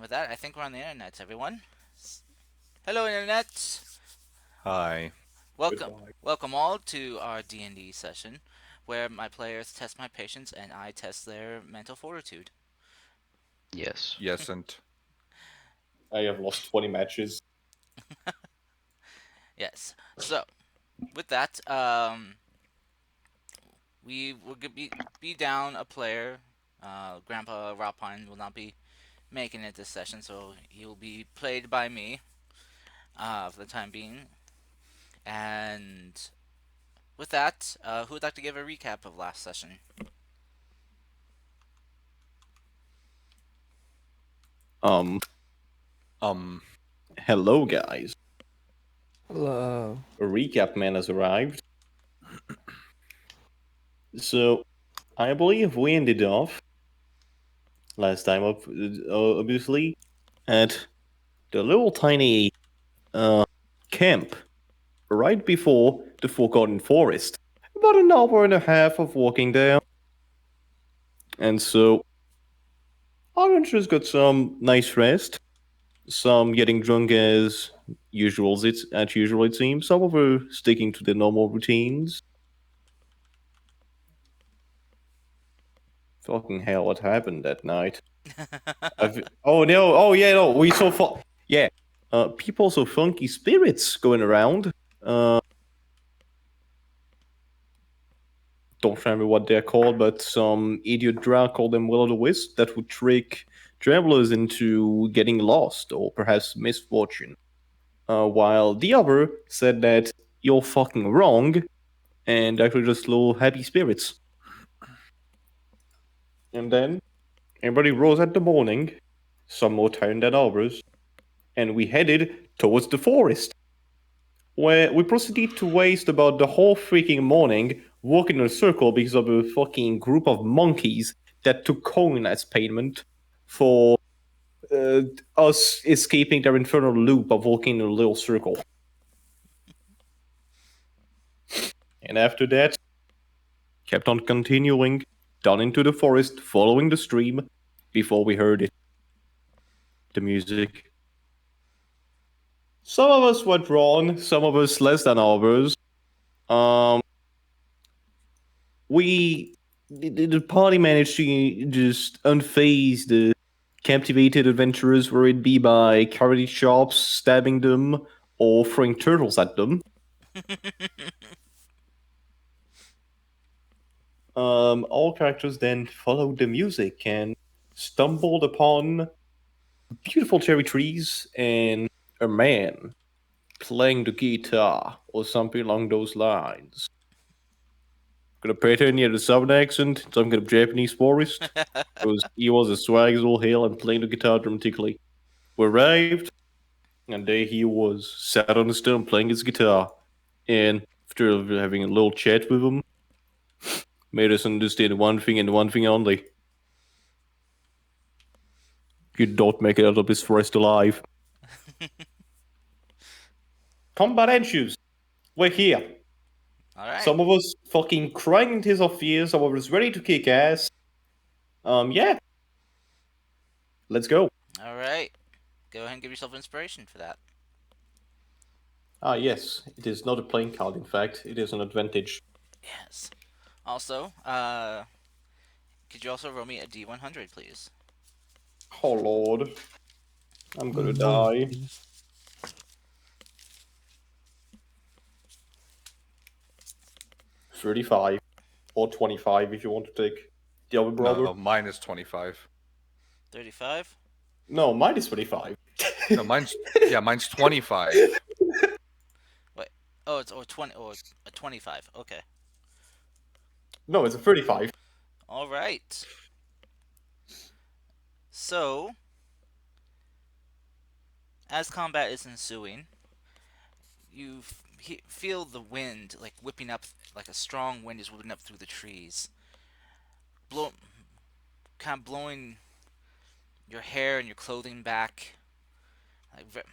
with that, I think we're on the internet, everyone. Hello, internet. Hi. Welcome, Goodbye. welcome all to our D&D session, where my players test my patience and I test their mental fortitude. Yes. Yes, and I have lost 20 matches. Yes. So, with that, we will be down a player. Grandpa Rapine will not be making it this session, so he will be played by me for the time being. And with that, who would like to give a recap of last session? Um, um Hello guys. Hello. A recap man has arrived. So, I believe we ended off last time up, obviously, at the little tiny uh camp right before the Forgotten Forest. About an hour and a half of walking there. And so, our adventurers got some nice rest. Some getting drunk as usual. It seems. Some were sticking to their normal routines. Fucking hell, what happened that night? Oh no! Oh yeah, no. We saw yeah. People saw funky spirits going around. Don't remember what they're called, but some idiot drag called them will o' the wisp that would trick travelers into getting lost or perhaps misfortune. While the other said that you're fucking wrong and actually just little happy spirits. And then everybody rose at the morning, some more tired than others, and we headed towards the forest, where we proceeded to waste about the whole freaking morning walking in a circle because of a fucking group of monkeys that took coin as payment for uh, us escaping their infernal loop of walking in a little circle. And after that, kept on continuing down into the forest, following the stream, before we heard it. The music. Some of us were drawn, some of us less than others. Um, we the party managed to just unfaze the captivated adventurers, whether it be by carrying shops, stabbing them, or throwing turtles at them. All characters then followed the music and stumbled upon beautiful cherry trees and a man playing the guitar or something along those lines. Gonna pretend he had a southern accent, some kind of Japanese forest, because he was a swag as all hell and playing the guitar dramatically. We arrived, and there he was, sat on the stone playing his guitar. And after having a little chat with him, made us understand one thing and one thing only. You don't make it out of this forest alive. Combat issues. We're here. All right. Some of us fucking crying in tears of fear, some of us ready to kick ass. Yeah. Let's go. All right. Go ahead and give yourself inspiration for that. Ah, yes. It is not a playing card, in fact. It is an advantage. Yes. Also, could you also roll me a D100, please? Oh, Lord. I'm Oh gonna no. die. 35. Or 25 if you want to take the other brother. no, mine is 25. 35? No, mine is 25. No, mine's 25. Wait. Oh, it's or 20 or a 25. Okay. No, it's a 35. All right. So, as combat is ensuing, you feel the wind like whipping up, like a strong wind is whipping up through the trees, blow, kind of blowing your hair and your clothing back, like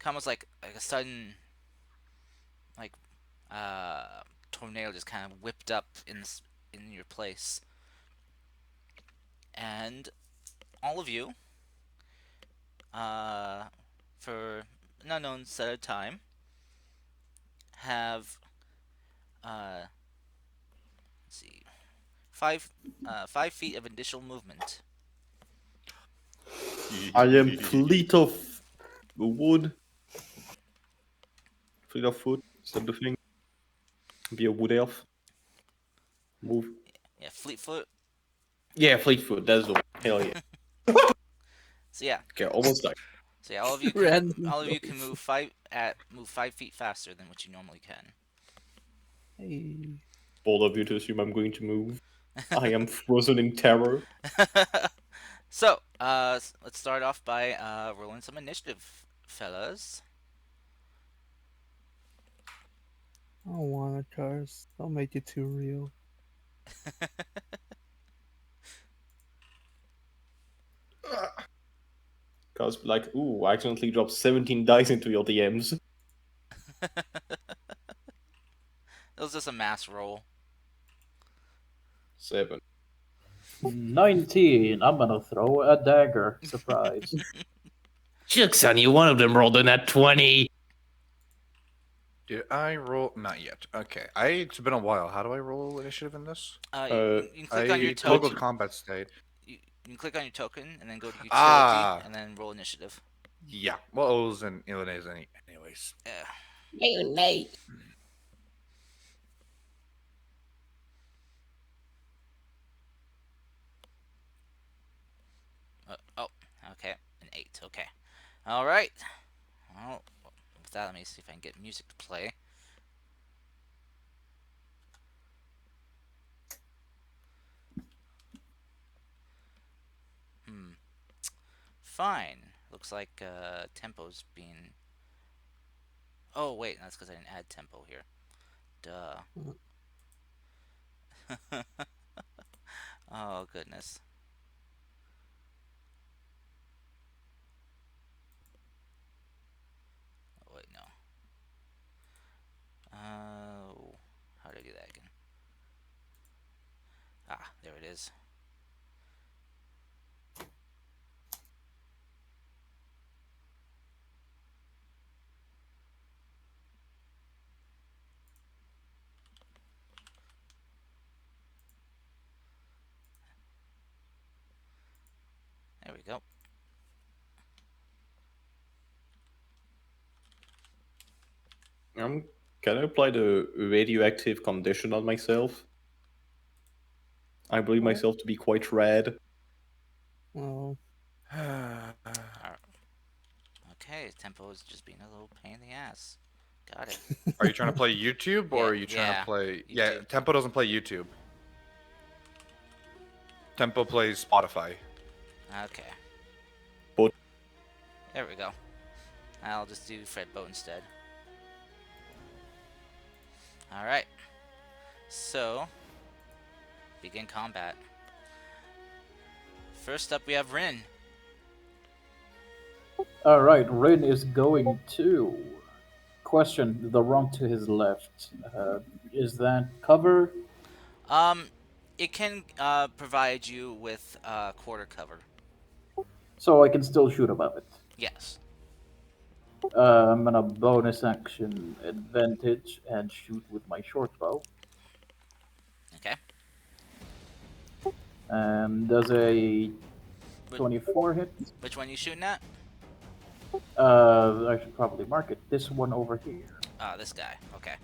almost like a sudden like tornado just kind of whipped up in your place, and all of you for an unknown set of time, have let's see, 5 feet of additional movement. I am fleet of wood. Fleet of foot. Is that the thing? Be a wood elf. Move. Yeah, Fleetfoot. Yeah, fleet foot. That's the one. Hell yeah. So yeah, Okay, almost done. so yeah, all of you Random can choice. move 5 feet faster than what you normally can. Hey. Bold of you to assume I'm going to move. I am frozen in terror. So, let's start off by rolling some initiative, fellas. I don't want it, cars. Don't make it too real. Cause like, ooh, I accidentally dropped 17 dice into your DMs. It was just a mass roll. 7. 19. I'm gonna throw a dagger. Surprise. Jokes on you, one of them rolled in at 20. Did I roll? Not yet. Okay. It's been a while. How do I roll initiative in this? You can click on your I toggle token. combat state. You can click on your token and then go to utility Ah. and then roll initiative. Yeah. Well, it was in Illinois anyways. Yeah. Oh, okay, an 8. Okay, all right. Well, with that, let me see if I can get music to play. Fine. Looks like tempo's being. Oh wait, that's because I didn't add tempo here. Duh. Oh goodness. Oh wait, no. How do I do that again? Ah, there it is. There we go. Can I apply the radioactive condition on myself? I believe What? myself to be quite rad. Oh. Okay, tempo is just being a little pain in the ass. Got it. Are you trying to play YouTube or Yeah, are you trying yeah, to play? Yeah, YouTube. Tempo doesn't play YouTube. Tempo plays Spotify. Okay. But- There we go. I'll just do Fred Bow instead. Alright. So, begin combat. First up, we have Rin. Alright, Rin is going to. Question: the rump to his left. Is that cover? It can provide you with quarter cover. So I can still shoot above it. Yes. I'm gonna bonus action advantage and shoot with my short bow. Okay. Does a Wh- 24 hit? Which one you shooting at? I should probably mark it. This one over here. This guy. Okay.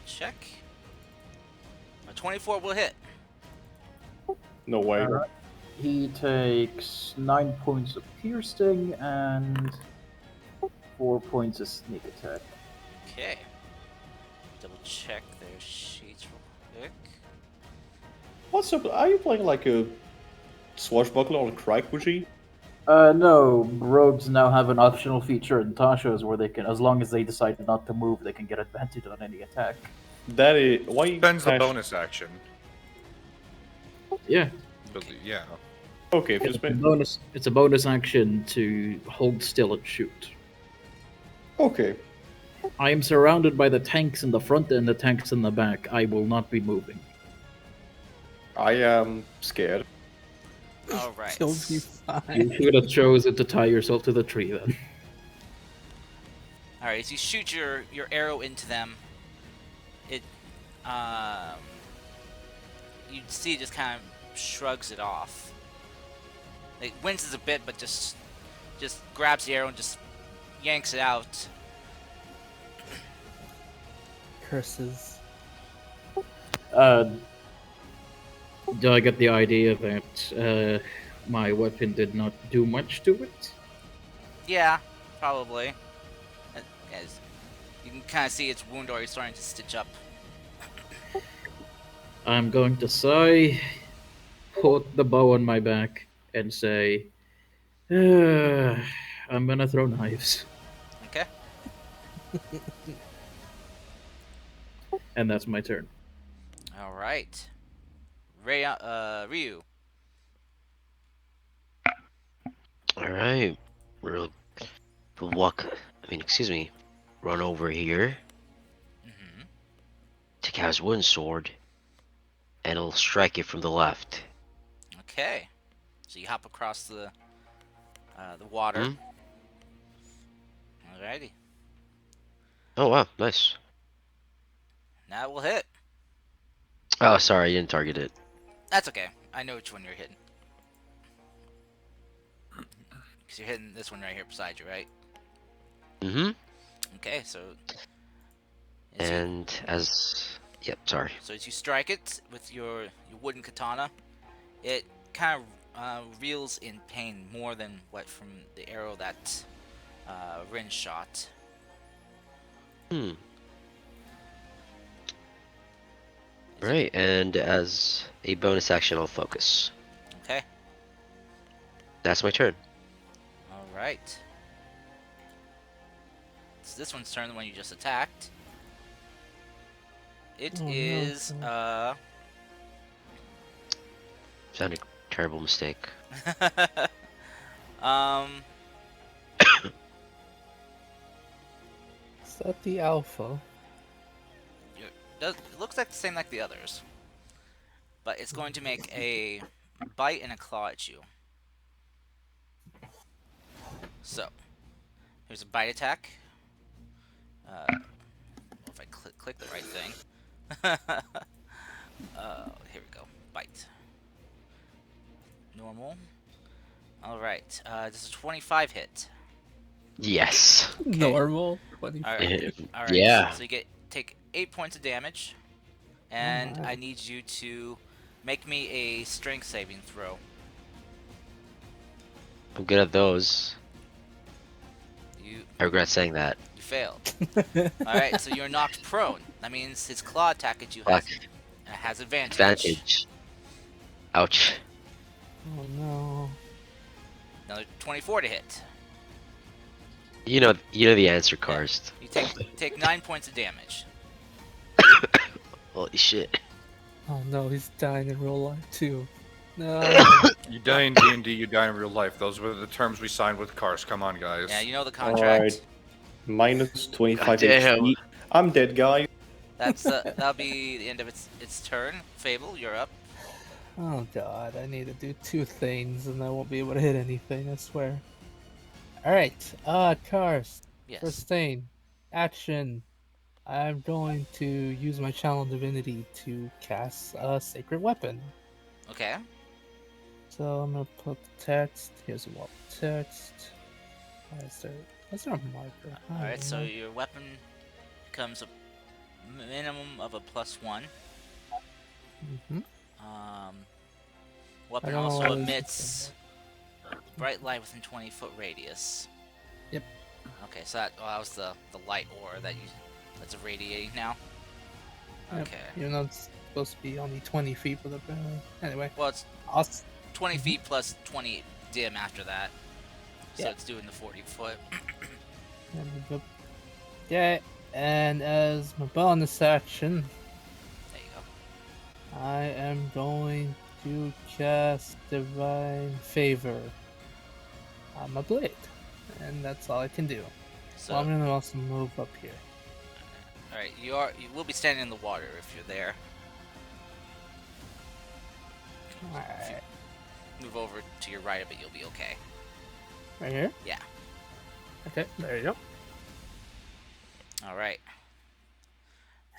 Check. A 24 will hit. No way. Alright. He takes 9 points of piercing and 4 points of sneak attack. Okay. Double check their sheets real quick. What's up? Are you playing like a swashbuckler on crack, Gucci? No, rogues now have an optional feature in Tasha's where they can, as long as they decide not to move, they can get advantage on any attack. That is why. Spends the Tash- bonus action. Yeah, Yeah. Okay, if you spend. It's a bonus action to hold still and shoot. Okay. I am surrounded by the tanks in the front and the tanks in the back. I will not be moving. I am scared. All right. You'll be fine. You should have chosen to tie yourself to the tree then. All right. As you shoot your arrow into them, it you see it just kind of shrugs it off. It winces a bit, but just grabs the arrow and just yanks it out. Curses. Do I get the idea that my weapon did not do much to it? Yeah, probably. As you can kind of see its wound already starting to stitch up. I'm going to sigh, put the bow on my back, and say, I'm gonna throw knives. Okay. And that's my turn. All right. Ryu. Alright. We'll walk. Excuse me. Run over here. Mm-hmm. Take out his wooden sword. And he'll strike it from the left. Okay. So you hop across the water. Hmm? Alrighty. Oh, wow. Nice. Now it will hit. Oh, sorry. I didn't target it. That's okay. I know which one you're hitting. Because you're hitting this one right here beside you, right? Mm-hmm. Okay, so... And as... Yep, sorry. So as you strike it with your wooden katana, it kind of reels in pain more than what from the arrow that Rin shot. Hmm. Right, and as a bonus action, I'll focus. Okay. That's my turn. Alright. It's this one's turn, the one you just attacked. It Oh, no, is, Sounded terrible mistake. um, Is that the alpha? it looks like the same like the others. But it's going to make a bite and a claw at you. So, here's a bite attack. If I click the right thing. Here we go. Bite. Normal. Alright, this is 25 hit. Yes. Normal. 25. Alright. Alright. Yeah. So you take 8 points of damage. And I Alright. need you to make me a strength saving throw. I'm good at those. You I regret saying that. failed. Alright, so you're knocked prone. That means his claw attack at you Fuck. has advantage. Advantage. Ouch. Oh no. Another 24 to hit. You know the answer, Karst. You take 9 points of damage. Holy shit. Oh no, he's dying in real life too. No. You die in D&D, you die in real life. Those were the terms we signed with Cars. Come on, guys. Yeah, you know the contract. Alright. Minus 25 Goddamn. HP. I'm dead, guy. That'll be the end of its turn. Fable, you're up. Oh god, I need to do 2 things and I won't be able to hit anything, I swear. Alright, Cars. Yes. First thing. Action. I'm going to use my channel divinity to cast a sacred weapon. Okay. So I'm gonna put the text. Here's a wall of text. Is there a marker? I Alright, don't so know. your weapon becomes a minimum of a +1. Mhm. Weapon I don't know also why this is emits bright light within 20-foot radius. Yep. Okay, so that was the light aura that's irradiating now. Yep, Okay. even though it's supposed to be only 20 feet, but apparently. Anyway, Well, it's I'll 20 feet plus 20 dim after that. So Yeah. it's doing the 40 foot. yeah, and as my bonus action, There you go. I am going to cast Divine Favor on my blade. And that's all I can do. So, Well, I'm gonna also move up here. alright, you will be standing in the water if you're there. Alright. move over to your right a bit, you'll be okay. Right here. Yeah. Okay, there you go. All right.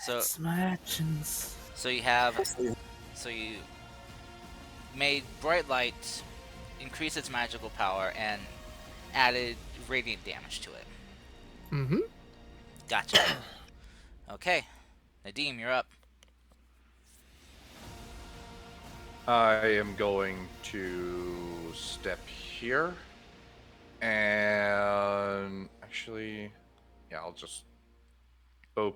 So That's my actions. so you have so you made bright light increase its magical power and added radiant damage to it. Mm-hmm. Gotcha. Okay, Nadim, you're up. I am going to step here. And actually, yeah, I'll just boop.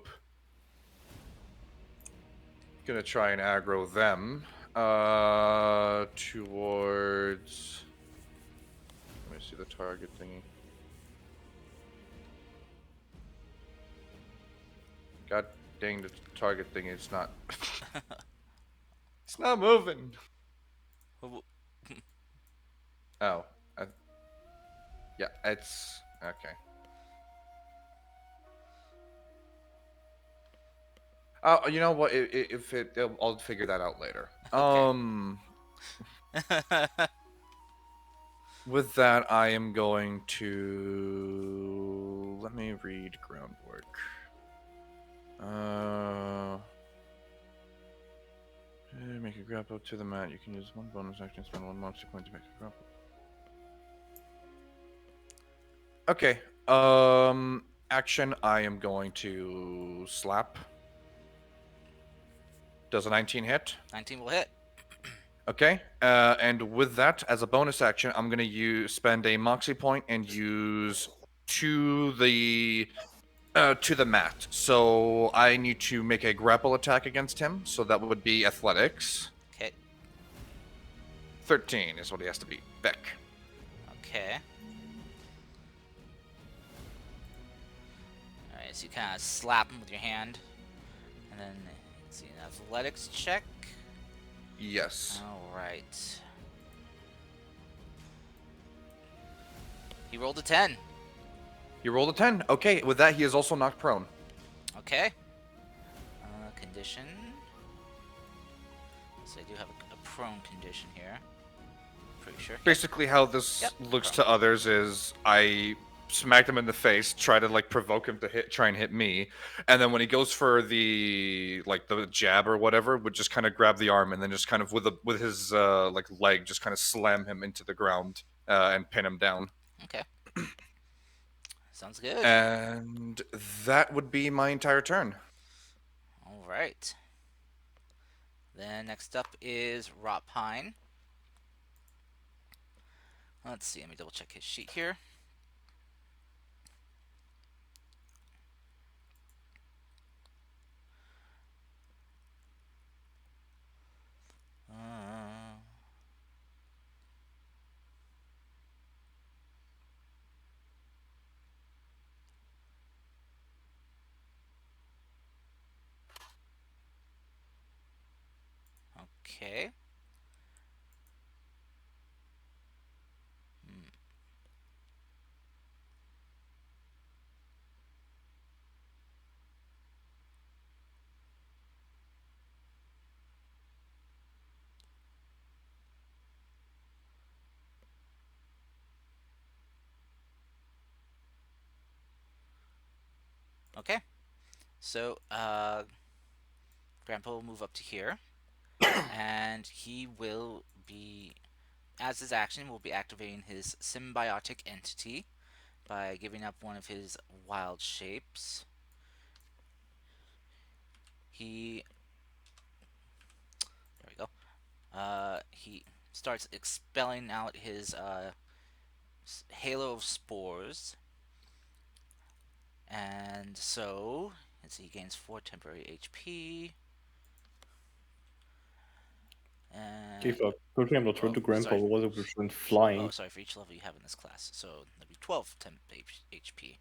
Gonna try and aggro them. Towards. Let me see the target thingy. God dang the target thingy! It's not. It's not moving. Oh, yeah, it's okay. Oh, you know what? If I'll figure that out later. Okay. With that, I am going to let me read groundwork. Make a grapple to the mat. You can use one bonus action, spend one monster point to make a grapple. Okay. Action. I am going to slap. Does a 19 hit? 19 will hit. Okay. And with that, as a bonus action, I'm gonna spend a moxie point and use to the mat. So I need to make a grapple attack against him. So that would be athletics. Okay. 13 is what he has to beat. Beck. Okay. Alright, so you kind of slap him with your hand. And then, let's see, an athletics check. Yes. Alright. He rolled a 10. He rolled a 10. Okay, with that, he is also knocked prone. Okay. Condition. So I do have a prone condition here. Pretty sure. Yep. Basically, how this Yep, looks prone. to others is I smacked him in the face, try to like provoke him to try and hit me, and then when he goes for the jab or whatever, would just kind of grab the arm and then just kind of with his like leg just kind of slam him into the ground and pin him down. Okay. Sounds good. And that would be my entire turn. Alright. Then next up is Rot Pine. Let's see, let me double check his sheet here. Okay. Okay. So, Grandpa will move up to here. And he will be, as his action, will be activating his symbiotic entity by giving up one of his wild shapes. There we go. He starts expelling out his halo of spores. And so, let's see, he gains 4 temporary HP. And If a program will turn to Grandpa sorry. was a flying. Oh, sorry, for each level you have in this class. So that'd be 12 temp HP.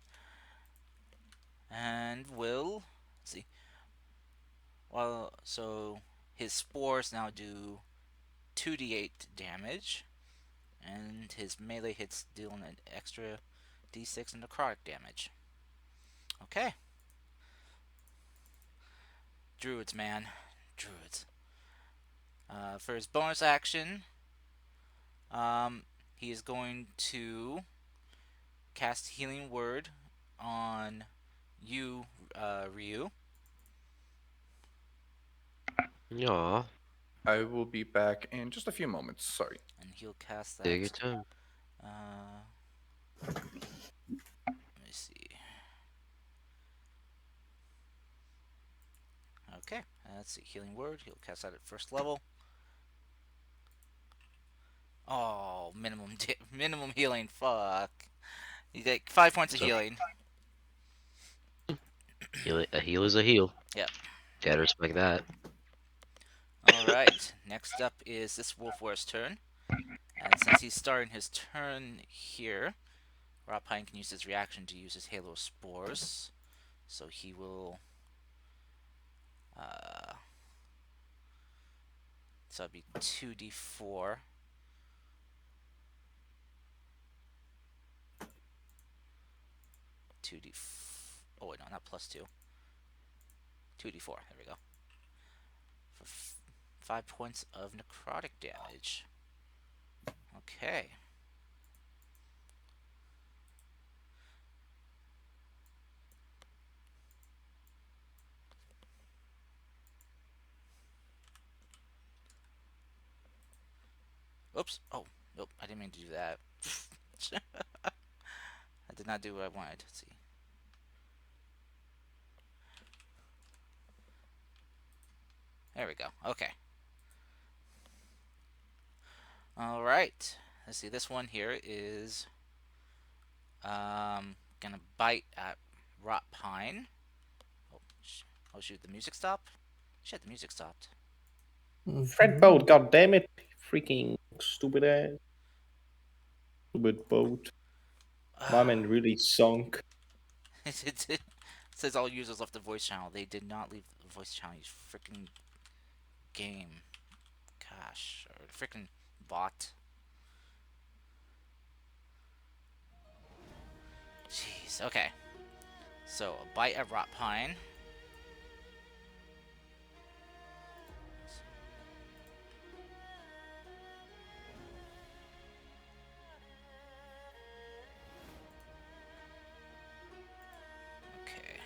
And will, let's see. Well, so his spores now do 2d8 damage, and his melee hits deal an extra d6 necrotic damage. Okay. Druids, man. Druids. For his bonus action, He is going to cast Healing Word on you, Ryu, Aw, I will be back in just a few moments. Sorry. and he'll cast take your that. time. Let me see. Okay, let's see. Healing Word. He'll cast that at first level. Oh, minimum healing. Fuck. You get 5 points of So healing. a heal is a heal. Yep. Gotta respect that. All right. Next up is this Wolfware's turn, and since he's starting his turn here, Rapine can use his reaction to use his Halo Spores. So he will. Uh, so it'd be 2d4. 2d. Oh wait, no, not +2. 2d4. There we go. For 5 points of necrotic damage. Okay. Oops. Oh, nope. I didn't mean to do that. I did not do what I wanted. Let's see. There we go. Okay. All right. Let's see. This one here is gonna bite at Rot Pine. Oh, oh shoot! The music stopped. Shit, the music stopped. Fred boat, god damn it. Freaking stupid ass. Stupid boat. My man really sunk. It says all users left the voice channel. They did not leave the voice channel. You freaking game. Gosh, or freaking bot. Jeez. Okay. So a bite at Rot Pine. Okay.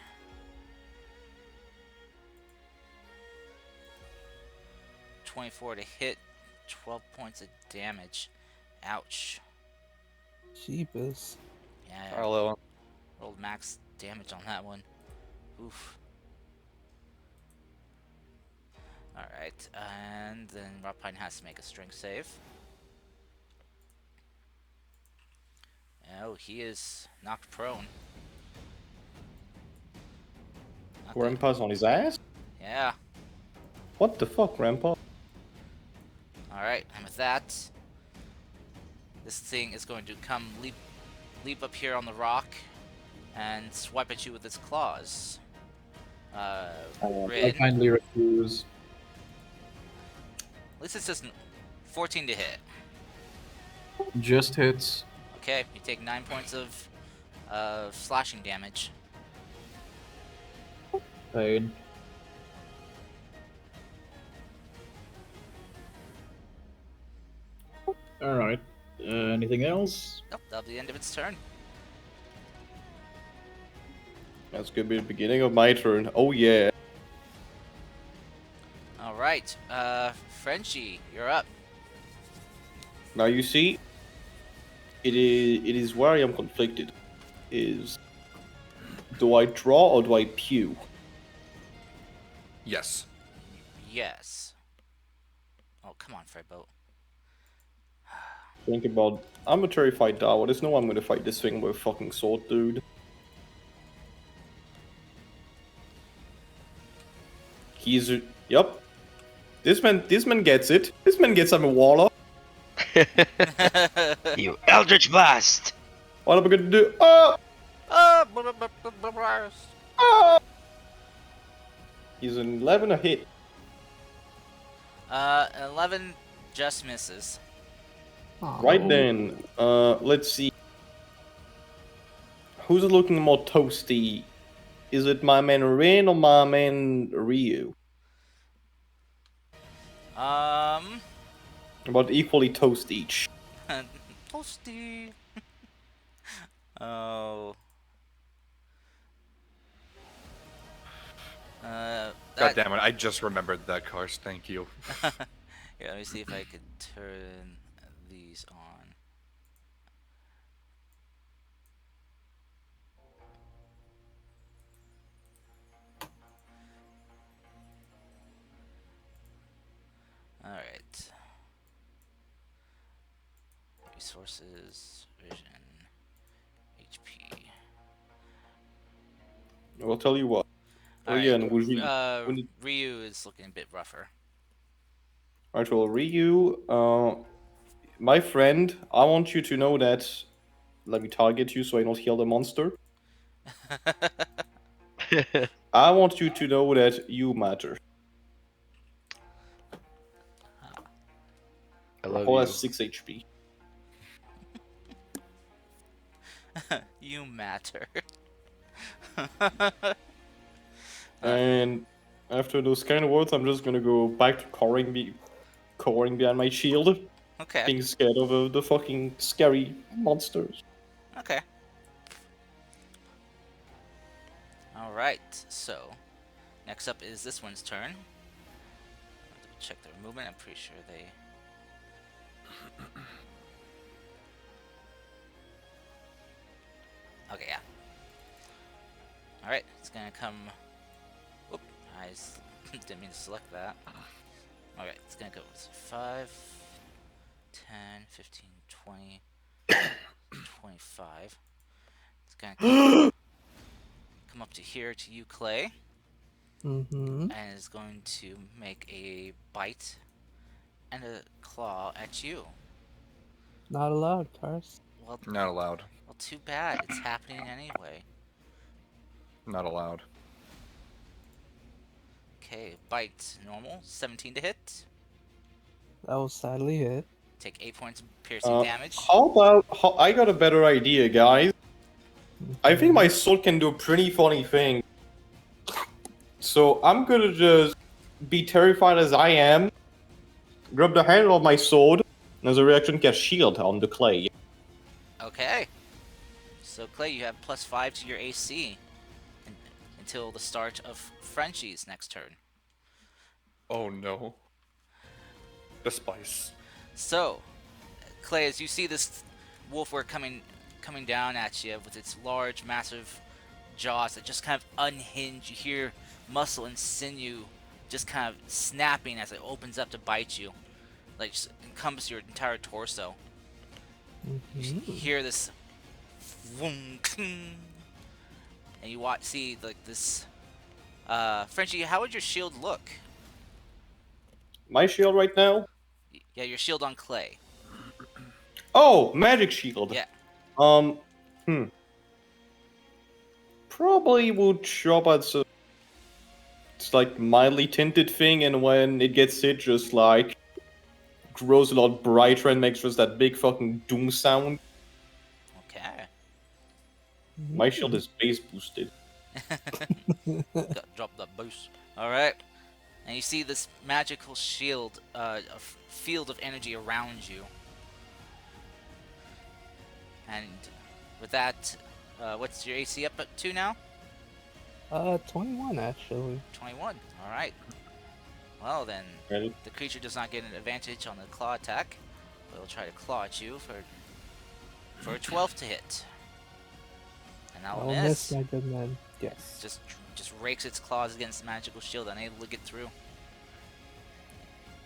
24 to hit. 12 points of damage. Ouch. Jeepers. Yeah. Hello. Rolled max damage on that one. Oof. Alright, and then Rapine has to make a strength save. Oh, he is knocked prone. Not good. Grandpa's on his ass? Yeah. What the fuck, Grandpa? Alright, and with that, this thing is going to come leap up here on the rock and swipe at you with its claws. I Rin. kindly refuse. At least it's just 14 to hit. Just hits. Okay, you take 9 points of slashing damage. Pain. Alright. Anything else? Nope, that'll be the end of its turn. That's gonna be the beginning of my turn. Oh yeah. Alright, Frenchie, you're up. Now you see, it is where I am conflicted. Is do I draw or do I pew? Yes. Yes. Oh, come on, Fredboat. Think about I'm a terrified Dawa. There's no way I'm gonna fight this thing with a fucking sword, dude. He's yep. This man gets it. This man gets I'm a warlock. You Eldritch Blast! What am I gonna do? Oh! Oh! He's an 11 a hit. 11 just misses. Aw. Right then, let's see. Who's looking more toasty? Is it my man Rin or my man Ryu? Um, About equally toast each. Toasty. Oh. God That. damn it! I just remembered that, Cars. Thank you. Yeah, let me see if I could turn these on. Alright. Resources, vision, HP. I'll tell you what. Alright. Again, would you, Ryu is looking a bit rougher. alright, well, Ryu, my friend, I want you to know that. Let me target you so I don't heal the monster. I want you to know that you matter. I love Rahul you. has 6 HP. You matter. And after those kind of words, I'm just gonna go back to cowering behind my shield, Okay. being scared of the fucking scary monsters. Okay. Alright, so next up is this one's turn. I'll double check their movement. I'm pretty sure they. Okay, yeah. Alright, it's gonna come. Oop, didn't mean to select that. Alright, it's gonna go 5, 10, 15, 20, 25. It's gonna come up to here to you, Clay, Mm-hmm. and is going to make a bite and a claw at you. Not allowed, Cars. Well, Not allowed. well, too bad. It's happening anyway. Not allowed. Okay, bite normal, 17 to hit. That was sadly it. Take 8 points of piercing damage. How about? I got a better idea, guys. I think Mhm. my sword can do a pretty funny thing. So I'm gonna just be terrified as I am, grab the handle of my sword, and as a reaction, cast shield on the clay. Okay. So Clay, you have +5 to your AC until the start of Frenchie's next turn. Oh no. The spice. So, Clay, as you see this Wolfwere coming down at you with its large, massive jaws that just kind of unhinge, you hear muscle and sinew just kind of snapping as it opens up to bite you, like just encompass your entire torso. You Mhm. hear this, vroom, cling, and you see like this. Frenchie, how would your shield look? My shield right now? Yeah, your shield on Clay. Oh, magic shield. Yeah. Um, Probably would show up as it's like mildly tinted thing, and when it gets hit, just like grows a lot brighter and makes just that big fucking doom sound. Okay. My shield is base boosted. Drop that boost. All right. And you see this magical shield, a field of energy around you. And with that, what's your AC up to now? 21 actually. 21. All right. Well then, Right? the creature does not get an advantage on the claw attack, but it'll try to claw at you for a 12 to hit. And that'll I'll miss. miss my good man. Yes. Just rakes its claws against the magical shield, unable to get through.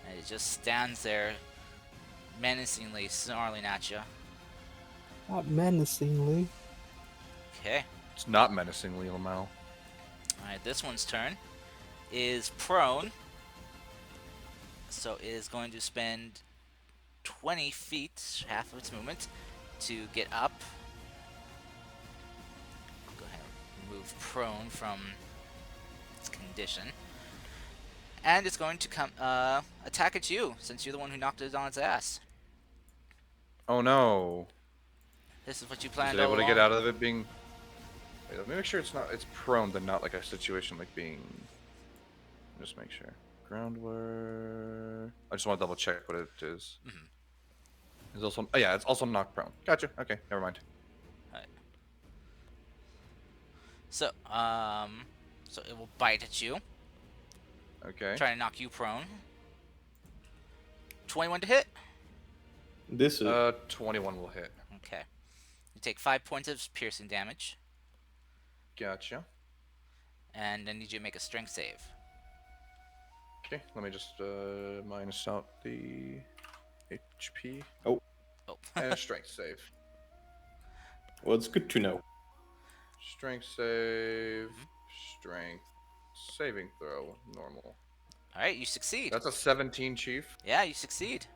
And it just stands there, menacingly snarling at you. Not menacingly. Okay. It's not menacingly, Lamau. Alright, this one's turn is prone. So it is going to spend 20 feet, half of its movement, to get up. Go ahead and move prone from its condition. And it's going to come attack at you, since you're the one who knocked it on its ass. Oh no. This is what you Is planned it all able to along. get out of it being... Wait, let me make sure it's prone, but not like a situation like being... Just make sure. Groundware... I just want to double check what it is. It's also yeah, it's also knocked prone. Gotcha. Okay, never mind. Alright. So it will bite at you, Okay. trying to knock you prone. 21 to hit. This is 21 will hit. Okay. You take 5 points of piercing damage, Gotcha. and I need you to make a strength save. Okay, let me just minus out the HP Oh. and strength save. well, it's good to know. Strength save, strength saving throw, normal. Alright, you succeed. That's a 17, Chief. Yeah, you succeed.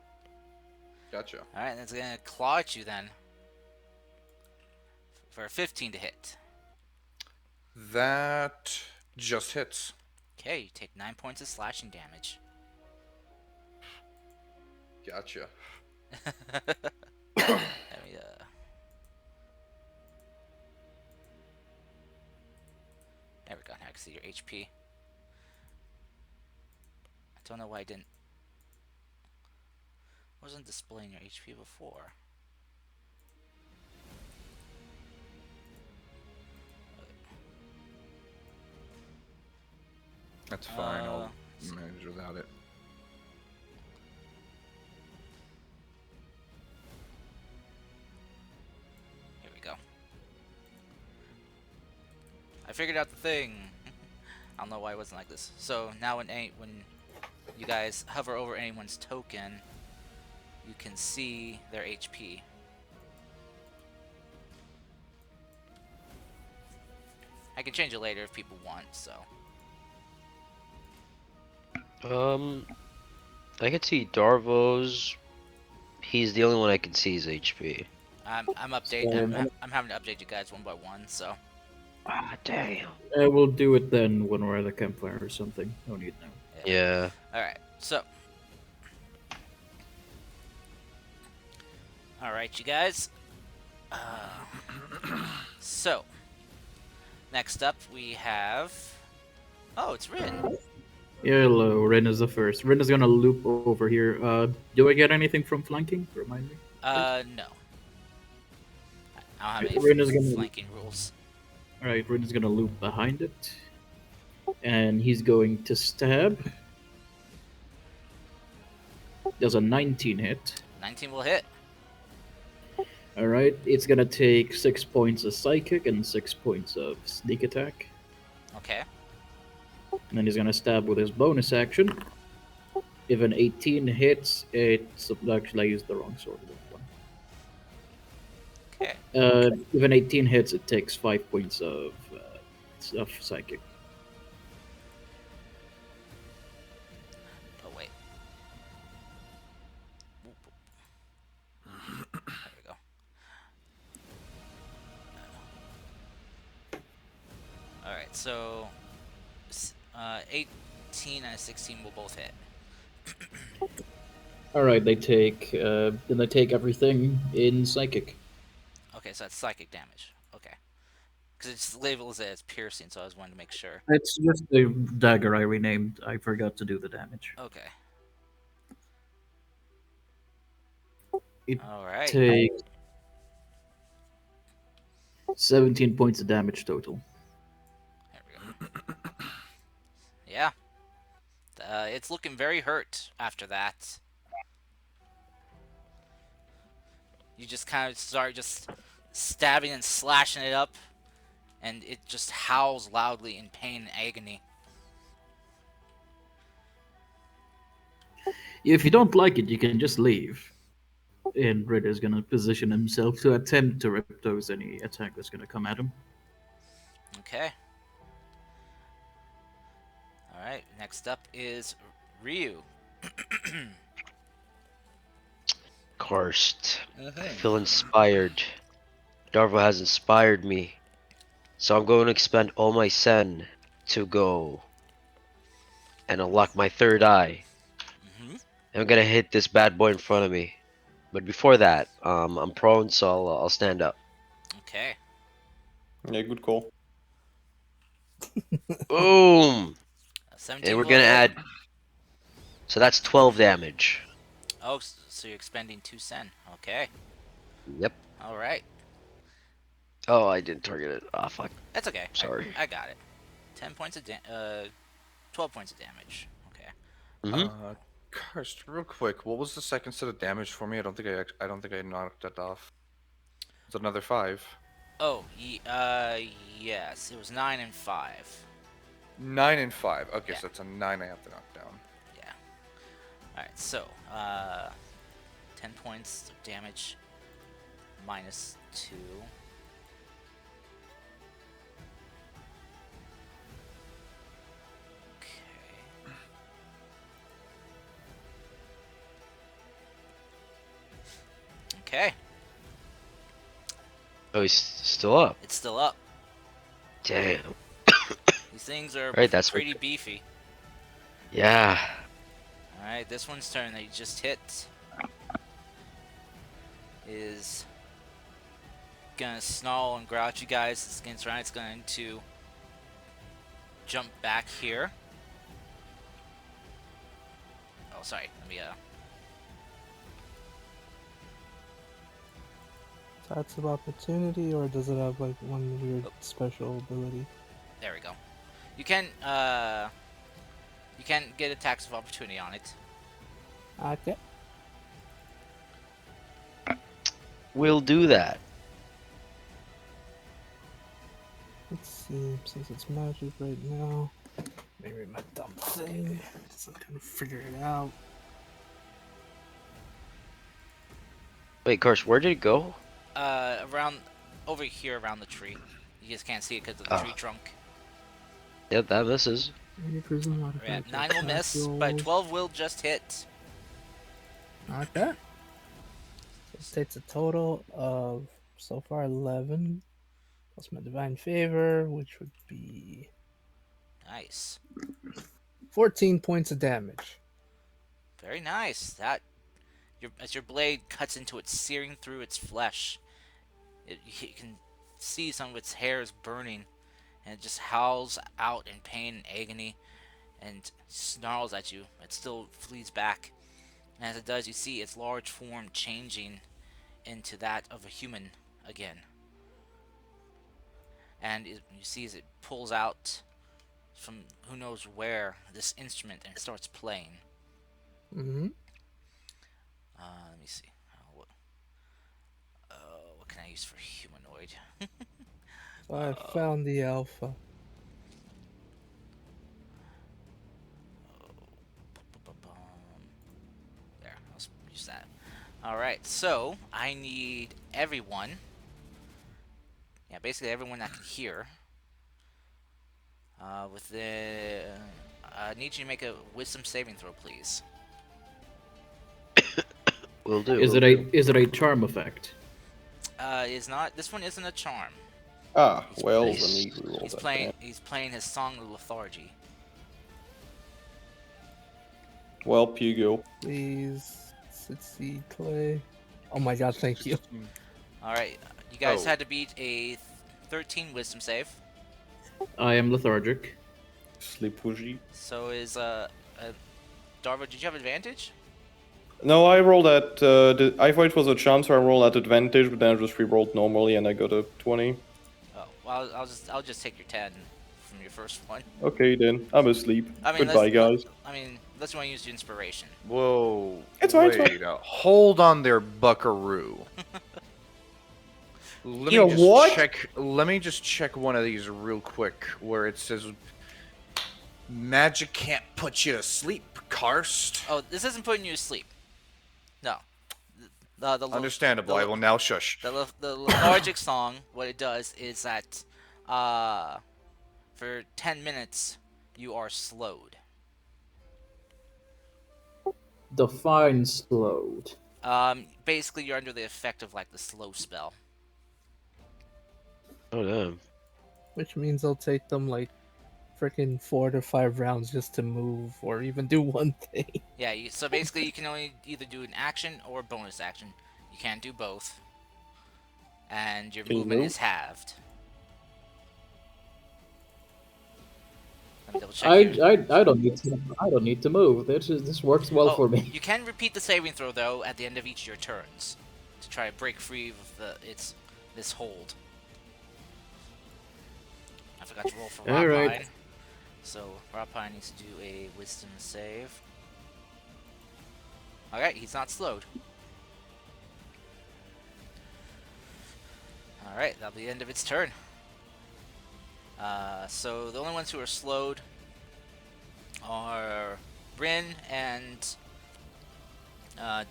Gotcha. Alright, that's gonna claw at you then. For a 15 to hit. That just hits. Okay, you take 9 points of slashing damage. Gotcha. Let me, There we go, now I can see your HP. I don't know why I didn't... wasn't displaying your HP before. That's fine. I'll let's see. manage without it. Here we go. I figured out the thing. I don't know why it wasn't like this. So now when you guys hover over anyone's token, you can see their HP. I can change it later if people want, so. I can see Darvo's. He's the only one I can see his HP. I'm I'm having to update you guys one by one, so. Ah, damn. We'll do it then when we're at a campfire or something. No need now. Yeah. Alright, so. Alright, you guys. So. Next up, we have. Oh, it's Rin. Yeah, hello. Rin is the first. Rin is gonna loop over here. Do I get anything from flanking? Remind me. No. I don't have any Rin is gonna- flanking rules. Alright, Rin is gonna loop behind it. And he's going to stab. Does a 19 hit. 19 will hit. Alright, it's gonna take 6 points of psychic and 6 points of sneak attack. Okay. And then he's gonna stab with his bonus action. If an 18 hits, it's actually I used the wrong sword. Okay. If an 18 hits, it takes 5 points of psychic. Oh, wait. There we go. Alright, so 18 and 16 will both hit. Alright, they take then they take everything in psychic. Okay, so that's psychic damage. Okay. Because it's labeled as piercing, so I was wanting to make sure. It's just the dagger I renamed. I forgot to do the damage. Okay. It Alright. takes 17 points of damage total. There we go. Yeah. It's looking very hurt after that. You just kind of start just stabbing and slashing it up, and it just howls loudly in pain and agony. If you don't like it, you can just leave. And Red is gonna position himself to attempt to repose any attack that's gonna come at him. Okay. Alright, next up is Ryu. Cursed. I feel inspired. Darvo has inspired me. So I'm going to expend all my sen to go and unlock my third eye. Mm-hmm. And I'm gonna hit this bad boy in front of me. But before that, I'm prone, so I'll stand up. Okay. Yeah, good call. Boom! 17 And we're will gonna hit. add. So that's 12 damage. Oh, so you're expending 2 sen. Okay. Yep. All right. Oh, I didn't target it. Ah, fuck. That's okay. Sorry. I got it. 10 points of 12 points of damage. Okay. Mm-hmm. Karst, real quick, what was the second set of damage for me? I don't think I knocked that off. It's another 5. Oh, yes. It was 9 and 5. 9 and 5. Okay, Yeah. so it's a 9 I have to knock down. Yeah. All right. So, 10 points of damage minus 2. Okay. Okay. Oh, he's still up. It's still up. Damn. These things are Alright, that's pretty beefy. Yeah. Alright, this one's turn that you just hit is gonna snarl and growl at you guys. It's against right. It's going to jump back here. Oh, sorry. Let me Attacks of opportunity, or does it have like one weird special ability? there we go. You can get attacks of opportunity on it. Okay. We'll do that. Let's see, since it's magic right now. Maybe my dumb thing. So I'm gonna figure it out. Wait, Karsh, where did it go? Around over here around the tree. You just can't see it because of the Oh. tree trunk. Yep, that misses. Any prison Yeah, modifier 9 will attack miss, but rolls. 12 will just hit. Okay. So it takes a total of so far 11 plus my divine favor, which would be Nice. 14 points of damage. Very nice. As your blade cuts into it, searing through its flesh, you can see some of its hairs burning, and it just howls out in pain and agony, and snarls at you. It still flees back, and as it does, you see its large form changing into that of a human again. And you see as it pulls out from who knows where this instrument and starts playing. Mm-hmm. Let me see. What can I use for humanoid? So I found the alpha. There, let's use that. Alright, so I need everyone. Yeah, basically everyone that can hear. I need you to make a wisdom saving throw, please. Will do. Is it a charm effect? Is not. This one isn't a charm. Ah, well, Nice. then we reroll He's that. playing. Then. He's playing his song of lethargy. Well, Pugo. Please succeed, Clay. Oh my god, thank you. All right, you guys Oh. had to beat a 13 wisdom save. I am lethargic. Sleep Fuji. So is Darvo, did you have advantage? No, I rolled at. I thought it was a chance, so I rolled at advantage, but then I just re-rolled normally and I got a 20. Oh, well, I'll just take your 10 from your first one. Okay, then. I'm asleep. I mean, Goodbye, guys. Unless you want to use your inspiration. Whoa. It's fine, it's Wait, hold on there, buckaroo. Let You me know just what? check. Let me just check one of these real quick, where it says, "Magic can't put you to sleep, Karst." Oh, this isn't putting you to sleep. No. The Understandable. the- I will now shush. The lethargic song, what it does is that for 10 minutes, you are slowed. Define slowed. Basically, you're under the effect of like the slow spell. Oh, damn. Which means it'll take them like freaking 4 to 5 rounds just to move or even do one thing. Yeah, so basically, you can only either do an action or a bonus action. You can't do both. And your Can you movement move? is halved. Double check here. I don't need to move. This works well Oh, for me. you can repeat the saving throw though at the end of each of your turns to try to break free of this hold. I forgot to roll for All right. Rapine, so Rapine needs to do a Wisdom save. Alright, he's not slowed. Alright, that'll be the end of its turn. So the only ones who are slowed are Bryn and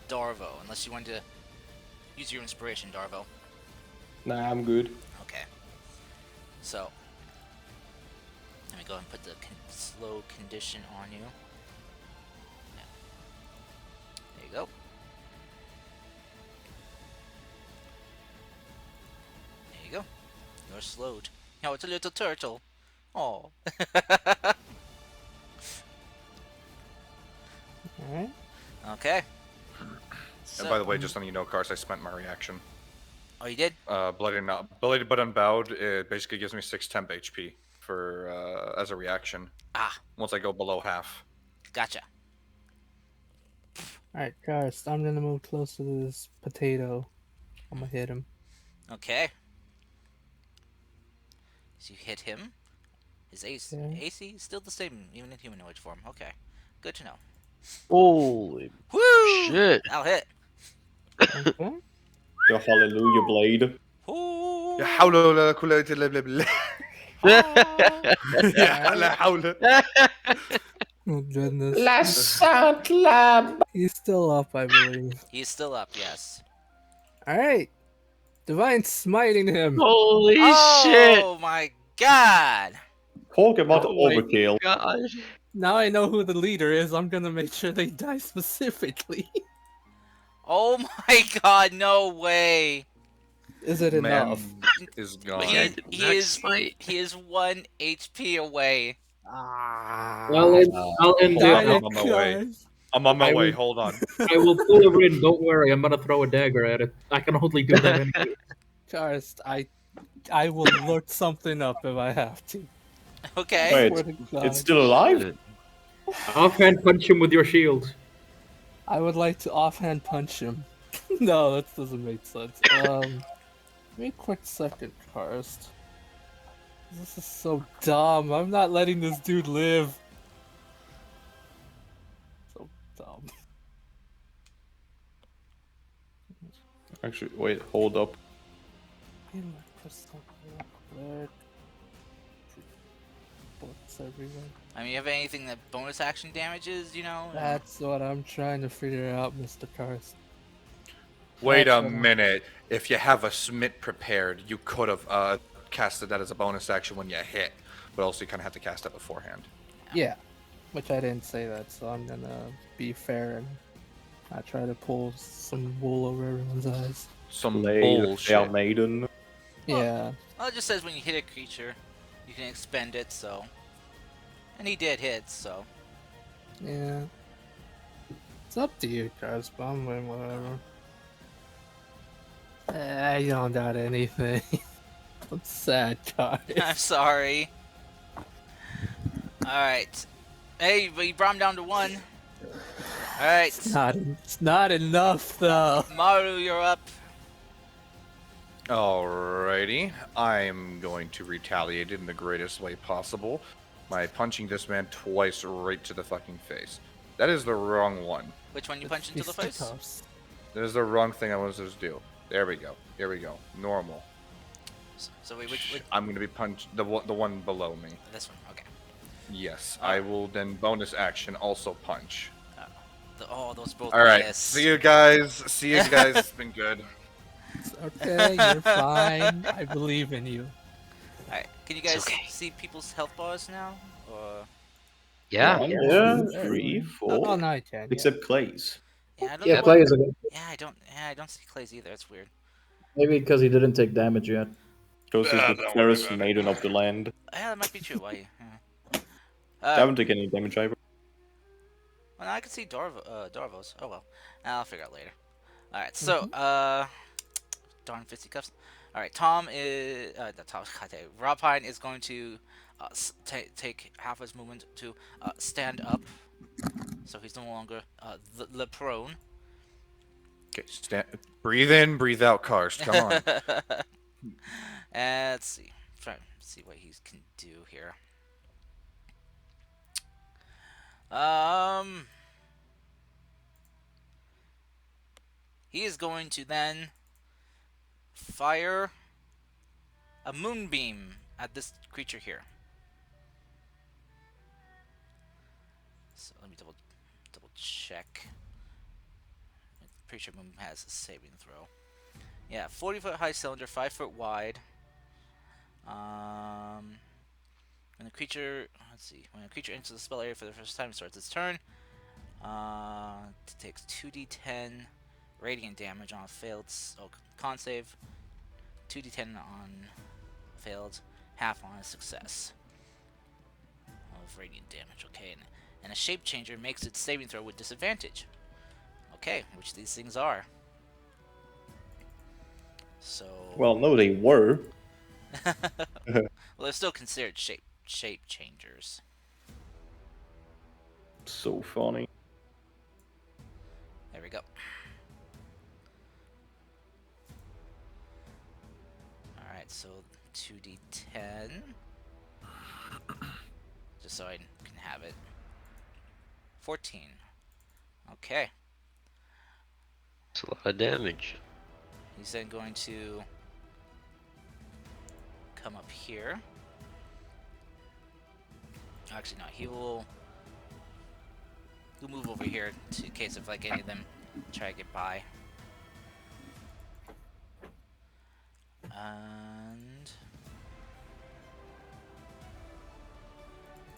Darvo, unless you want to use your inspiration, Darvo. Nah, I'm good. Okay. So, let me go ahead and put the slow condition on you. Yeah. There you go. There you go. You're slowed. Oh, it's a little turtle. Oh. Alright. Okay. And by the way, just letting you know, Cars, I spent my reaction. Oh, you did? Bloodied but unbowed. It basically gives me 6 temp HP for as a reaction. Ah, Once I go below half. gotcha. Alright, Karst, I'm gonna move close to this potato. I'm gonna hit him. Okay. So you hit him. His Okay. AC is still the same, even in humanoid form. Okay. Good to know. Holy Woo! shit. I'll hit. Okay. The Hallelujah Blade. Ooh. يا حول ولا قوة إلا بالله. يا لا حول. Oh goodness. La Sainte Lab. He's still up, I believe. He's still up, yes. Alright. Divine smiting him. Holy shit. Oh my god! Talk about Oh my overkill. God. Now I know who the leader is. I'm gonna make sure they die specifically. Oh my god, no way! Is it Man enough? is gone. He, Yeah, he Max is Smite. he is 1 HP away. I'll end Die it. I'm on my way. guys. I'm on my I way. will- Hold on. I will pull her in. Don't worry. I'm gonna throw a dagger at it. I can only do that anyway. Karst, I will look something up if I have to. Okay. Wait, Swear to God. it's still alive? Offhand punch him with your shield. I would like to offhand punch him. No, that doesn't make sense. Give me a quick second, Karst. This is so dumb. I'm not letting this dude live. So dumb. Actually, wait, hold up. In my crystal real quick. Books everywhere. I mean, you have anything that bonus action damages, you know? That's what I'm trying to figure out, Mr. Karst. Wait That's a what I'm- minute. If you have a Smit prepared, you could have casted that as a bonus action when you hit, but also you kind of have to cast it beforehand. Yeah, which I didn't say that, so I'm gonna be fair and not try to pull some wool over everyone's eyes. Some Play the fair bullshit. maiden. Yeah, Well, it just says when you hit a creature, you can expend it, so. And he did hit, so. yeah. It's up to you, Karst, but I'm doing whatever. I don't got anything. I'm sad, I'm Karst. sorry. Alright. Hey, but you brought him down to 1. Alright. It's not enough, though. Maru, you're up. Alrighty. I'm going to retaliate in the greatest way possible by punching this man twice right to the fucking face. That is the wrong one. Which one you punch into the face? Fisticuffs. That is the wrong thing I was supposed to do. There we go. Here we go. Normal. So wait, which I'm going to be punched the one below me. this one, okay. Yes. I will then bonus action also punch. Those both All right. miss. See you guys. See you guys. It's been good. It's okay, you're fine. I believe in you. Alright, can you guys okay. see people's health bars now? Or Yeah. 1, Yeah. 2, 3, Oh, 4. no, I can. Yeah. Except Clay's. yeah, I don't Yeah, know. Clay is a good. Yeah, I don't see Clay's either. It's weird. Maybe because he didn't take damage yet. Because he's the don't worry fairest about it. maiden of the land. Yeah, that might be true. Why? Yeah. I haven't taken any damage either. Well, I can see Darvo's. Oh well, I'll figure out later. All right, so Mm-hmm. darn fisticuffs. All right, Tom is not Tom. Rob Pine is going to take half his movement to stand up, so he's no longer the prone. Okay, breathe in, breathe out, Karst. Come on. And let's see. Try to see what he can do here. Um, he is going to then fire a moonbeam at this creature here. So let me double check. I'm pretty sure moonbeam has a saving throw. Yeah, 40-foot high cylinder, 5 foot wide. When a creature, let's see, when a creature enters the spell area for the first time, it starts its turn. It takes 2d10 radiant damage on a failed con save, 2d10 on failed, half on a success of radiant damage. Okay, and a shape changer makes its saving throw with disadvantage. Okay, which these things are. So Well, no, they were. well, they're still considered shape changers. So funny. There we go. Alright, so 2d10. Just so I can have it. 14. Okay. It's a lot of damage. He's then going to come up here. Actually, no, he'll move over here in case if like any of them try to get by. And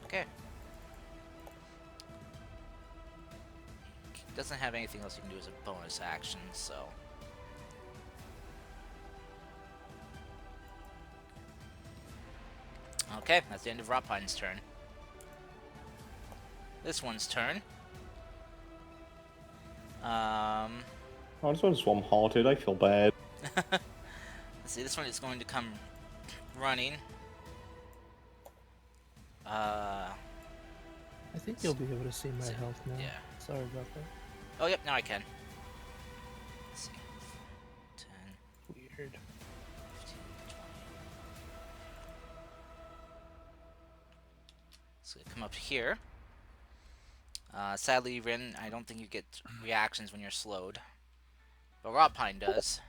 okay. Doesn't have anything else you can do as a bonus action, so okay, that's the end of Rapine's turn. This one's turn. Oh, this one's warm-hearted. I feel bad. Let's see, this one is going to come running. I think you'll be able to see my health now. Yeah. Sorry about that. Oh, yep, now I can. Let's see. 10, Weird. 15, 20. So come up here. Sadly, Rin, I don't think you get reactions when you're slowed. But Rob Pine does.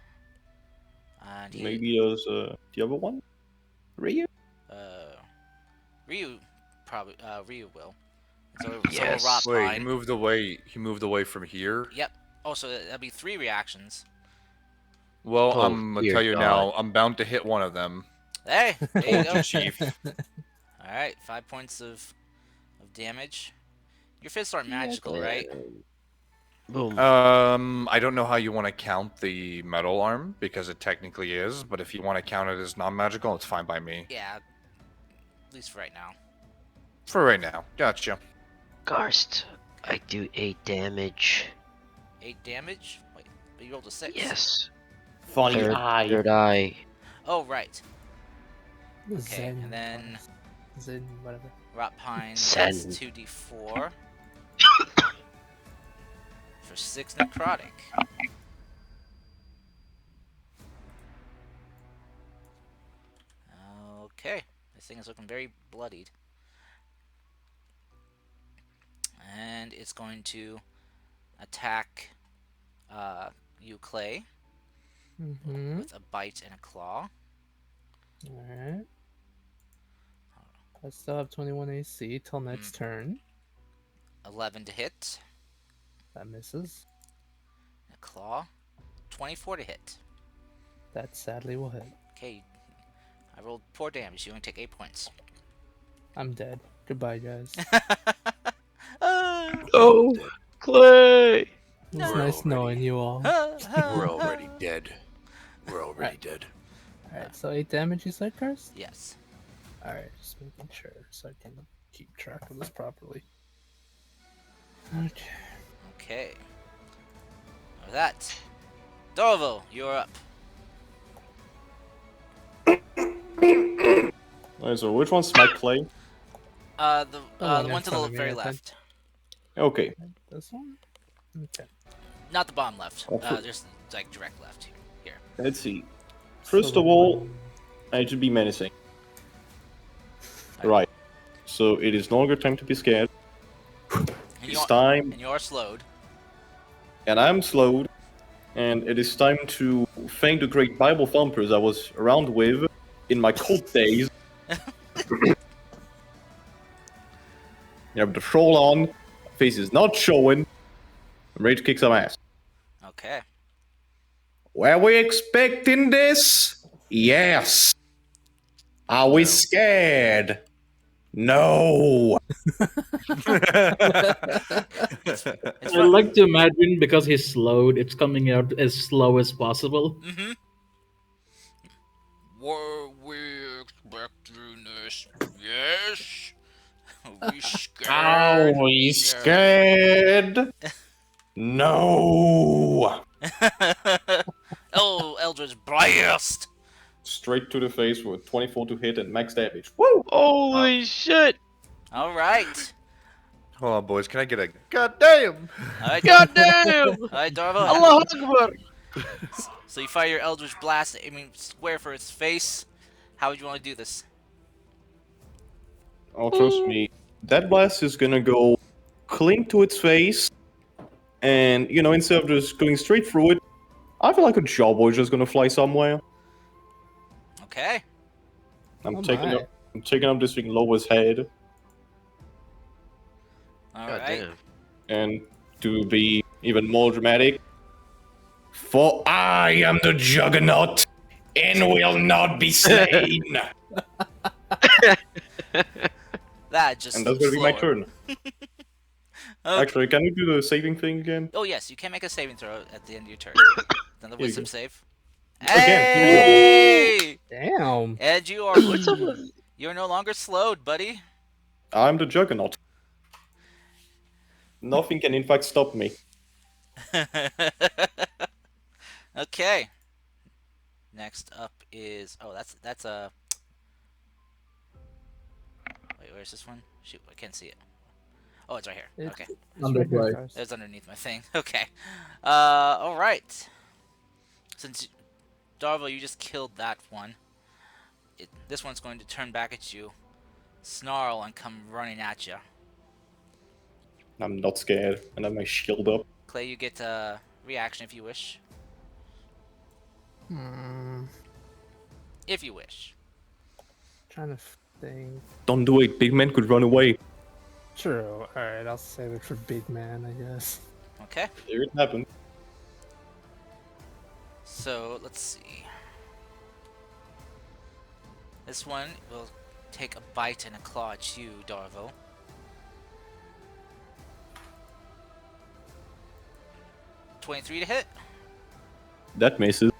And he, Maybe there's the other one? Ryu? Ryu probably Ryu will. So, Yes. so Rob Wait, Pine. he moved away. He moved away from here. Yep. Oh, so that'll be 3 reactions. Well, Oh, I'm gonna dear tell you God. now. I'm bound to hit one of them. Hey, there you Told go. you, Chief. All right, 5 points of damage. Your fists aren't magical, right? Boom. I don't know how you want to count the metal arm because it technically is, but if you want to count it as non-magical, it's fine by me. Yeah, at least for right now. For right now, gotcha. Karst, I do 8 damage. 8 damage. Wait, but you rolled a 6. Yes. Funny eye. Third eye. Oh, right. Okay, Zen. and then Zen, whatever. Rot Pine Send. gets 2d4 for 6 necrotic. Okay, this thing is looking very bloodied. And it's going to attack you, Clay, Mm-hmm. with a bite and a claw. Alright. I still have 21 AC till next turn. 11 to hit. That misses. A claw. 24 to hit. That sadly will hit. Okay, I rolled 4 damage. You only take 8 points. I'm dead. Goodbye, guys. Oh, Clay! It was No. nice knowing you all. We're already dead. We're already Right. dead. Alright, so 8 damage you said, Karst? Yes. Alright, just making sure so I can keep track of this properly. Okay. Okay. With that, Dorval, you're up. Alright, so which one's Smite Clay? The one one in to front the of me, very I think. left. Okay. This one? Okay. Not the bottom left. Oh, Just like direct left. Here. Let's see. So First the of all, one- I should be menacing. Alright. Right. So it is no longer time to be scared. And It's you are, time, and you are slowed. and I'm slowed, and it is time to thank the great Bible thumpers I was around with in my cult days. You have the troll on, face is not showing. I'm ready to kick some ass. Okay. Were we expecting this? Yes. Are we No. scared? No. It's I'd fun. like to imagine because he's slowed, it's coming out as slow as possible. Mm-hmm. Were we expecting this? Yes. We scared. Are we scared? No. Oh, Eldritch Blast! Straight to the face with 24 to hit and max damage. Woo! Holy shit! All right. Hold on, boys. Can I get a goddamn? All right. Goddamn! All right, Darvo. Allah Akbar! So you fire your Eldritch Blast, aiming square for its face. How would you want to do this? Oh, trust me. That blast is gonna go cling to its face, and, you know, instead of just going straight through it, I feel like a jawboy just gonna fly somewhere. Okay. I'm Oh taking my. up. I'm taking up this thing low as head, All right. Goddamn. and to be even more dramatic, for I am the Juggernaut, and will not be slain. That just. And that's gonna be my floor. turn. Okay. Actually, can we do the saving thing again? Oh yes, you can make a saving throw at the end of your turn. Another you wisdom go. save. Again. Hey! Damn. Ed, you are. What's up with... You're no longer slowed, buddy. I'm the Juggernaut. Nothing can in fact stop me. Okay. Next up is that's a. Wait, where's this one? Shoot, I can't see it. Oh, it's right here. It's- Okay, It's Under right here, play. guys. it's underneath my thing. Okay. All right. Since Darvo, you just killed that one. This one's going to turn back at you, snarl, and come running at you. I'm not scared, and I have my shield up. Clay, you get a reaction if you wish. If you wish. Trying to think. Don't do it, big man could run away. True. Alright, I'll save it for Big Man, I guess. Okay. Here it happened. So let's see. This one will take a bite and a claw at you, Darvo. $23 to hit. That misses.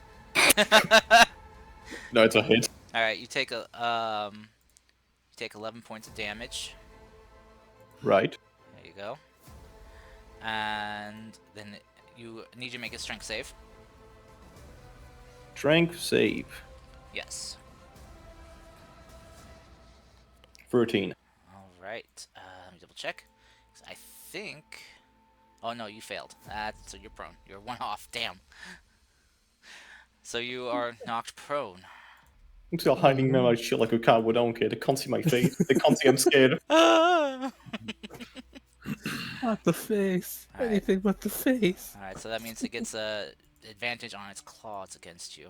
No, it's a hit. All right, you take 11 points of damage. Right. There you go. And then you need to make a strength save. Strength save. Yes. 13. All right. Let me double check. I think. Oh no, you failed. So you're prone. You're one off. Damn. So you are knocked prone. I'm still hiding behind my shit like a cowboy. I don't care. They can't see my face. They can't see I'm scared. All Not the face. Alright. Anything but the face. right. So that means it gets a advantage on its claws against you.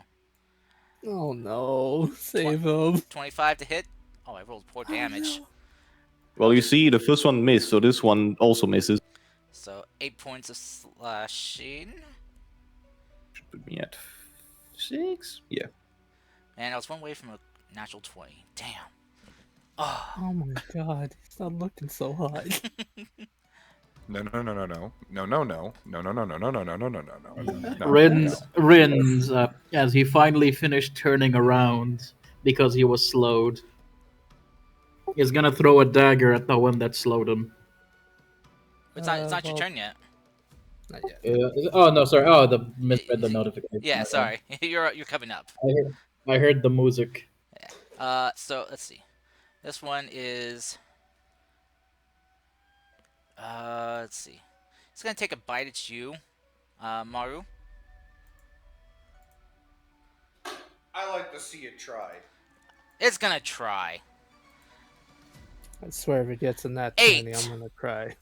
Oh no. Save him. 25 to hit. Oh, I rolled poor damage. Well, you see, the first one missed, so this one also misses. So 8 points of slashing. Should put me at 6? Yeah. Man, I was one away from a natural 20. Damn. Oh. Oh my god. He's not looking so hot. No, no, no, no, no, no, no, no, no, no, no, no, no, no, no, no, no, no, no. Rins, as he finally finished turning around because he was slowed, is gonna throw a dagger at the one that slowed him. It's not your well- turn yet. Not yet. Oh no, sorry. Oh, the misread the notification. Yeah, sorry. You're coming up. I heard the music. So let's see. This one is. Let's see. It's gonna take a bite at you, Maru. I like to see it tried. It's gonna try. I swear if it gets in that 20, 8. I'm gonna cry.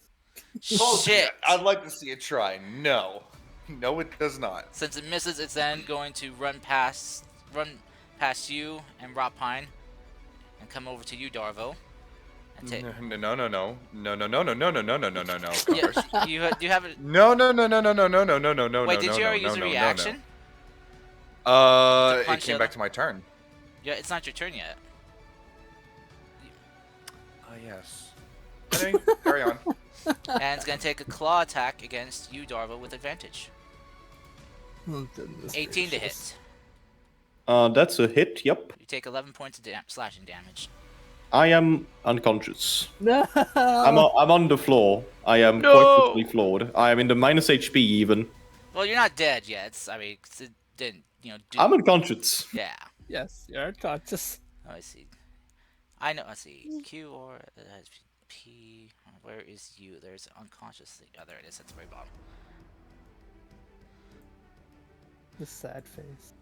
Shit. I'd like to see it try. No. No, it does not. Since it misses, it's then going to run past you and Rapine, and come over to you, Darvo, and take. No, no, no, no, no, no, no, no, no, no, no, no, no, no, no. Yeah, you have it. No, no, no, no, no, no, no, no, no, no, no, Wait, no, did no, you no, already no, use a no, no, reaction? no. It punch came the back other- to my turn. Yeah, it's not your turn yet. Yes. Okay, carry on. And it's gonna take a claw attack against you, Darvo, with advantage. Oh, goodness 18 to gracious. hit. That's a hit. Yep. You take 11 points of slashing damage. I am unconscious. No! I'm on the floor. I am No! quite literally floored. I am in the minus HP even. Well, you're not dead yet. I mean, 'cause it didn't, do. I'm unconscious. Yeah. Yes, you're unconscious. Oh, I see. I know. Let's see. Q or P. Where is you? There's unconscious thing. Oh, there it is. At the very bottom. The sad face.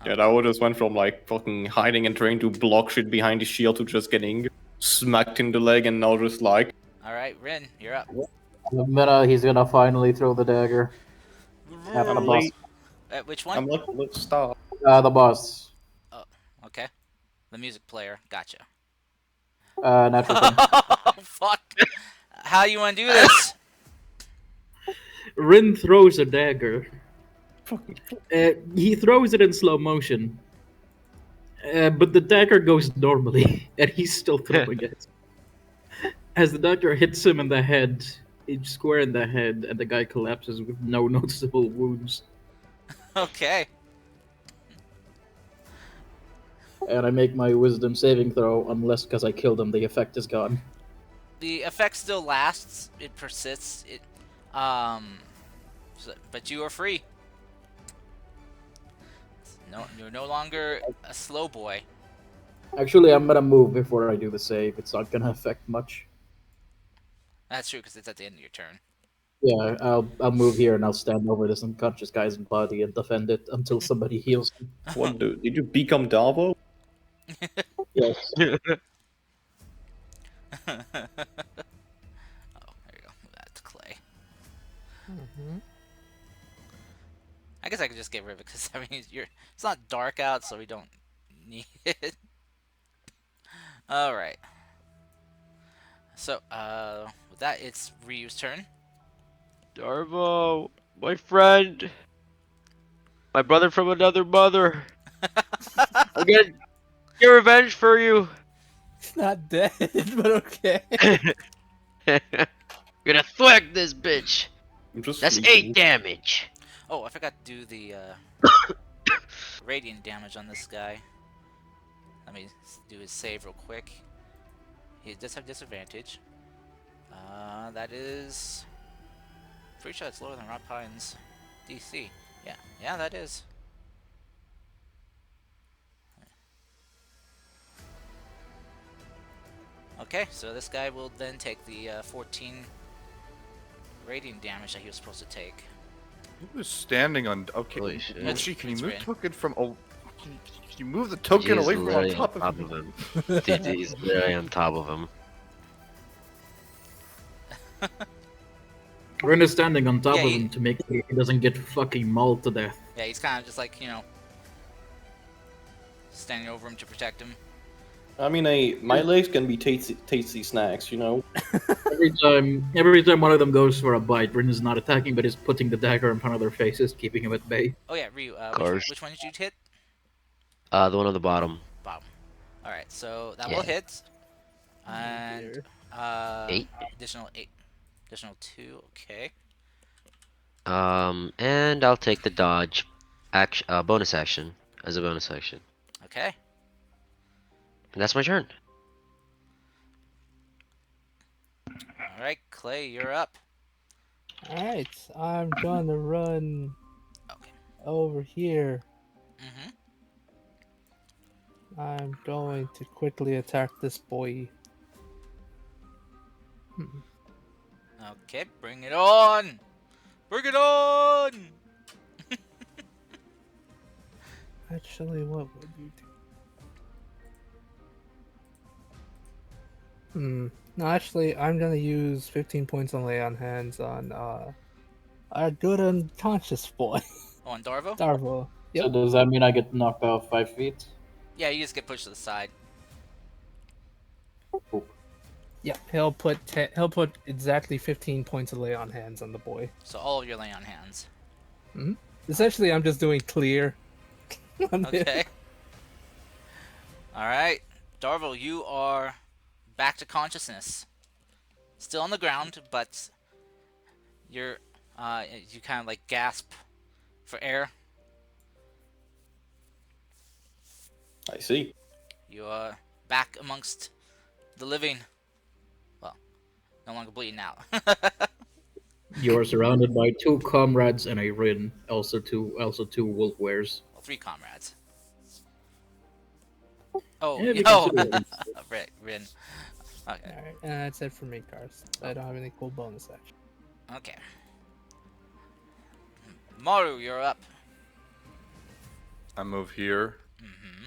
Yeah, that would just went from like fucking hiding and trying to block shit behind his shield to just getting smacked in the leg and now just like. All right, Rin, you're up. The minute he's gonna finally throw the dagger at the I'm boss. late. Which I'm one? like, let's stop. The boss. Okay. The music player. Gotcha. Natural 20. Oh, fuck. How you want to do this? Rin throws a dagger. Fucking He throws it in slow motion. But the dagger goes normally, and he's still throwing it. As the dagger hits him in the head, it's square in the head, and the guy collapses with no noticeable wounds. Okay. And I make my wisdom saving throw, unless because I killed him, the effect is gone. The effect still lasts. It persists. But you are free. No, you're no longer a slow boy. Actually, I'm gonna move before I do the save. It's not gonna affect much. That's true, because it's at the end of your turn. Yeah, I'll move here and I'll stand over this unconscious guy's body and defend it until somebody heals him. what did you become Darvo? Yes. Oh, there you go. Move that to Clay. Mm-hmm. I guess I could just get rid of it, because, I mean, it's not dark out, so we don't need it. Alright. So, with that, it's Ryu's turn. Darvo, my friend, my brother from another mother. I'm gonna get revenge for you. He's not dead, but okay. Gonna thwack this bitch. I'm just That's sleeping. 8 damage. Oh, I forgot to do the radiant damage on this guy. Let me do his save real quick. He does have disadvantage. That is... Pretty sure it's lower than Rapine's DC. Yeah, that is. Okay, so this guy will then take the 14 radiant damage that he was supposed to take. He was standing on. Okay. Holy shit. Mochi, can you It's move written. token from? Oh, can you move the token He's away from on literally top of me? him. Dude, he's literally on top of him. Rin is standing on top Yeah, of he- him to make sure he doesn't get fucking mauled to death. Yeah, he's kind of just like, standing over him to protect him. I mean, my legs can be tasty snacks, you know. Every time one of them goes for a bite, Rin is not attacking, but is putting the dagger in front of their faces, keeping him at bay. Oh yeah, Ryu, Course. which one did you hit? The one on the bottom. Bottom. Alright, so that Yeah. will hit. And, 8. Additional 8. Additional 2, okay. And I'll take the dodge bonus action as a bonus action. Okay. And that's my turn. Alright, Clay, you're up. Alright, I'm gonna run Okay. over here. Mm-hmm. I'm going to quickly attack this boy. Okay, bring it on! Bring it on! Actually, what would you do? No, actually, I'm gonna use 15 points on lay on hands on our good unconscious boy, Oh, on Darvo? Darvo. So Yep. does that mean I get knocked off 5 feet? Yeah, you just get pushed to the side. Yeah, he'll put exactly 15 points of lay on hands on the boy. So all of your lay on hands. Essentially, I'm just doing clear. on him. Okay. Alright. Darvo, you are back to consciousness. Still on the ground, but you're you kind of like gasp for air. I see. You are back amongst the living. Well, no longer bleeding out. You are surrounded by 2 comrades and a Rin, also two Wolfwares. Well, 3 comrades. Oh, Yeah, we no! consider it. Rin. Okay. Alright, and that's it for me, Cars. I don't have any cool bonus action. Okay. Maru, you're up. I move here. Mm-hmm.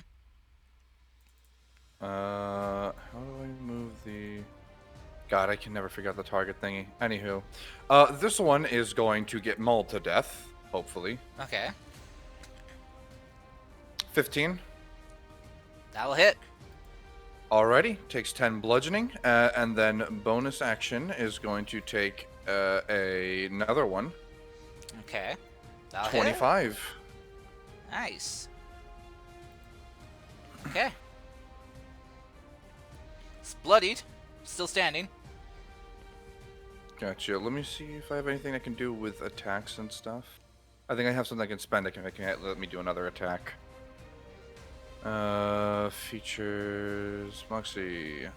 How do I move the... God, I can never figure out the target thingy. Anywho. This one is going to get mauled to death, hopefully. Okay. 15. That'll hit. Alrighty, takes 10 bludgeoning, and then bonus action is going to take another one. Okay. That'll 25. hit. Nice. Okay. It's bloodied. Still standing. Gotcha. Let me see if I have anything I can do with attacks and stuff. I think I have something I can spend. I can let me do another attack. Features, Moxie.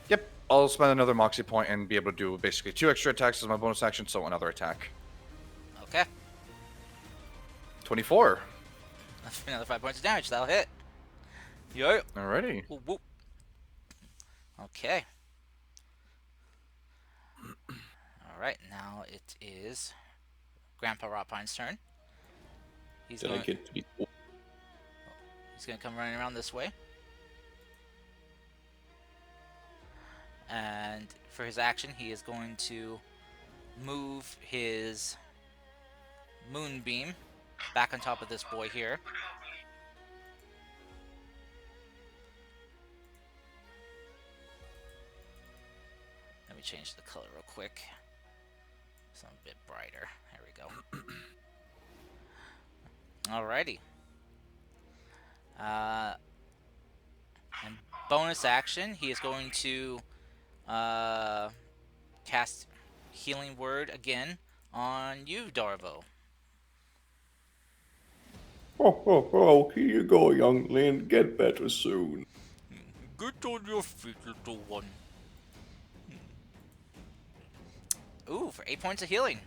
Yep. I'll spend another Moxie point and be able to do basically 2 extra attacks as my bonus action, so another attack. Okay. 24. Another 5 points of damage. That'll hit. Yo. Alrighty. Whoop, whoop. Okay. Alright, now it is Grandpa Ropine's turn. He's Then I going, get to be. he's going to come running around this way. And for his action, he is going to move his Moonbeam back on top of this boy here. Let me change the color real quick. So I'm a bit brighter. There we go. Alrighty. And bonus action, he is going to cast Healing Word again on you, Darvo. Oh, here you go, youngling. Get better soon. Get on your feet, little one. Ooh, for 8 points of healing.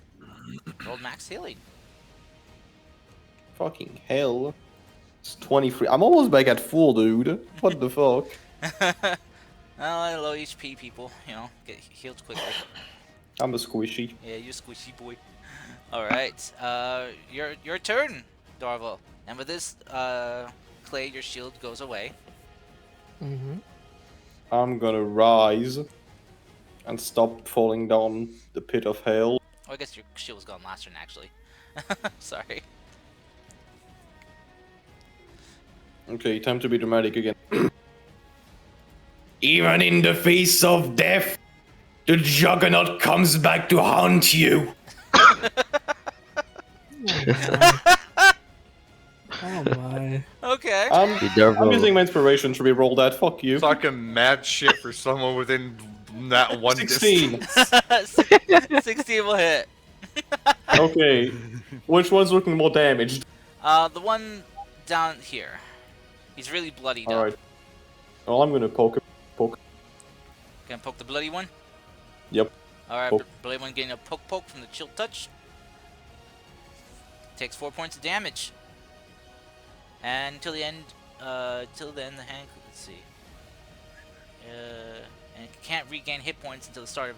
Rolled max healing. Fucking hell. It's 23. I'm almost back at full, dude. What the fuck? Well, low HP people, you know, get healed quickly. I'm a squishy. Yeah, you squishy boy. Alright, your turn, Darvo. And with this, Clay, your shield goes away. Mm-hmm. I'm gonna rise and stop falling down the pit of hell. Oh, I guess your shield was gone last turn, actually. Sorry. Okay, time to be dramatic again. Even in the face of death, the Juggernaut comes back to haunt you. Oh my. Okay. I'm Darvo. using my inspiration to reroll that. Fuck you. Talking mad shit for someone within that one 16. distance. 16 will hit. Okay. Which one's looking more damaged? The one down here. He's really bloodied up. Alright. Well, I'm gonna poke him. Gonna poke the bloody one? Yep. Alright, Poke. bloody one getting a poke from the chill touch. Takes 4 points of damage. And till the end, till then, the hand. Let's see. And it can't regain hit points until the start of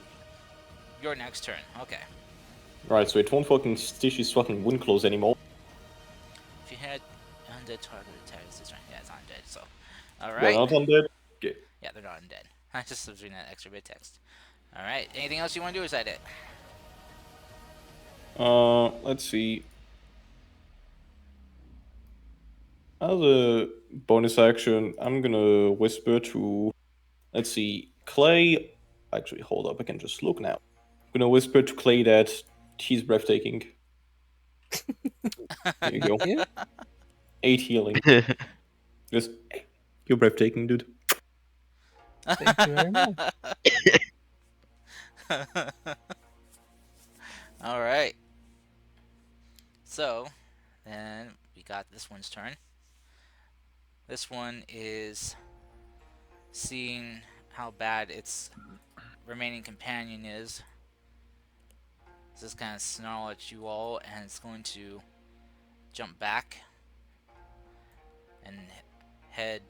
your next turn. Okay. Right, so it won't fucking stitch his fucking wound close anymore. If you hit undead target attacks this turn, yeah, it's undead. So, all They're right. not undead. Okay. Yeah, they're not undead. I just was reading that extra bit of text. All right. Anything else you want to do? Or is that it? Let's see. As a bonus action, I'm gonna whisper to. Let's see, Clay. Actually, hold up. I can just look now. I'm gonna whisper to Clay that he's breathtaking. Here you go. Yeah. 8 healing. Just, you're breathtaking, dude. Thank you very much. All right. So, then we got this one's turn. This one is seeing how bad its remaining companion is. It's just kind of snarl at you all, and it's going to jump back and head.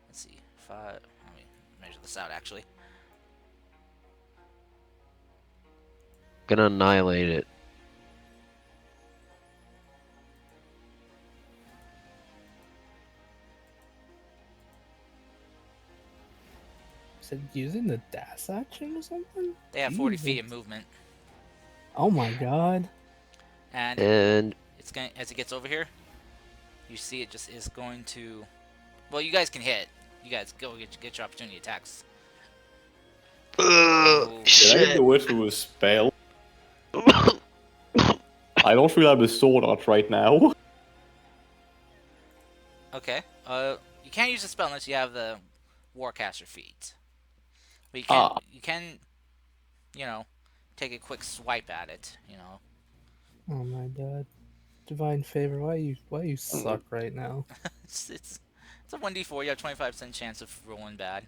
Let's see, 5. Let me measure this out actually. Gonna annihilate it. Is it using the dash action or something? They have 40 Jesus. feet of movement, Oh my god. and And it's going as it gets over here. You see, it just is going to. Well, you guys can hit. You guys go get your opportunity attacks. ugh, Did I shit. do it with a spell? I don't feel I'm a sword art right now. Okay. You can't use a spell unless you have the Warcaster feat. But you can. You can. You know, take a quick swipe at it. You know. Oh my god. Divine favor, why you suck right now? It's a 1d4. You have 25% chance of rolling bad.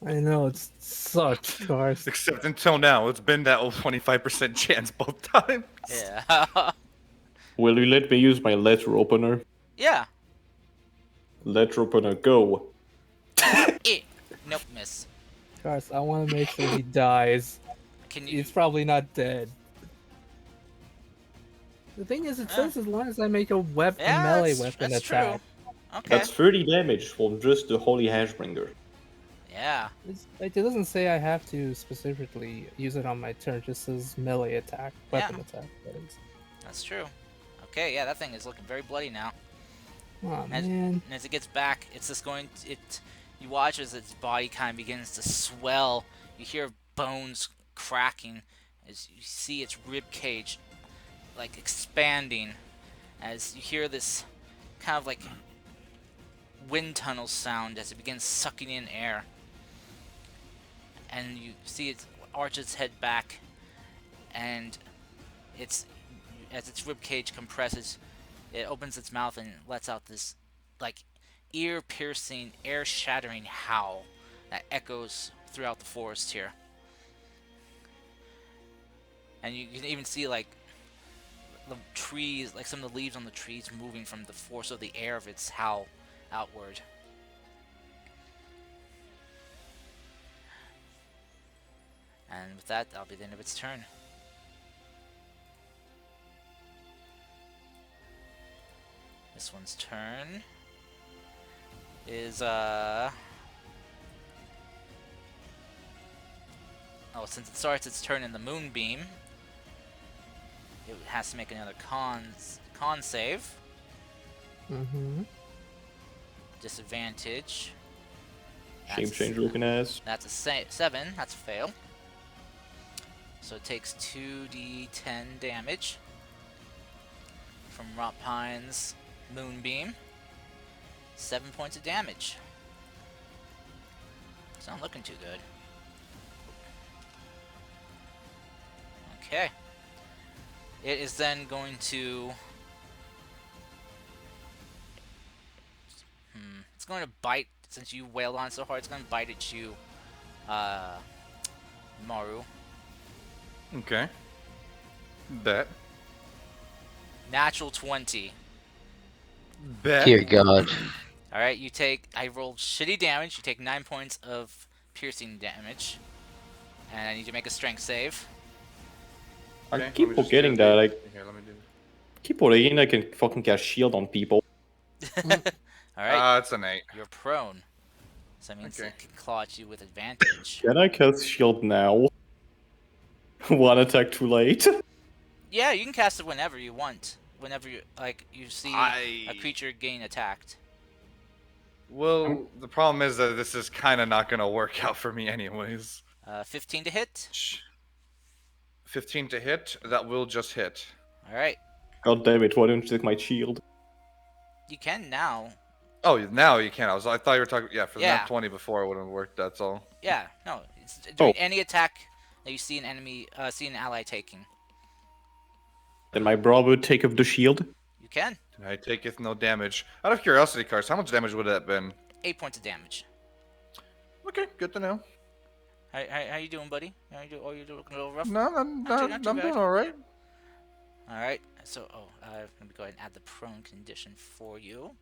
I know it sucks, Cars. Except until now, it's been that 25% chance both times. Yeah. Will you let me use my letter opener? Yeah. Letter opener, go. Nope, miss. Cars, I want to make sure he dies. Can you? He's probably not dead. The thing is, it says as long as I make a Yeah, melee that's weapon true. attack. Okay. That's 30 damage from just the Holy Hashbringer. Yeah. It doesn't say I have to specifically use it on my turn. It just says melee attack, weapon attack. That is. That's true. Okay, yeah, that thing is looking very bloody now. Oh As, man. and as it gets back, it's just going. You watch as its body kind of begins to swell. You hear bones cracking as you see its rib cage like expanding. As you hear this kind of like wind tunnel sound as it begins sucking in air, and you see it arch its head back, and it's as its rib cage compresses, it opens its mouth and lets out this like ear-piercing, air-shattering howl that echoes throughout the forest here. And you can even see like the trees, like some of the leaves on the trees moving from the force of the air of its howl outward. And with that, that'll be the end of its turn. This one's turn is oh, since it starts its turn in the moonbeam, it has to make another con save. Mm-hmm. Disadvantage. Shame change looking ass. That's a 7. That's a fail. So it takes 2d10 damage from Ropine's moonbeam. 7 points of damage. It's not looking too good. Okay. It is then going to... It's going to bite, since you wailed on it so hard, it's going to bite at you, Maru. Okay. Bet. Natural 20. Bet. Dear God. All right, you take. I rolled shitty damage. You take 9 points of piercing damage, and I need you to make a strength save. I Okay, let keep me just do forgetting the- that. I Here, let me do. keep forgetting I can fucking cast shield on people. All right, It's an 8. you're prone, so that means Okay. it can claw at you with advantage. Can I cast shield now? One attack too late. Yeah, you can cast it whenever you want. Whenever you see a I creature getting attacked. well, the problem is that this is kind of not gonna work out for me, anyways. 15 to hit. 15 to hit. That will just hit. All right, God damn it! Why don't you take my shield? you can now. Oh, now you can. I thought you were talking. Yeah, for the Yeah. nat 20 before it wouldn't have worked. That's all. Yeah, no, it's Oh. during any attack that you see an enemy, see an ally taking. Then my bra would take up the shield. You can. I taketh no damage. Out of curiosity, Cars, how much damage would that have been? 8 points of damage. Okay, good to know. How you doing, buddy? How you do? Oh, you're looking a little rough. No, not I'm too bad. doing all right. All right. So, let me go ahead and add the prone condition for you.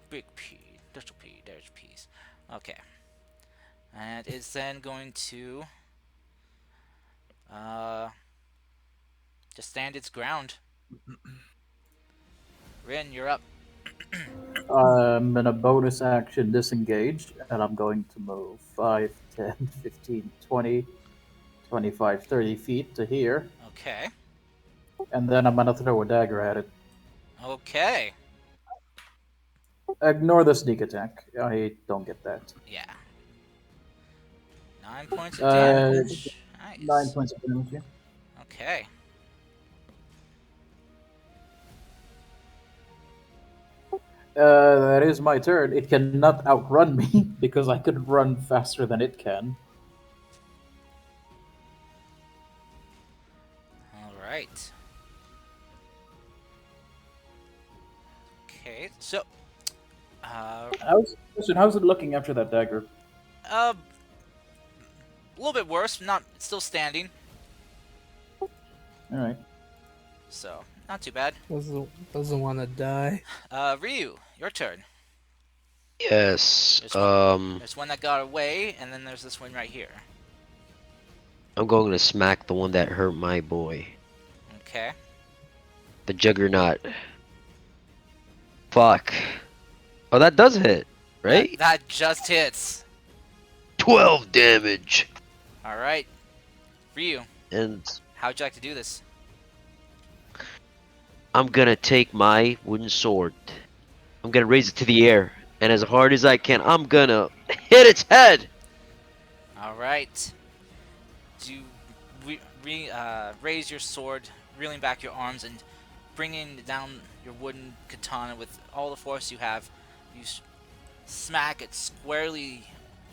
Big P, little P, there's P's. Okay. And it's then going to just stand its ground. Rin, you're up. I'm in a bonus action disengage, and I'm going to move 5, 10, 15, 20, 25, 30 feet to here, Okay. and then I'm going to throw a dagger at it. Okay. Ignore the sneak attack. I don't get that. Yeah. 9 points of Uh, damage. Nice. 9 points of damage. Yeah. Okay. That is my turn. It cannot outrun me because I could run faster than it can. All right. Okay. So, How's it looking after that dagger? a little bit worse. Not still standing. All right. So, not too bad. Doesn't want to die. Ryu, your turn. Yes. There's one that got away, and then there's this one right here. I'm going to smack the one that hurt my boy. Okay. The Juggernaut. Fuck. Oh, that does hit, right? That just hits. 12 damage. All right. Ryu, And how'd you like to do this? I'm gonna take my wooden sword. I'm gonna raise it to the air. And as hard as I can, I'm gonna hit its head. All right. Do you raise your sword, reeling back your arms, and bringing down your wooden katana with all the force you have. You smack it squarely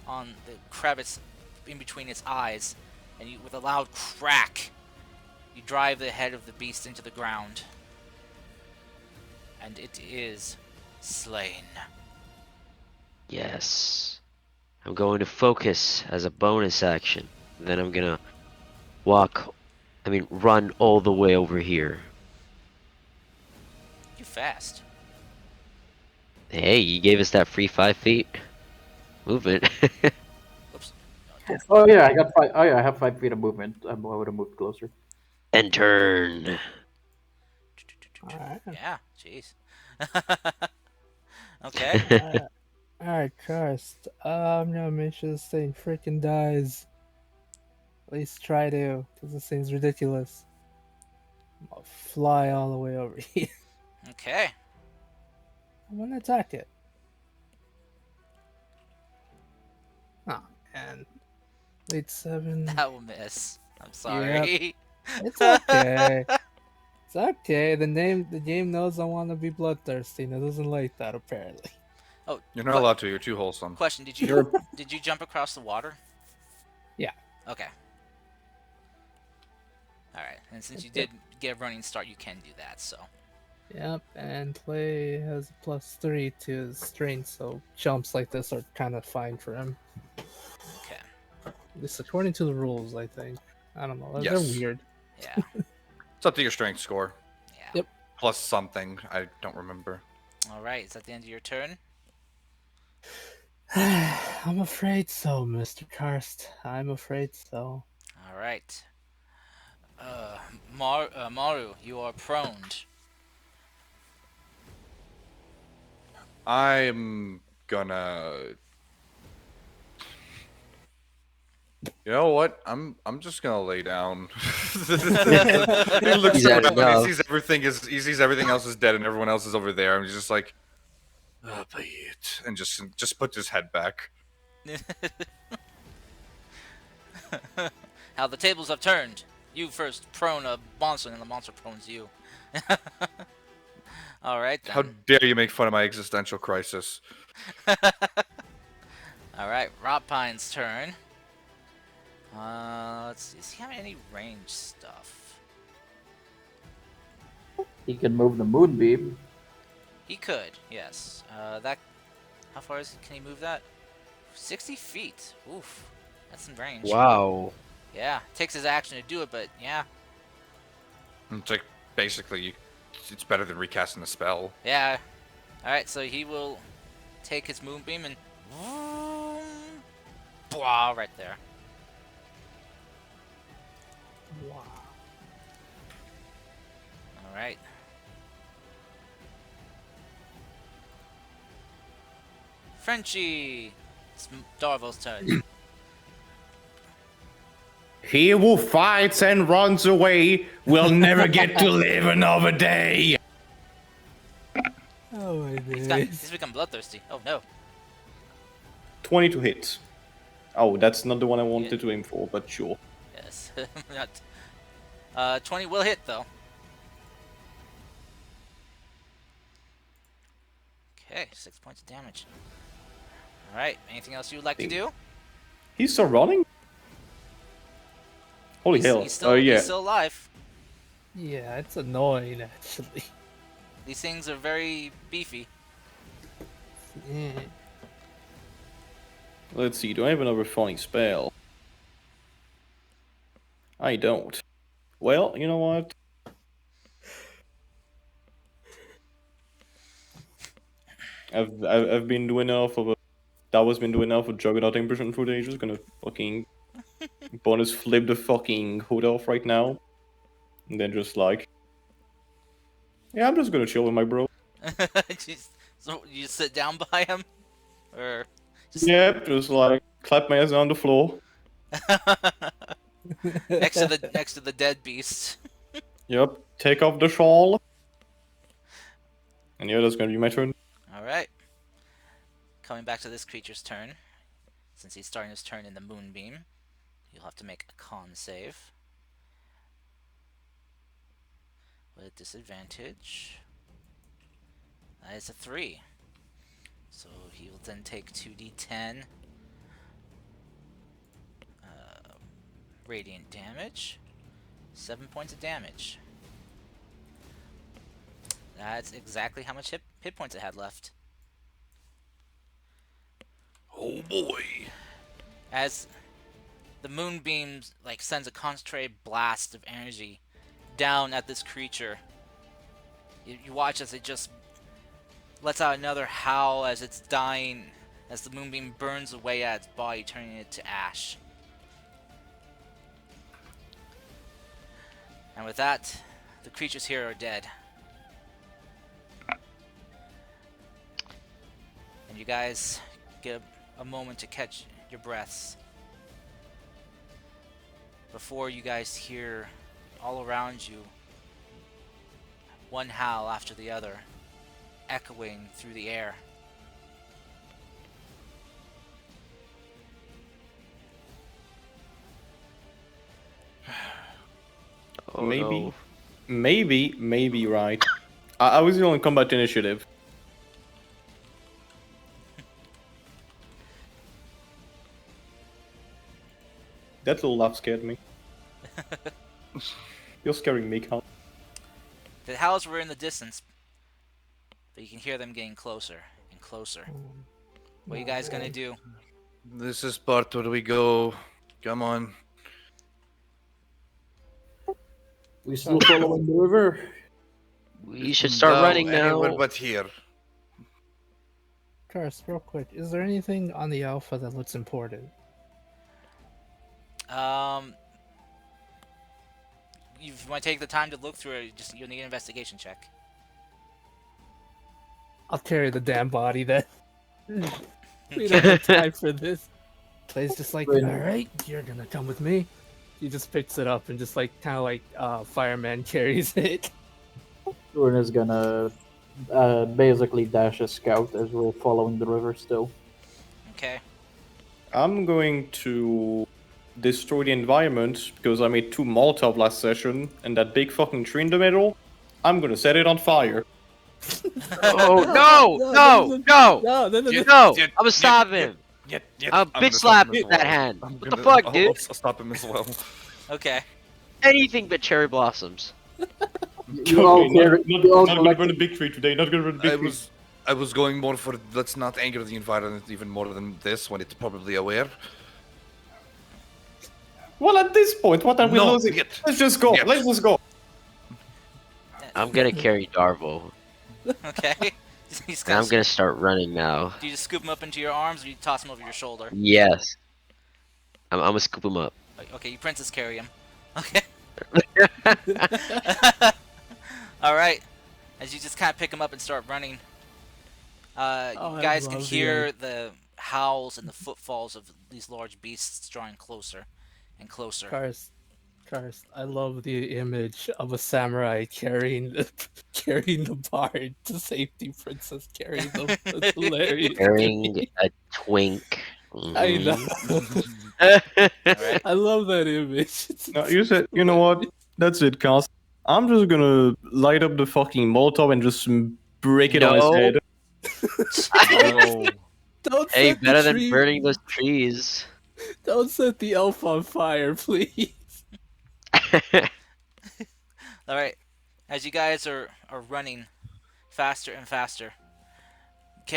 on the crevice in between its eyes, and with a loud crack, you drive the head of the beast into the ground. And it is slain. Yes. I'm going to focus as a bonus action. Then I'm gonna run all the way over here. You fast. Hey, you gave us that free 5 feet movement. Oops. Oh yeah, I got 5. Oh yeah, I have 5 feet of movement. I would have moved closer. And turn. Alright. Yeah, jeez. Okay. Alright, cursed. I'm gonna make sure this thing freaking dies. At least try to, because this thing's ridiculous. I'm gonna fly all the way over here. Okay. I'm gonna attack it. Oh, man. Wait, 7. That will miss. I'm sorry. It's okay. It's okay. The game knows I want to be bloodthirsty, and it doesn't like that apparently. Oh, You're not allowed to. You're too wholesome. question: Did you You're- did you jump across the water? Yeah. Okay. All right, and since you did get a running start, you can do that. So. Yep, and play has a +3 to his strength, so jumps like this are kind of fine for him. Okay. At least according to the rules, I think. I don't know. They're Yes. weird. Yeah. It's up to your strength score. Yeah. Yep. plus something. I don't remember. All right, is that the end of your turn? I'm afraid so, Mr. Karst. I'm afraid so. All right. Maru, you are proned. I'm gonna. You know what? I'm just gonna lay down. He looks He's had around. He enough. sees everything else is dead, and everyone else is over there. And he's just like, "Ah, be it," and just puts his head back. How the tables have turned. You first prone a monster, and the monster prones you. All right How then. dare you make fun of my existential crisis? All right, Rob Pine's turn. Let's see. Does he have any range stuff? He can move the moonbeam. He could, yes. That. How far can he move that? 60 feet. Oof, that's in range. Wow. Yeah, takes his action to do it, but yeah, It's like basically, it's better than recasting the spell. yeah. All right, so he will take his moonbeam and blah right there. Wow. All right. Frenchie, it's Darvo's turn. He who fights and runs away will never get to live another day. Oh my He's days. become bloodthirsty. Oh no. 20 to hit. Oh, that's not the one I wanted to aim for, but sure. Yes. Not. 20 will hit though. Okay, 6 points of damage. All right. Anything else you would like to do? He's still running? Holy hell. He's still, yeah. he's still alive. Yeah, it's annoying actually. These things are very beefy. Yeah. Let's see, do I have another funny spell? I don't. Well, you know what? I've been doing enough of a... That was been doing enough of Juggernaut impression footage. Just gonna fucking bonus flip the fucking hood off right now. And then just like... Yeah, I'm just gonna chill with my bro. So you sit down by him, or just Yep, just like clap my ass on the floor. next to the dead beast. Yep, take off the shawl. And yeah, that's gonna be my turn. All right. Coming back to this creature's turn, since he's starting his turn in the moonbeam, you'll have to make a con save with disadvantage. That is a 3. So he will then take 2d10 radiant damage. 7 points of damage. That's exactly how much hit points it had left. Oh boy. As the moonbeam like sends a concentrated blast of energy down at this creature. You watch as it just lets out another howl as it's dying, as the moonbeam burns away at its body, turning it to ash. And with that, the creatures here are dead. And you guys get a moment to catch your breaths before you guys hear all around you one howl after the other echoing through the air. Oh, Maybe. no. Maybe right. I was on combat initiative. That little laugh scared me. You're scaring me, Cal. The howls were in the distance, but you can hear them getting closer and closer. What are you guys gonna do? This is part where we go. Come on. We still following the river. We should start No, running anywhere now. but here. Karst, real quick, is there anything on the alpha that looks important? You want to take the time to look through it, just you'll need an investigation check. I'll carry the damn body then. We don't have time for this. Clay's just like, When- alright, you're gonna come with me. He just picks it up and just like kind of like fireman carries it. Ruin is gonna basically dash a scout as we're following the river still. Okay. I'm going to destroy the environment because I made 2 Molotov last session, and that big fucking tree in the middle, I'm gonna set it on fire. Oh no! No! Yeah, I'm gonna stop him. I'll bitch slap that hand. What the fuck, dude? I'll stop him as well. Okay. Anything but cherry blossoms. You all Okay, carry- you all not gonna collect- burn a big tree today. Not gonna burn a big tree. I was going more for let's not anger the environment even more than this when it's probably aware. Well, at this point, what are we No, losing? get- Let's just go. get- Let's just go. I'm gonna carry Darvo, Okay. He's and I'm gonna start running now. Do you just scoop him up into your arms, or you toss him over your shoulder? Yes. I'm gonna scoop him up. Okay, you princess carry him. Okay. All right. As you just kind of pick him up and start running, Oh, you I guys can love hear the howls and the footfalls of these large beasts drawing closer and closer. Karst, I love the image of a samurai carrying the bard to safety. Princess carrying them. That's hilarious. Carrying a twink. I know. Mhm. I love that image. No, you know what? That's it, Cast. I'm just gonna light up the fucking Molotov and just break it on his No. head. No. Don't Hey, set the better than tree- burning those trees. Don't set the elf on fire, please. All right. As you guys are running faster and faster,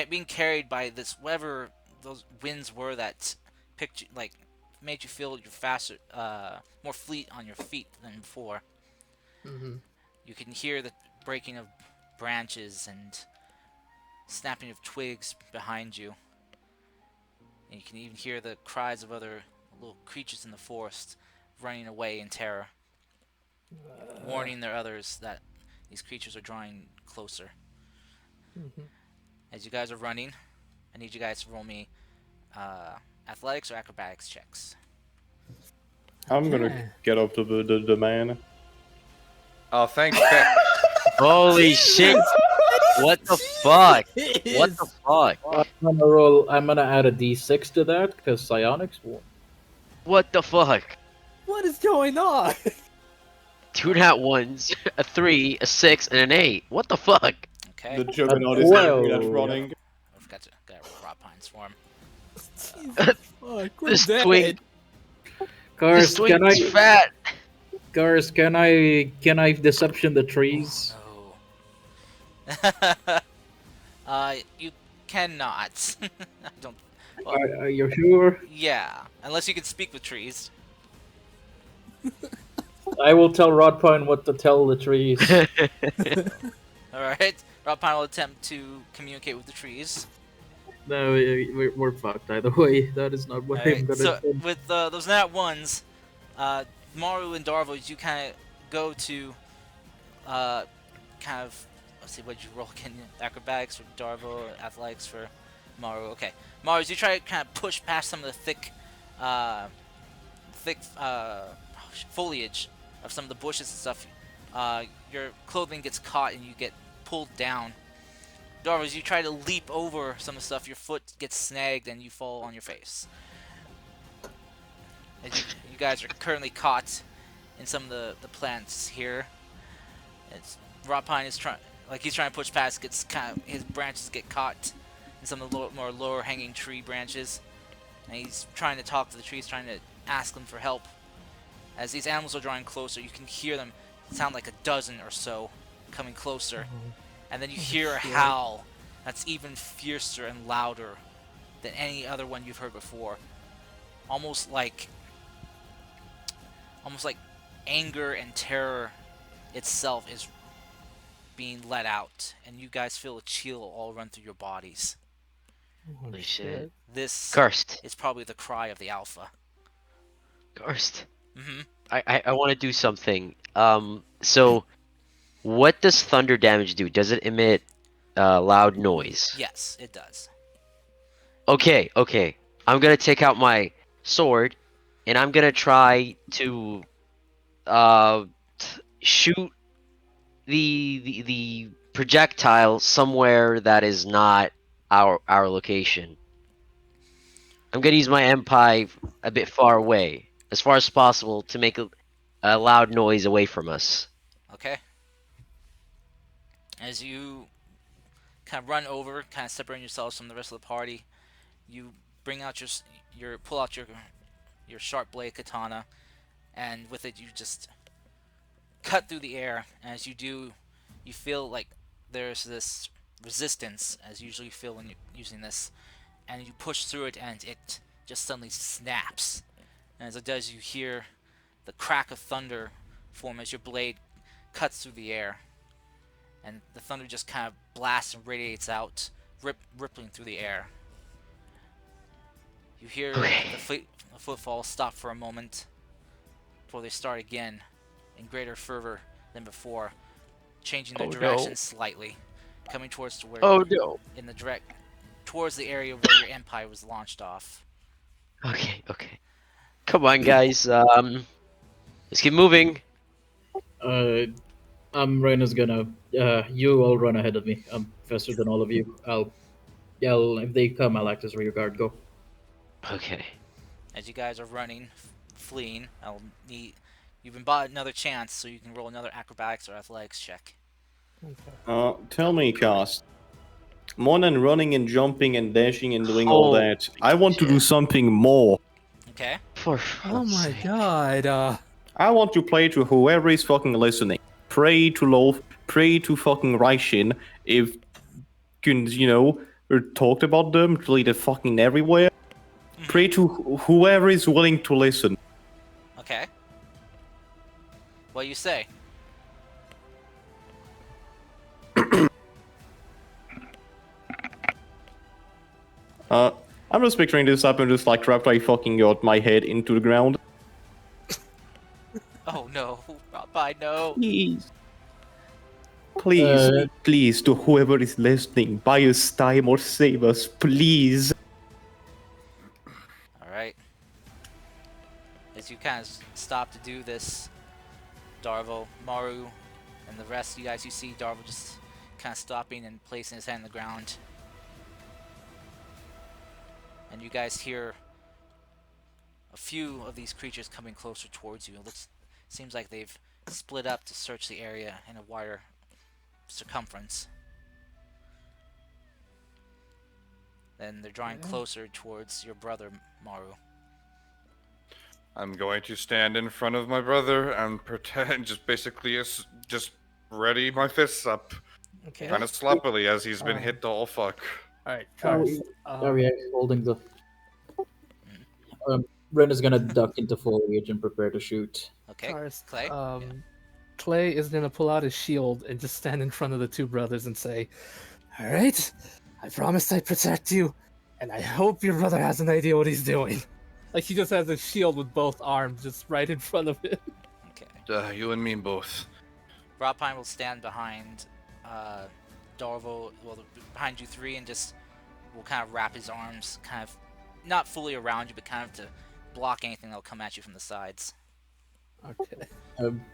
being carried by this whatever those winds were that picked you, like made you feel you're faster, more fleet on your feet than before. Mm-hmm. You can hear the breaking of branches and snapping of twigs behind you. And you can even hear the cries of other little creatures in the forest running away in terror, warning their others that these creatures are drawing closer. Mm-hmm. As you guys are running, I need you guys to roll me athletics or acrobatics checks. I'm Yeah. gonna get up to the man. Oh, thanks, Peck. Holy shit! What the fuck? What the fuck? I'm gonna add a d6 to that because psionics won. What the fuck? What is going on? 2 nat ones, a 3, a 6, and an 8. What the fuck? Okay. The juggernaut is Well. that's running. I forgot to roll raw pines for him. Jesus fuck, we're This dead. twink- This Cars, can twink's I? fat. Cars, can I deception the trees? No. You cannot. I don't. Well, Are you sure? yeah, unless you can speak with trees. I will tell Rodpine what to tell the trees. All right. Rob Pine will attempt to communicate with the trees. No, we're fucked either way. That is not what I'm Alright, gonna so do. with those nat ones, Maru and Darvo, you kind of go to, kind of, let's see, what did you roll again? Acrobatics for Darvo, athletics for Maru. Okay, Maru, as you try to kind of push past some of the thick foliage of some of the bushes and stuff, your clothing gets caught and you get pulled down. Darvo, as you try to leap over some of the stuff, your foot gets snagged and you fall on your face. As you guys are currently caught in some of the plants here. Rob Pine is he's trying to push past, his branches get caught in some of the more lower hanging tree branches. And he's trying to talk to the trees, trying to ask them for help. As these animals are drawing closer, you can hear them sound like a dozen or so coming closer. And then you hear a howl that's even fiercer and louder than any other one you've heard before. Almost like anger and terror itself is being let out, and you guys feel a chill all run through your bodies. Holy shit. This Cursed. is probably the cry of the alpha. Cursed. Mm-hmm. I want to do something. So what does thunder damage do? Does it emit loud noise? Yes, it does. Okay, okay. I'm gonna take out my sword, and I'm gonna try to uh shoot the projectile somewhere that is not our location. I'm gonna use my empire a bit far away, as far as possible, to make a loud noise away from us. Okay. As you kind of run over, kind of separating yourselves from the rest of the party, you bring out your pull out your sharp blade katana, and with it you just cut through the air. And as you do, you feel like there's this resistance, as you usually feel when you're using this, and you push through it, and it just suddenly snaps. And as it does, you hear the crack of thunder form as your blade cuts through the air, and the thunder just kind of blasts and radiates out, rippling through the air. You hear Okay. the footfalls stop for a moment before they start again in greater fervor than before, changing their Oh direction no. slightly, coming towards where Oh no. in the direct towards the area where your empire was launched off. Okay, okay. Come on, guys. Let's keep moving. Uh, Reina's gonna. You all run ahead of me. I'm faster than all of you. If they come, I'll act as rear guard. Go. Okay. As you guys are running, fleeing, you've been bought another chance, so you can roll another acrobatics or athletics check. Tell me, Cast. More than running and jumping and dashing and doing all Holy that, I want to do shit. something more. Okay. For Oh fuck's my sake. god. I want to play to whoever is fucking listening. Pray to Loaf, pray to fucking Raishin. If you know, talked about them, deleted fucking everywhere. Pray to whoever is willing to listen. Okay. What you say? I'm just picturing this up and just like wrap my fucking got my head into the ground. Oh no, Rabbi, no. Please. Please, please, to whoever is listening, buy us time or save us, please. Alright. As you kind of stop to do this, Darvo, Maru, and the rest of you guys, you see Darvo just kind of stopping and placing his hand on the ground. And you guys hear a few of these creatures coming closer towards you. Seems like they've split up to search the area in a wider circumference. Then they're drawing closer towards your brother, Maru. I'm going to stand in front of my brother and pretend, just basically, just ready my fists up, Okay. kind of sloppily as he's been hit to all fuck. Alright, Are Karst. we actually holding the? Reina's gonna duck into foliage and prepare to shoot. Okay. Karst, Clay. Clay is gonna pull out his shield and just stand in front of the two brothers and say, "Alright, I promised I'd protect you, and I hope your brother has an idea what he's doing." Like he just has a shield with both arms just right in front of him. Okay. You and me both. Robpine will stand behind Darvo, behind you three, and just will kind of wrap his arms, kind of not fully around you, but kind of to block anything that'll come at you from the sides. Okay.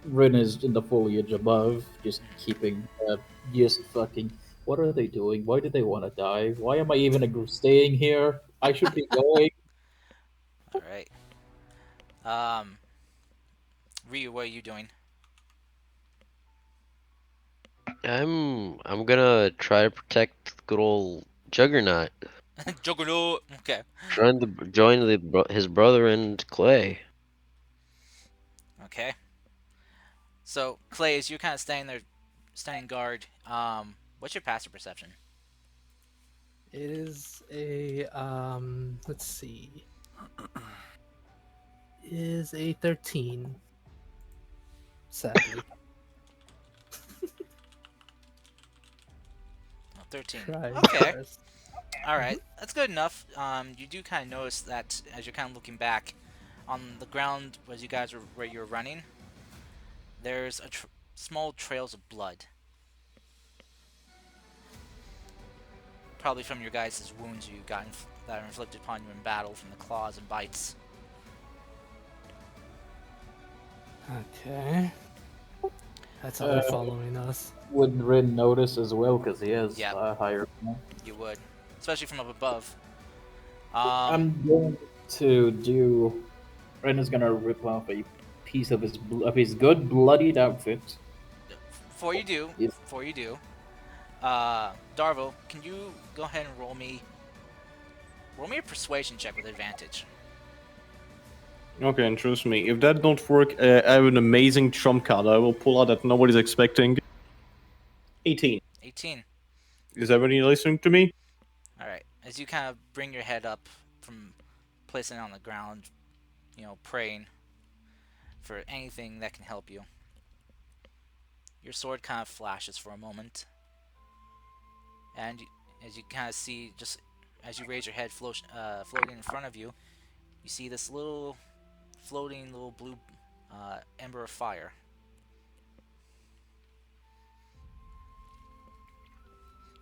Rin is in the foliage above, just keeping, just fucking. What are they doing? Why do they want to die? Why am I even staying here? I should be going. All right. Ryu, what are you doing? I'm gonna try to protect good old Juggernaut. Juggernaut. Okay. Join his brother and Clay. Okay. So Clay, as you're kind of standing there, standing guard, what's your passive perception? It is a let's see. Is a 13. Sadly. 13. Try Okay. first. All right. That's good enough. You do kind of notice that as you're kind of looking back on the ground as you guys were where you're running, there's small trails of blood. Probably from your guys' wounds you got that are inflicted upon you in battle from the claws and bites. Okay. That's how Uh, they're following us. Would Rin notice as well because he has Yep, higher? you would, especially from up above. I'm going to do. Ren is gonna rip off a piece of his good bloodied outfit. Before you do, Yes. before you do, Darvo, can you go ahead and roll me a persuasion check with advantage? Okay, and trust me, if that don't work, I have an amazing trump card I will pull out that nobody's expecting. 18. 18. Is everybody listening to me? All right. As you kind of bring your head up from placing it on the ground, praying for anything that can help you. Your sword kind of flashes for a moment, and as you kind of see, just as you raise your head, floating in front of you, you see this little floating little blue ember of fire.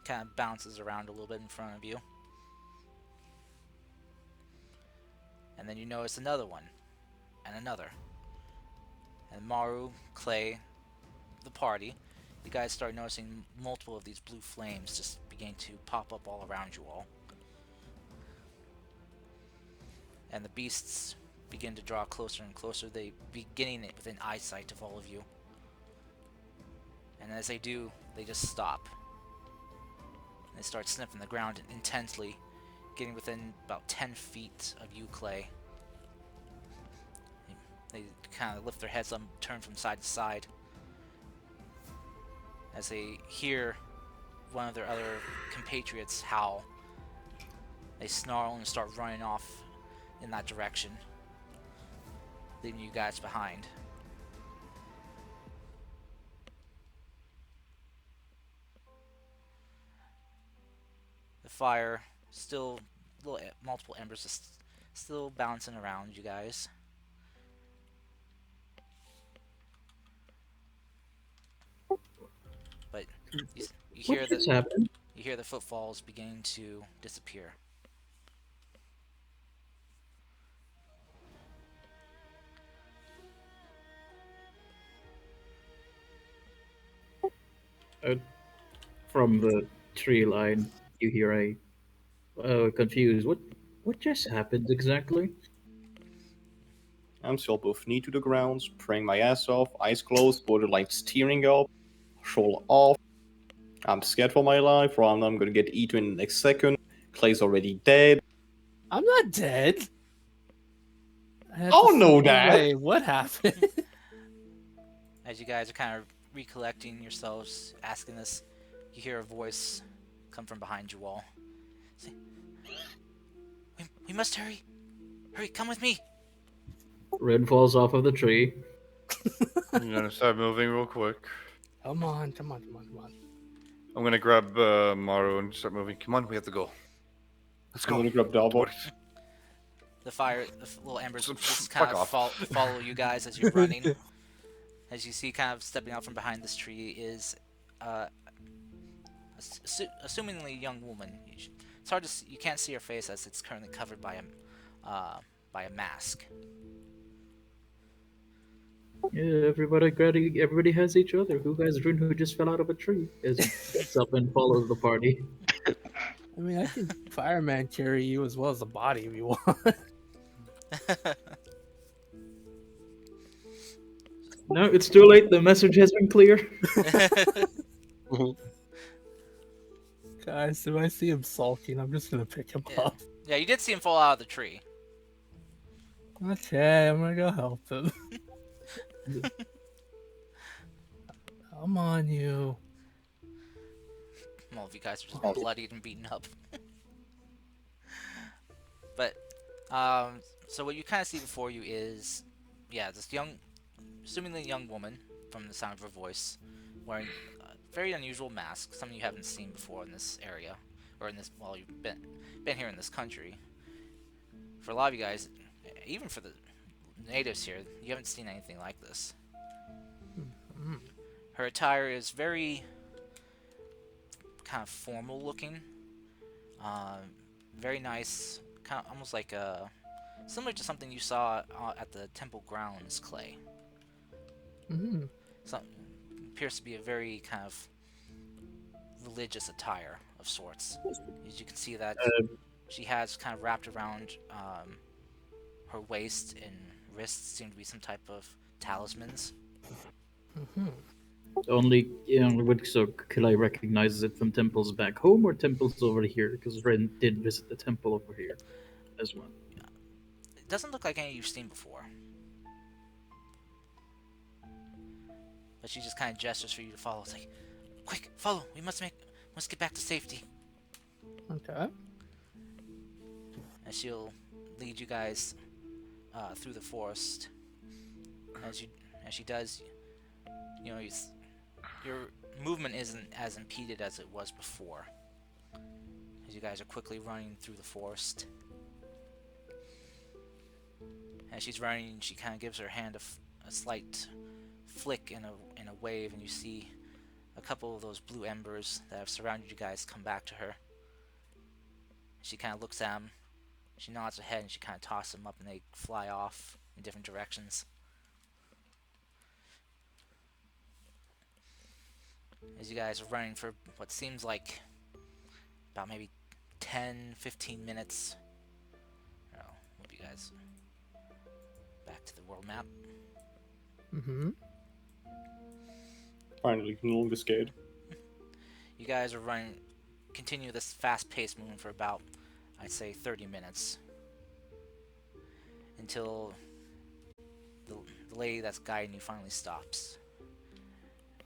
Kind of bounces around a little bit in front of you, and then you notice another one, and another, and Maru, Clay, the party, you guys start noticing multiple of these blue flames just begin to pop up all around you all. And the beasts begin to draw closer and closer, they beginning it within eyesight of all of you. And as they do, they just stop. And they start sniffing the ground intensely, getting within about 10 feet of you, Clay. They kind of lift their heads up, turn from side to side. As they hear one of their other compatriots howl, they snarl and start running off in that direction, leaving you guys behind. The fire still, multiple embers just still bouncing around you guys. But you hear What the just happened? footfalls beginning to disappear. From the tree line, you hear a confused. What just happened exactly? I'm still both knee to the ground, praying my ass off, eyes closed, borderline tearing up, shoulder off. I'm scared for my life, or I'm gonna get eaten in the next second. Clay's already dead. I'm not dead. I have Oh to no, step Dad! away. What happened? As you guys are kind of recollecting yourselves, asking this, you hear a voice come from behind you all. Say, we must hurry. Hurry, come with me. Red falls off of the tree. I'm gonna start moving real quick. Come on, come on, come on, come on. I'm gonna grab Maru and start moving. Come on, we have to go. Let's I'm go. gonna grab Darbo. The little embers So, just fuck kind of off. follow you guys as you're running. As you see, kind of stepping out from behind this tree is assumingly young woman. It's hard to see, you can't see her face as it's currently covered by a mask. Yeah, everybody has each other. Who has Rune who just fell out of a tree? As he gets up and follows the party. I mean, I can fireman carry you as well as the body if you want. No, it's too late. The message has been clear. Guys, if I see him sulking, I'm just gonna pick him Yeah. up. Yeah, you did see him fall out of the tree. Okay, I'm gonna go help him. Come on, you. All of you guys are just bloodied and beaten up. But, so what you kind of see before you is, yeah, this young, assumingly young woman, from the sound of her voice, wearing very unusual mask, something you haven't seen before in this area, or in this while you've been here in this country. For a lot of you guys, even for the natives here, you haven't seen anything like this. Mhm. Her attire is very kind of formal looking, very nice, kind of almost like similar to something you saw at the temple grounds, Clay. Mhm. Some appears to be a very kind of religious attire of sorts. As you can see that she has kind of wrapped around her waist and wrists seem to be some type of talismans. Mhm. Only, so could I recognize it from temples back home or temples over here? Because Ren did visit the temple over here as well. It doesn't look like any you've seen before. But she just kind of gestures for you to follow. It's like, quick, follow. We must get back to safety. Okay. And she'll lead you guys through the forest. As she does, you know, your movement isn't as impeded as it was before. As you guys are quickly running through the forest. As she's running, she kind of gives her hand a slight flick and a wave, and you see a couple of those blue embers that have surrounded you guys come back to her. She kind of looks at them, she nods her head, and she kind of tosses them up, and they fly off in different directions. As you guys are running for what seems like about maybe 10-15 minutes. I'll move you guys back to the world map. Mhm. Finally, can no longer scared. You guys are running, continue this fast-paced movement for about, I'd say, 30 minutes. Until the lady that's guiding you finally stops.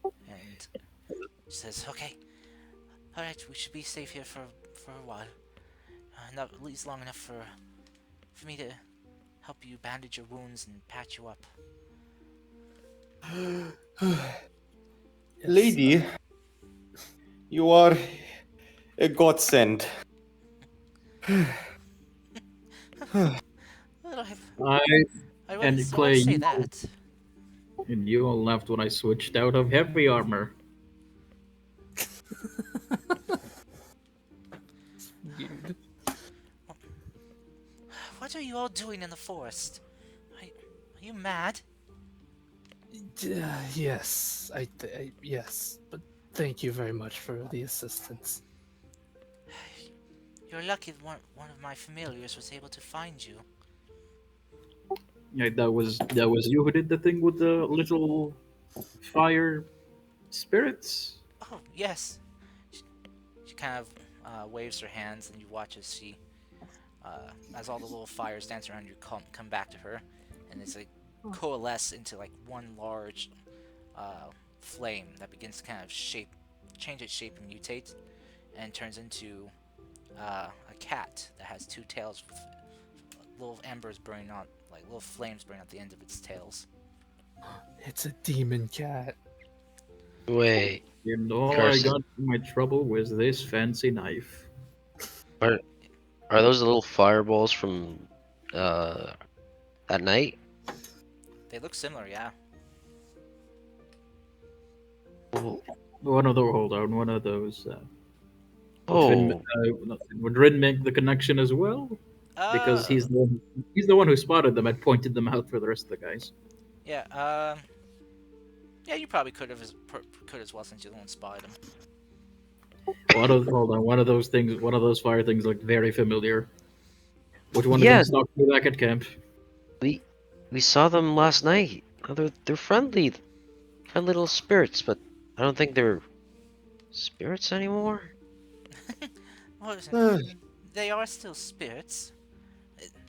And she says, okay, alright, we should be safe here for a while. Not at least long enough for me to help you bandage your wounds and patch you up. Yes, Lady, you are a godsend. Well, I I and wouldn't Clay, say that. and you all left when I switched out of heavy armor. weird. What are you all doing in the forest? Are you mad? Yes, yes, but thank you very much for the assistance. You're lucky one of my familiars was able to find you. Yeah, that was you who did the thing with the little fire spirits. Oh, yes. She kind of waves her hands, and you watch as all the little fires dance around you come back to her, and it's like coalesce into like one large flame that begins to kind of change its shape and mutate, and turns into a cat that has two tails with little embers burning on, like little flames burning at the end of its tails. It's a demon cat. Wait, And all I Carson, got in my trouble was this fancy knife. are are those the little fireballs from uh at night? They look similar, yeah. Oh, One of those. oh, Would Rin make the connection as well? Because Uh, he's the one who spotted them and pointed them out for the rest of the guys. yeah. Yeah, you probably could as well since you're the one spotted him. One of those things, one of those fire things looked very familiar. Which one of them yeah. stalked me back at camp? We we saw them last night. Oh, they're friendly, friendly little spirits, but I don't think they're spirits anymore. Well, they are still spirits.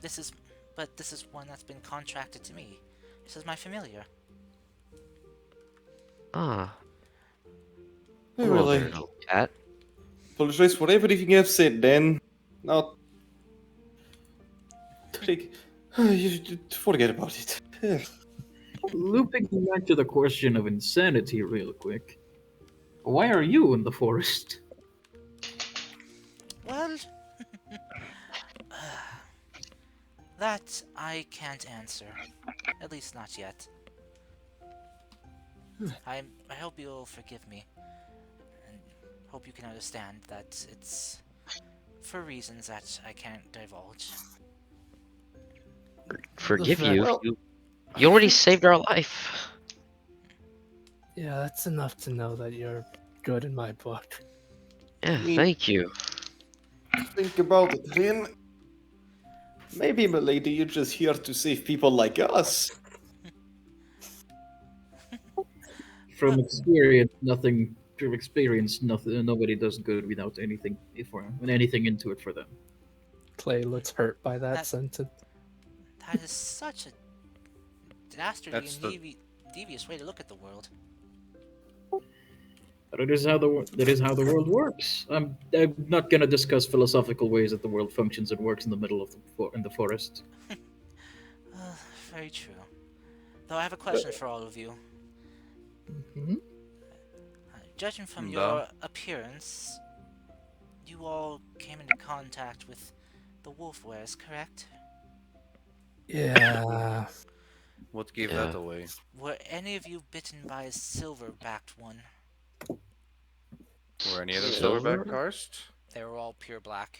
This is, but this is one that's been contracted to me. This is my familiar. Ah, Oh, hello well, there, I little cat. apologize for everything I've said, then. Now, take. Forget about it. Looping back to the question of insanity real quick. Why are you in the forest? Well, that I can't answer. At least not yet. I hope you'll forgive me, and hope you can understand that it's for reasons that I can't divulge. Forgive Fair- you? Well, You already saved our life. Yeah, that's enough to know that you're good in my book. Yeah, I mean, thank you. think about it, Rin. Maybe, milady, you're just here to save people like us. Well, From experience, nothing. From experience, nothing. Nobody does good without anything anything into it for them. Clay looks hurt by that that sentence. that is such a dastardly That's and the devious way to look at the world. But that is how the world works. I'm not gonna discuss philosophical ways that the world functions and works in the middle of in the forest. Very true. Though I have a question for all of you. Hmm. Judging from Da. your appearance, you all came into contact with the Wolfwares, correct? Yeah. what gave Yeah. that away? Were any of you bitten by a silver-backed one? Were any of them Silver? silverback karst? They were all pure black.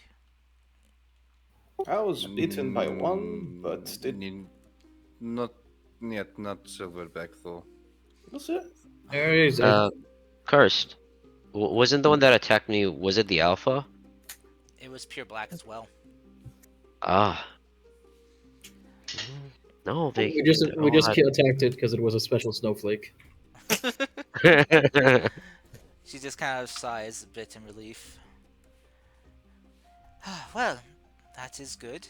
I was bitten by one, but Not yet, not silverback though. was it? There is. Cursed. Wasn't the one that attacked me, was it the Alpha? It was pure black as well. Ah. No, they We all just attacked it because it was a special snowflake. had... She just kind of sighs a bit in relief. Well, that is good.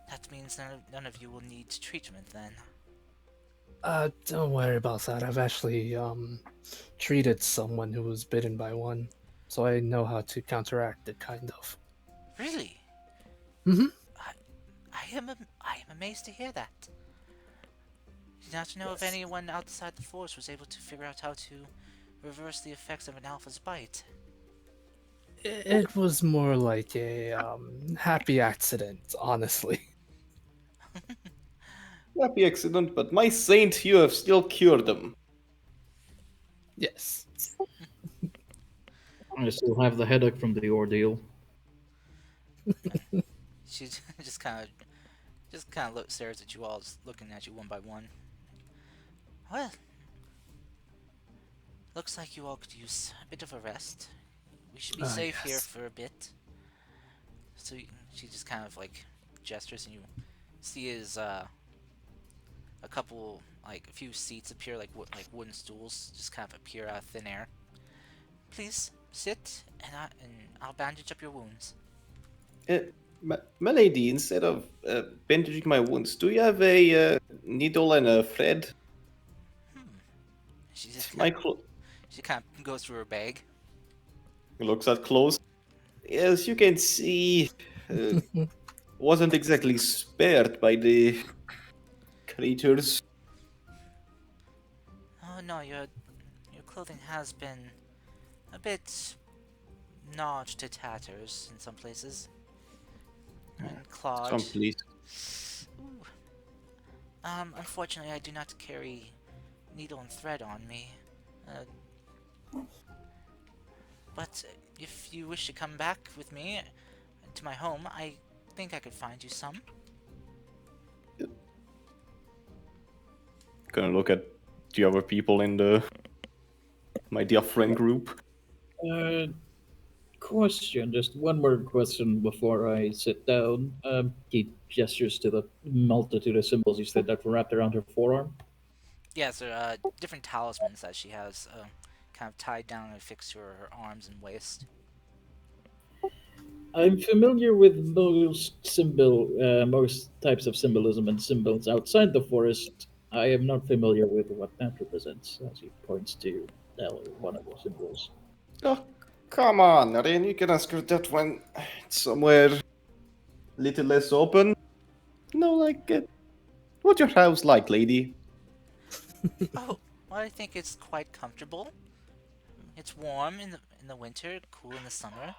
That means none of you will need treatment then. Don't worry about that. I've actually treated someone who was bitten by one, so I know how to counteract it, kind of. Really? Mhm. I am amazed to hear that. Did not know if anyone outside the force was able to figure out how to reverse the effects of an alpha's bite. It was more like a happy accident, honestly. Happy accident, but my saint, you have still cured them. Yes. I still have the headache from the ordeal. She just kind of stares at you all, just looking at you one by one. Well, looks like you all could use a bit of a rest. We should be safe here Yes. for a bit. So she just kind of like gestures, and you see his a few seats appear, like wooden stools, just kind of appear out of thin air. Please sit, and I'll bandage up your wounds. Milady, instead of bandaging my wounds, do you have a needle and a thread? She just My clo- she kind of goes through her bag. looks at clothes. As you can see, wasn't exactly spared by the creatures. Oh no, your clothing has been a bit gnawed to tatters in some places, and clawed. Some please. Ooh. Unfortunately, I do not carry needle and thread on me. But if you wish to come back with me to my home, I think I could find you some. Gonna look at the other people in my dear friend group. Uh, Question. Just one more question before I sit down. He gestures to the multitude of symbols you said that were wrapped around her forearm. Yes, there are different talismans that she has kind of tied down and affixed to her arms and waist. I'm familiar with most types of symbolism and symbols outside the forest. I am not familiar with what that represents, as he points to one of the symbols. Oh, come on, Ren, you can ask her that when it's somewhere little less open. No, like, what's your house like, lady? Oh, well, I think it's quite comfortable. It's warm in the winter, cool in the summer,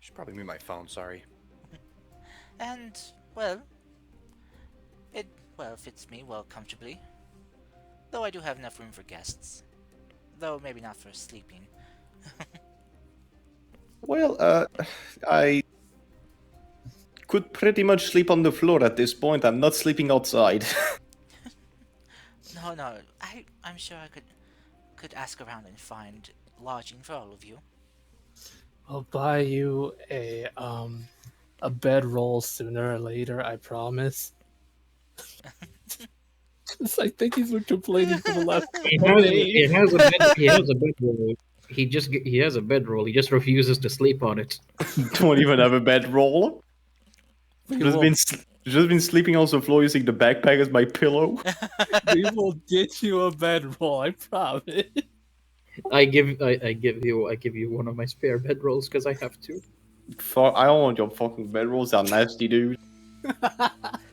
Should probably mute my phone. Sorry. and well, it fits me well comfortably. Though I do have enough room for guests. Though maybe not for sleeping. Well, I could pretty much sleep on the floor at this point. I'm not sleeping outside. No, I'm sure I could ask around and find lodging for all of you. I'll buy you a bedroll sooner or later, I promise. I think he's been complaining for the last He couple has, days. he has a bed. He has a bedroll. He has a bedroll. He just refuses to sleep on it. Don't even have a bedroll. We Just will, been just been sleeping on the floor using the backpack as my pillow. we will get you a bedroll, I promise. I give you one of my spare bedrolls because I have to. Fuck, I don't want your fucking bedrolls. They're nasty, dude.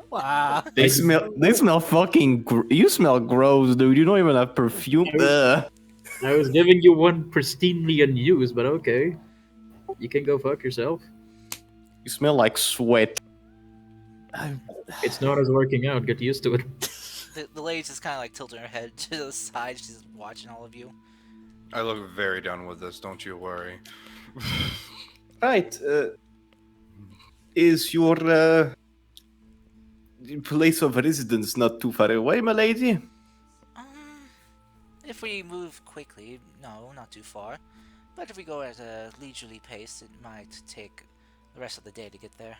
Wow. They smell fucking. You smell gross, dude. You don't even have perfume. Ugh. I was giving you one pristinely unused, but okay. You can go fuck yourself. You smell like sweat. It's not as working out. Get used to it. The lady's just kind of like tilting her head to the side. She's watching all of you. I look very done with this. Don't you worry. Right. Is your place of residence not too far away, my lady? If we move quickly, no, not too far. But if we go at a leisurely pace, it might take the rest of the day to get there.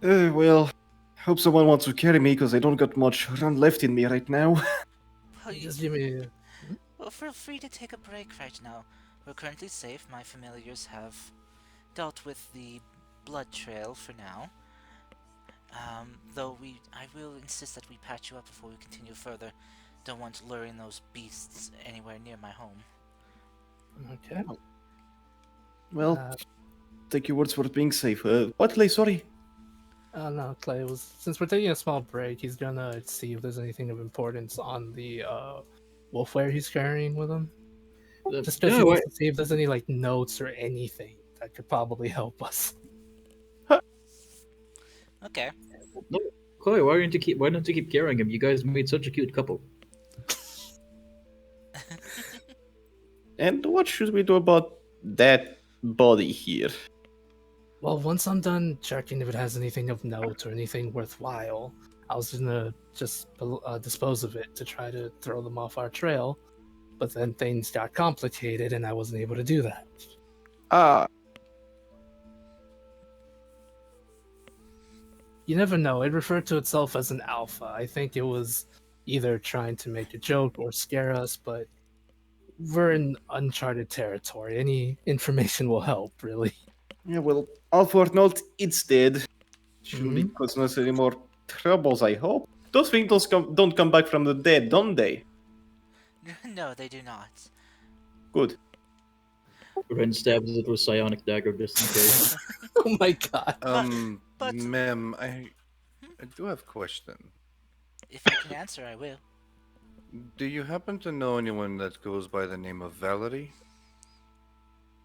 Well, hope someone wants to carry me because I don't got much run left in me right now. Well, Just give me. well, feel free to take a break right now. We're currently safe. My familiars have dealt with the blood trail for now. Though I will insist that we patch you up before we continue further. Don't want luring those beasts anywhere near my home. Okay. Well, Uh, take your words for it being safe. What place? Sorry. no, Clay was. Since we're taking a small break, he's gonna see if there's anything of importance on the Wolfware he's carrying with him. Just because he No, wants to see if there's any like notes or anything that could probably help us. Okay. Chloe, why don't you keep carrying him? You guys made such a cute couple. And what should we do about that body here? Well, once I'm done checking if it has anything of note or anything worthwhile, I was gonna just dispose of it to try to throw them off our trail. But then things got complicated and I wasn't able to do that. Ah, You never know. It referred to itself as an alpha. I think it was either trying to make a joke or scare us, but we're in uncharted territory. Any information will help, really. yeah, well, all for naught, it's dead. Shouldn't be causing us any more troubles, I hope. Those things don't come back from the dead, don't they? No, they do not. Good. Ren stabs it with psionic dagger just in case. Oh my god. but- Ma'am, I do have a question. If I can answer, I will. Do you happen to know anyone that goes by the name of Valerie?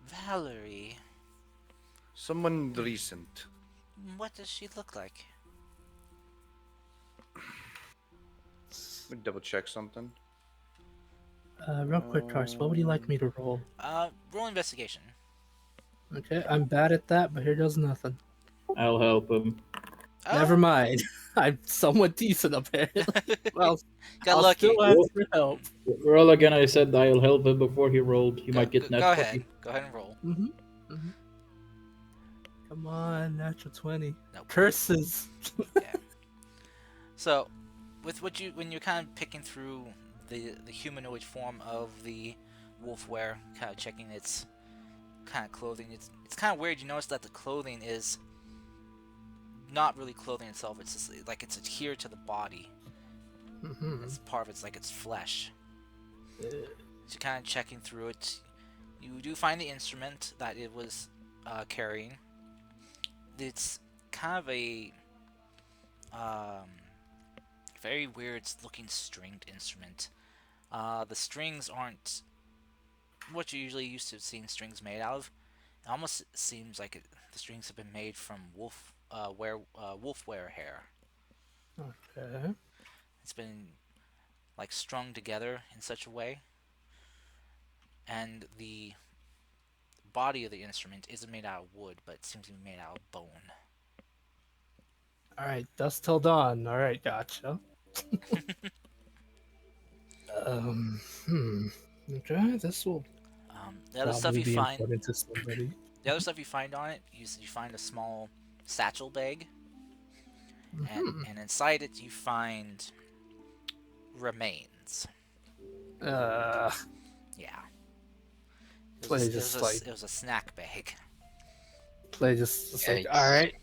Valerie. Someone recent. What does she look like? Let me double check something. Real quick, Karst, what would you like me to roll? Roll investigation. Okay, I'm bad at that, but here goes nothing. I'll help him. Oh, Never mind. I'm somewhat decent, apparently. Well, got I'll lucky. still ask for help. Roll again. I said I'll help him before he rolled. He Go, might get go, net go 20. ahead. Go ahead and roll. Come on, natural 20. Nope. Curses. Yeah. So, with when you're kind of picking through the humanoid form of the Wolfwere, kind of checking its kind of clothing, it's kind of weird. You notice that the clothing is not really clothing itself. It's just like it's adhered to the body. It's part of it's like its flesh. So you're kind of checking through it. You do find the instrument that it was carrying. It's kind of a very weird looking stringed instrument. The strings aren't what you usually used to seeing strings made out of. It almost seems like the strings have been made from wolfwere hair. Okay. It's been like strung together in such a way, and the body of the instrument isn't made out of wood, but it seems to be made out of bone. All right. Dust till dawn. All right. Gotcha. Hmm. Okay. This will The other stuff probably you be find, important to somebody. the other stuff you find on it, you find a small satchel bag, Hmm. and inside it you find remains. Uh. Yeah, Play just like it was a snack bag. play just like all Yikes. right.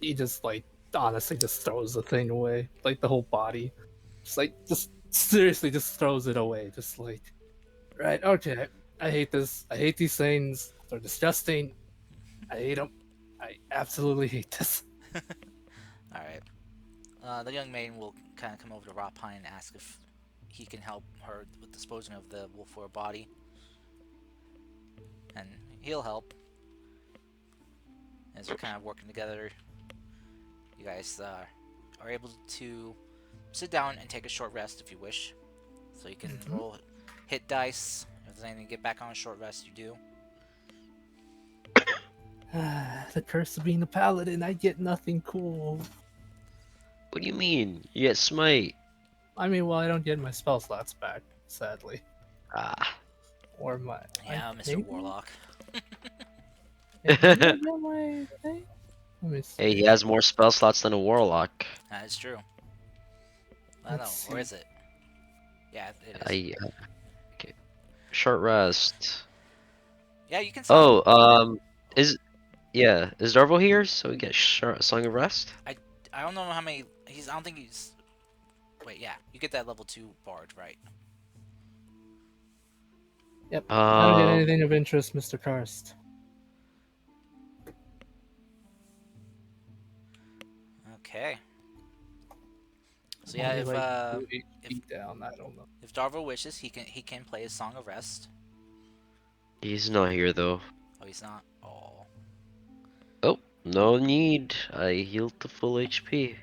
He just like honestly just throws the thing away, like the whole body. Just seriously just throws it away. Just like right. Okay. I hate this. I hate these things. They're disgusting. I hate them. I absolutely hate this. All right. The young maiden will kind of come over to Rapine and ask if he can help her with disposing of the Wolfware body, and he'll help. As you're kind of working together, you guys are able to sit down and take a short rest if you wish. So you can roll hit dice. If there's anything to get back on a short rest, you do. The curse of being a paladin. I get nothing cool. What do you mean? You get smite. I mean, well, I don't get my spell slots back, sadly, Ah. or my. Yeah, Mr. Maybe? Warlock. Yeah, maybe I get my thing? Let me see. Hey, he has more spell slots than a warlock. That is true. I don't know, Let's or see. is it? Yeah, it is. Okay. Short rest. Yeah, you can stop. Oh, is Darvo here? So we get Song of Rest. I don't know how many. I don't think he's. Wait, yeah, you get that level 2 bard, right? Yep. I don't get Um, anything of interest, Mr. Karst. Okay. So yeah, Only if like uh, 2 HP down. I don't know. if Darvo wishes, he can play his Song of Rest. he's not here though. Oh, he's not. Oh, Oh, no need. I healed to full HP.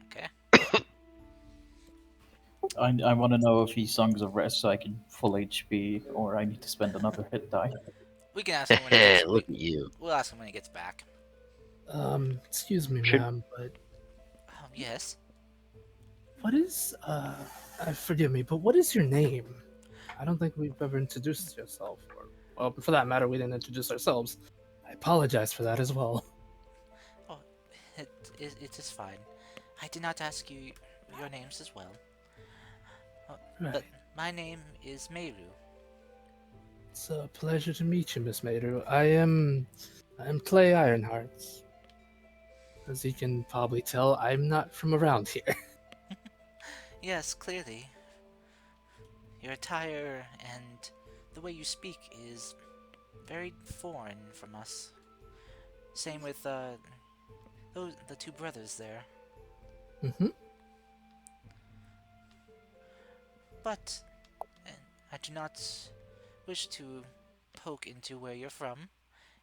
okay. I want to know if he songs of rest so I can full HP, or I need to spend another hit die. We can ask him when he gets. Look at you. We'll ask him when he gets back. Excuse me, Should- ma'am, but Yes. what is forgive me, but what is your name? I don't think we've ever introduced yourself, or well, for that matter, we didn't introduce ourselves. I apologize for that as well. Oh, it is fine. I did not ask you your names as well. Right. But my name is Meru. It's a pleasure to meet you, Miss Mater. I am Clay Ironhearts. As you can probably tell, I'm not from around here. Yes, clearly. Your attire and the way you speak is very foreign from us. Same with the two brothers there. Mm-hmm. But I do not wish to poke into where you're from.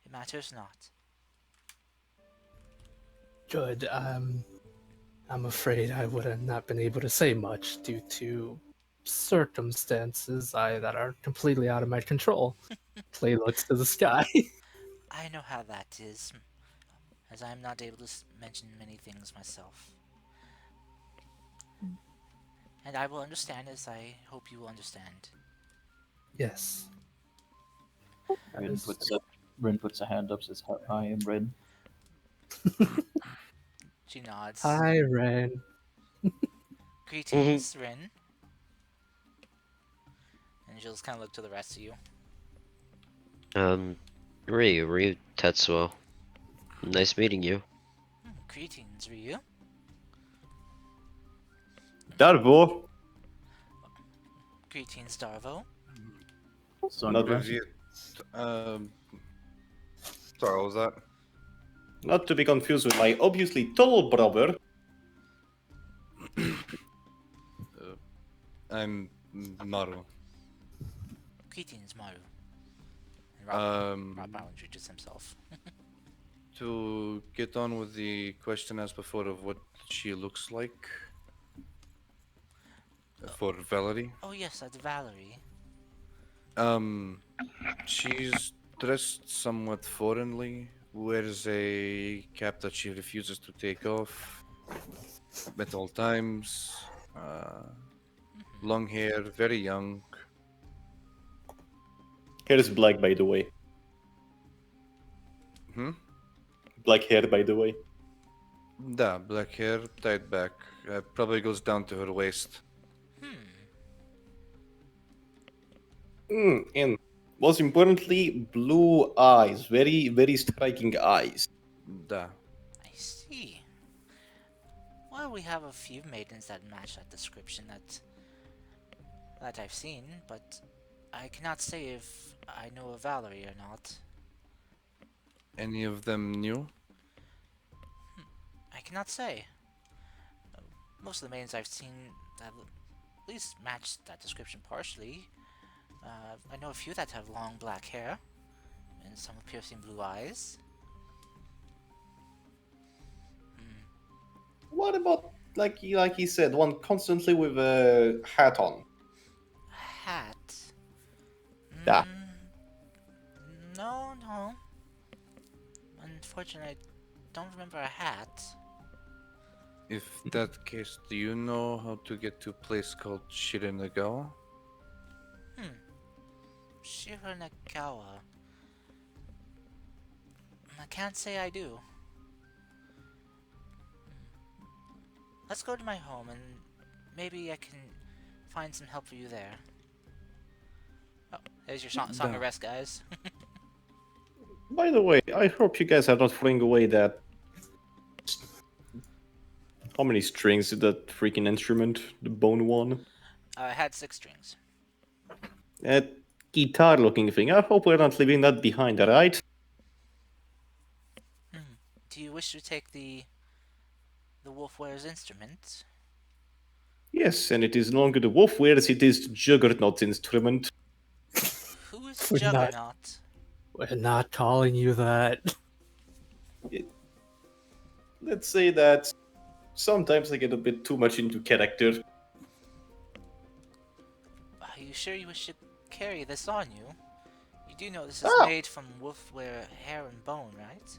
It matters not. Good. I'm afraid I would have not been able to say much due to circumstances that are completely out of my control. Clay looks to the sky. I know how that is, as I am not able to mention many things myself. And I will understand as I hope you will understand. Yes. Rin puts a hand up, says, "I am Rin." She nods. Hi, Ren. Greetings, Rin. And she'll just kind of look to the rest of you. Ryu Tetsuo. Nice meeting you. Greetings, Ryu. Darvo. Greetings, Darvo. Song Not of to rest. Sorry, what was that? Not to be confused with my obviously tall brother. I'm Maru. Greetings, Maru. And Rob Um, introduced himself. to get on with the question as before of what she looks like for Valerie. Oh yes, that's Valerie. Um, she's dressed somewhat foreignly, wears a cap that she refuses to take off at all times. Long hair, very young. Hair is black, by the way. Hmm? Black hair, by the way. Da, black hair, tied back. Probably goes down to her waist. And most importantly, blue eyes. Very, very striking eyes. Da. I see. Well, we have a few maidens that match that description that I've seen, but I cannot say if I know of Valerie or not. Any of them new? I cannot say. Most of the maidens I've seen that at least match that description partially. I know a few that have long black hair and some with piercing blue eyes. What about, like he said, one constantly with a hat on? Hat? Yeah. No. Unfortunately, I don't remember a hat. If that case, do you know how to get to a place called Shirinagawa? Shiranagawa. I can't say I do. Let's go to my home and maybe I can find some help for you there. Oh, there's your song of rest, guys. By the way, I hope you guys are not throwing away that. How many strings did that freaking instrument? The bone one? I had 6 strings. That guitar looking thing. I hope we're not leaving that behind, alright? Do you wish to take the Wolfware's instrument? Yes, and it is no longer the Wolfwere as it is the Juggernaut's instrument. Who is We're not- Juggernaut? We're not calling you that. Let's say that sometimes I get a bit too much into character. Are you sure you wish to carry this on you? You do know this is made from Wolfware hair and bone, right?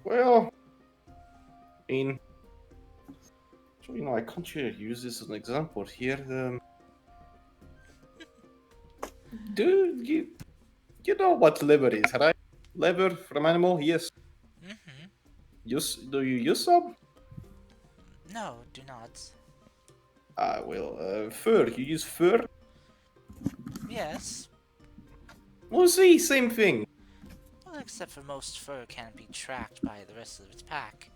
Well, I mean, so I can't really use this as an example here. Dude, you know what leather is, right? Leather from animal, yes. Do you use some? No, do not. Fur. You use fur? Yes. Well, see, same thing. Well, except for most fur can't be tracked by the rest of its pack.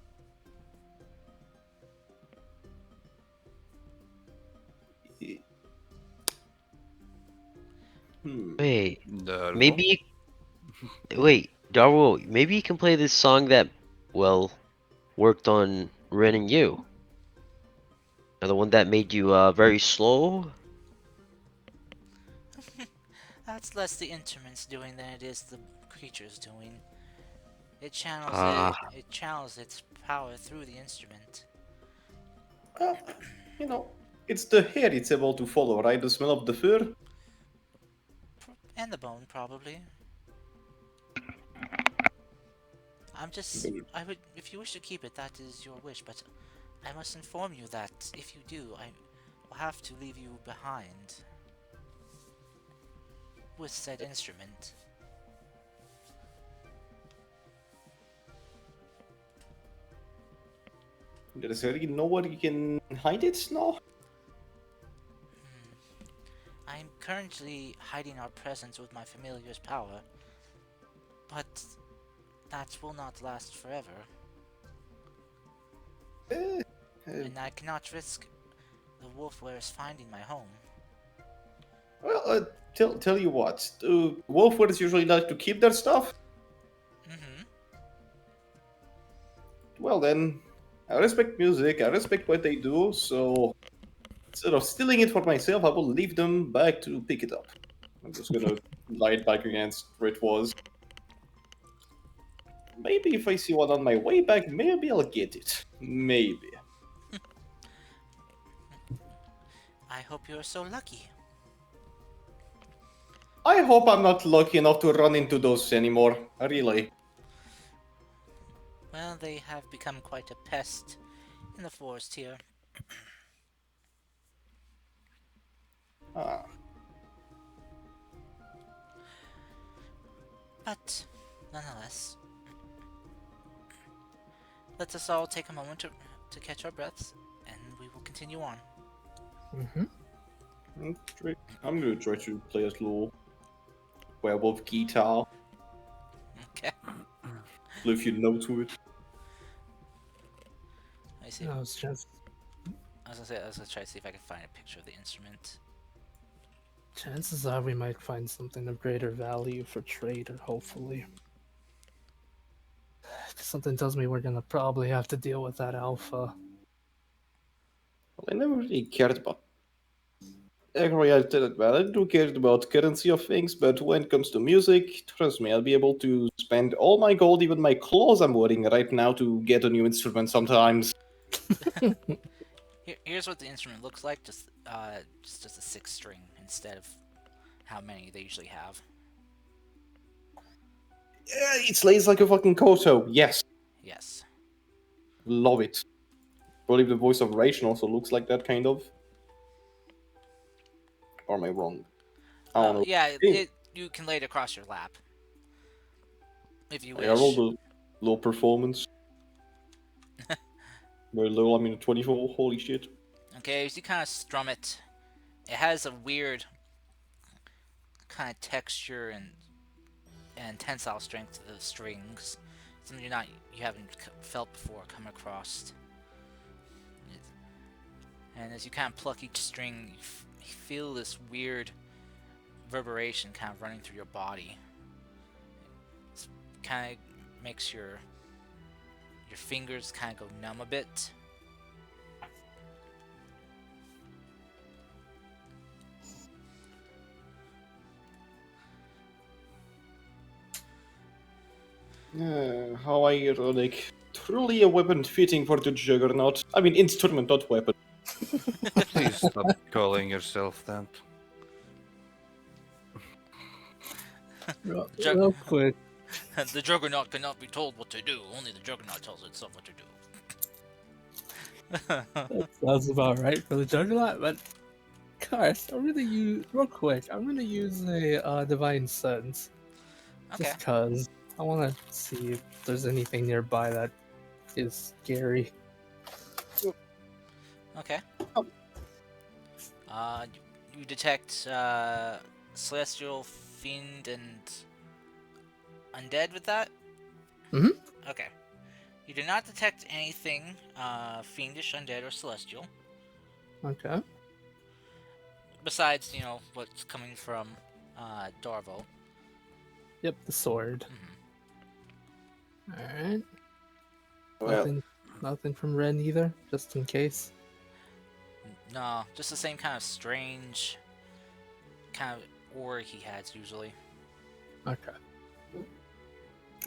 Wait, Darvo? maybe. Wait, Darwell, maybe you can play this song that, well, worked on Ren and you. The one that made you very slow. That's less the instruments doing than it is the creatures doing. It channels Ah. it channels its power through the instrument. It's the hair it's able to follow, right? The smell of the fur? And the bone, probably. If you wish to keep it, that is your wish, but I must inform you that if you do, I will have to leave you behind with said instrument. There's really nowhere you can hide it, no? I'm currently hiding our presence with my familiar's power, but that will not last forever. And I cannot risk the Wolfwares finding my home. Well, tell you what. Do Wolfwares usually like to keep their stuff? Well then, I respect music, I respect what they do, so Instead of stealing it for myself, I will leave them back to pick it up. I'm just gonna lie it back against where it was. Maybe if I see one on my way back, maybe I'll get it. Maybe. I hope you're so lucky. I hope I'm not lucky enough to run into those anymore. Really. Well, they have become quite a pest in the forest here. Ah. But, nonetheless, let us all take a moment to catch our breaths, and we will continue on. I'm gonna try to play a little werewolf guitar. Okay. Play a few notes with it. I see. No, it's just I was gonna try to see if I can find a picture of the instrument. chances are we might find something of greater value for trade, or hopefully. Something tells me we're gonna probably have to deal with that alpha. Well, I never really cared about. Actually, I'll tell it well. I do care about currency of things, but when it comes to music, trust me, I'll be able to spend all my gold, even my clothes I'm wearing right now, to get a new instrument sometimes. Here's what the instrument looks like. Just a 6-string instead of how many they usually have. Yeah, it slays like a fucking koto. Yes, Yes. love it. I believe the voice of Ration also looks like that, kind of. Or am I wrong? I don't know. Yeah, Hey, you can lay it across your lap if you I rolled wish. a low performance. Very low, I mean 24, holy shit. Okay, as you kind of strum it, it has a weird kind of texture and tensile strength to the strings. Something you haven't felt before, come across. And as you kind of pluck each string, you feel this weird reverberation kind of running through your body. It kind of makes your fingers kind of go numb a bit. How ironic. Truly a weapon fitting for the Juggernaut. I mean, instrument, not weapon. Please stop calling yourself that. Jug- Real quick, The Juggernaut cannot be told what to do. Only the Juggernaut tells itself what to do. that sounds about right for the Juggernaut, but Karst, I'm gonna use real quick. I'm gonna use a divine sense, Okay. just cause I want to see if there's anything nearby that is scary. Okay. You detect celestial, fiend, and undead with that? Mhm. Okay. You do not detect anything fiendish, undead, or celestial. Okay. Besides, what's coming from Darvo. Yep, the sword. Mhm. All right. Well, Nothing from Ren either, just in case. No, just the same kind of strange kind of aura he has usually. Okay.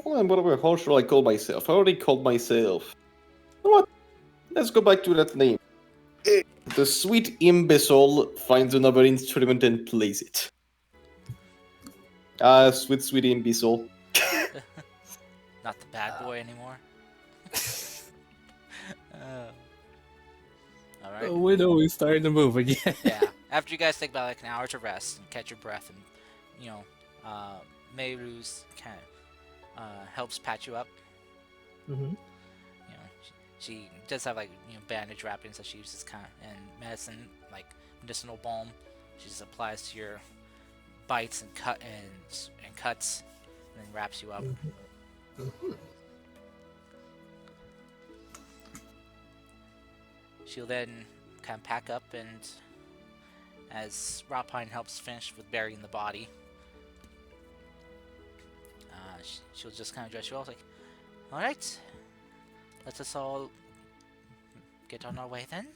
well, and whatever, how should I call myself? I already called myself. You know what? Let's go back to that name. The sweet imbecile finds another instrument and plays it. Ah, sweet imbecile. Not the bad boy anymore. Alright. The widow is starting to move again. Yeah. After you guys take about like an hour to rest and catch your breath, and Meiru's kind of helps patch you up. Mm-hmm. She does have like bandage wrappings that she uses and medicine, like medicinal balm. She just applies to your bites and cuts, and then wraps you up. Mm-hmm. She'll then kind of pack up, and as Rapine helps finish with burying the body, she'll just kind of dress you all like, "All right, let us all get on our way then,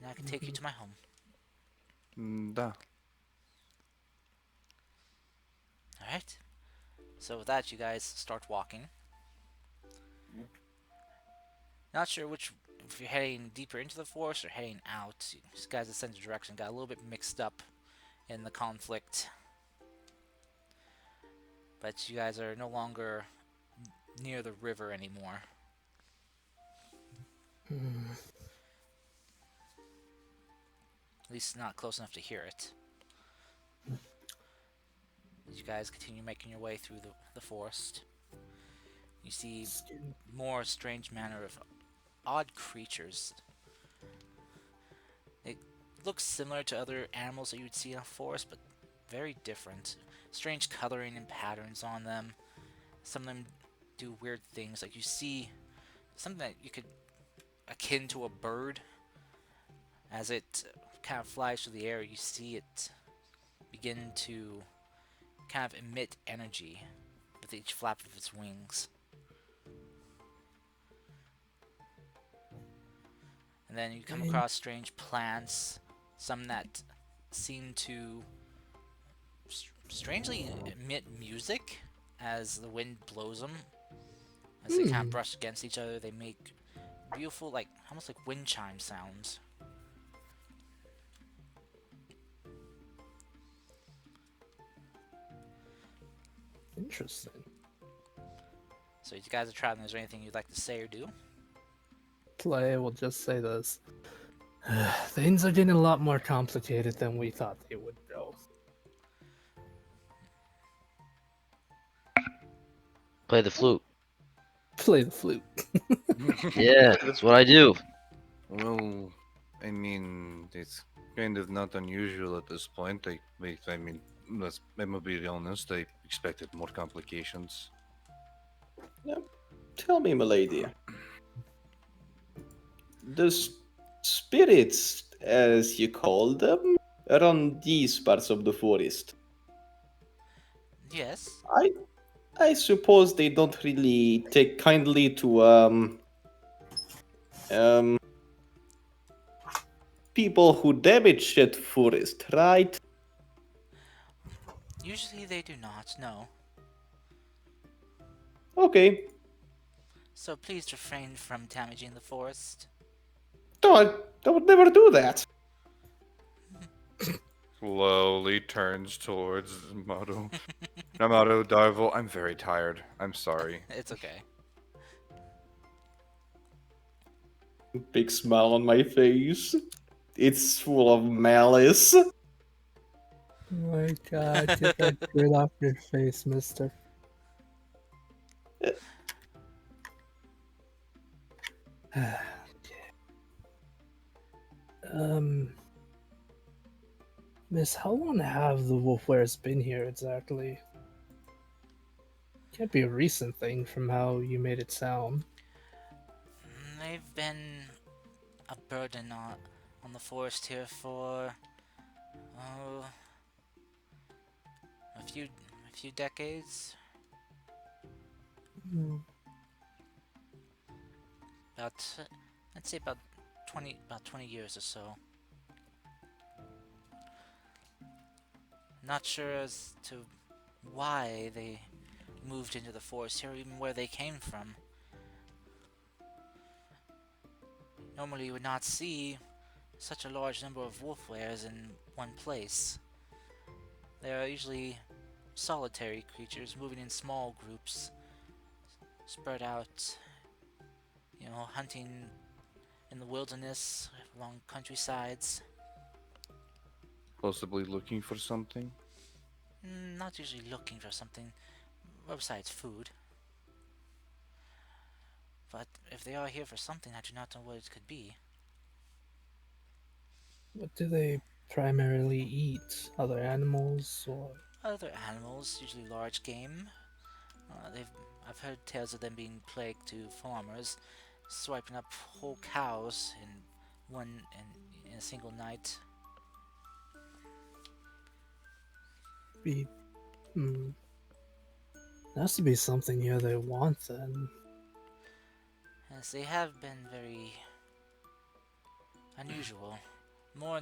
and I can take you to my home. Da. All right. So with that, you guys start walking. Not sure which, if you're heading deeper into the forest or heading out. You guys' sense of direction got a little bit mixed up in the conflict. But you guys are no longer near the river anymore. At least not close enough to hear it. As you guys continue making your way through the forest, you see more strange manner of odd creatures. It looks similar to other animals that you would see in a forest, but very different. Strange coloring and patterns on them. Some of them do weird things, like you see something that you could akin to a bird. As it kind of flies through the air, you see it begin to kind of emit energy with each flap of its wings. And then you come across strange plants, some that seem to strangely emit music as the wind blows them. As they kind of brush against each other, they make beautiful, like almost like wind chime sounds. Interesting. So you guys are traveling. Is there anything you'd like to say or do? Play will just say this. Things are getting a lot more complicated than we thought they would go. Play the flute. Play the flute. Yeah, that's what I do. Well, I mean, it's kind of not unusual at this point. I mean, I'm gonna be honest. I expected more complications. Tell me, milady. The spirits, as you call them, around these parts of the forest. Yes. I suppose they don't really take kindly to people who damage that forest, right? Usually they do not, no. Okay. So please refrain from damaging the forest. No, I would never do that. Slowly turns towards Maru. Namaru Darvel, I'm very tired. I'm sorry. It's okay. Big smile on my face. It's full of malice. Oh my god, get that grin off your face, mister. Okay. Miss, how long have the Wolfwares been here exactly? Can't be a recent thing from how you made it sound. They've been a burden on the forest here for a few decades. About I'd say about 20 years or so. Not sure as to why they moved into the forest here, or even where they came from. Normally you would not see such a large number of wolfwares in one place. They are usually solitary creatures moving in small groups, spread out, hunting in the wilderness, along countrysides. Possibly looking for something. Not usually looking for something besides food. But if they are here for something, I do not know what it could be. What do they primarily eat? Other animals or? Other animals, usually large game. I've heard tales of them being plagued to farmers, swiping up whole cows in a single night. Be, has to be something here they want then. Yes, they have been very unusual. more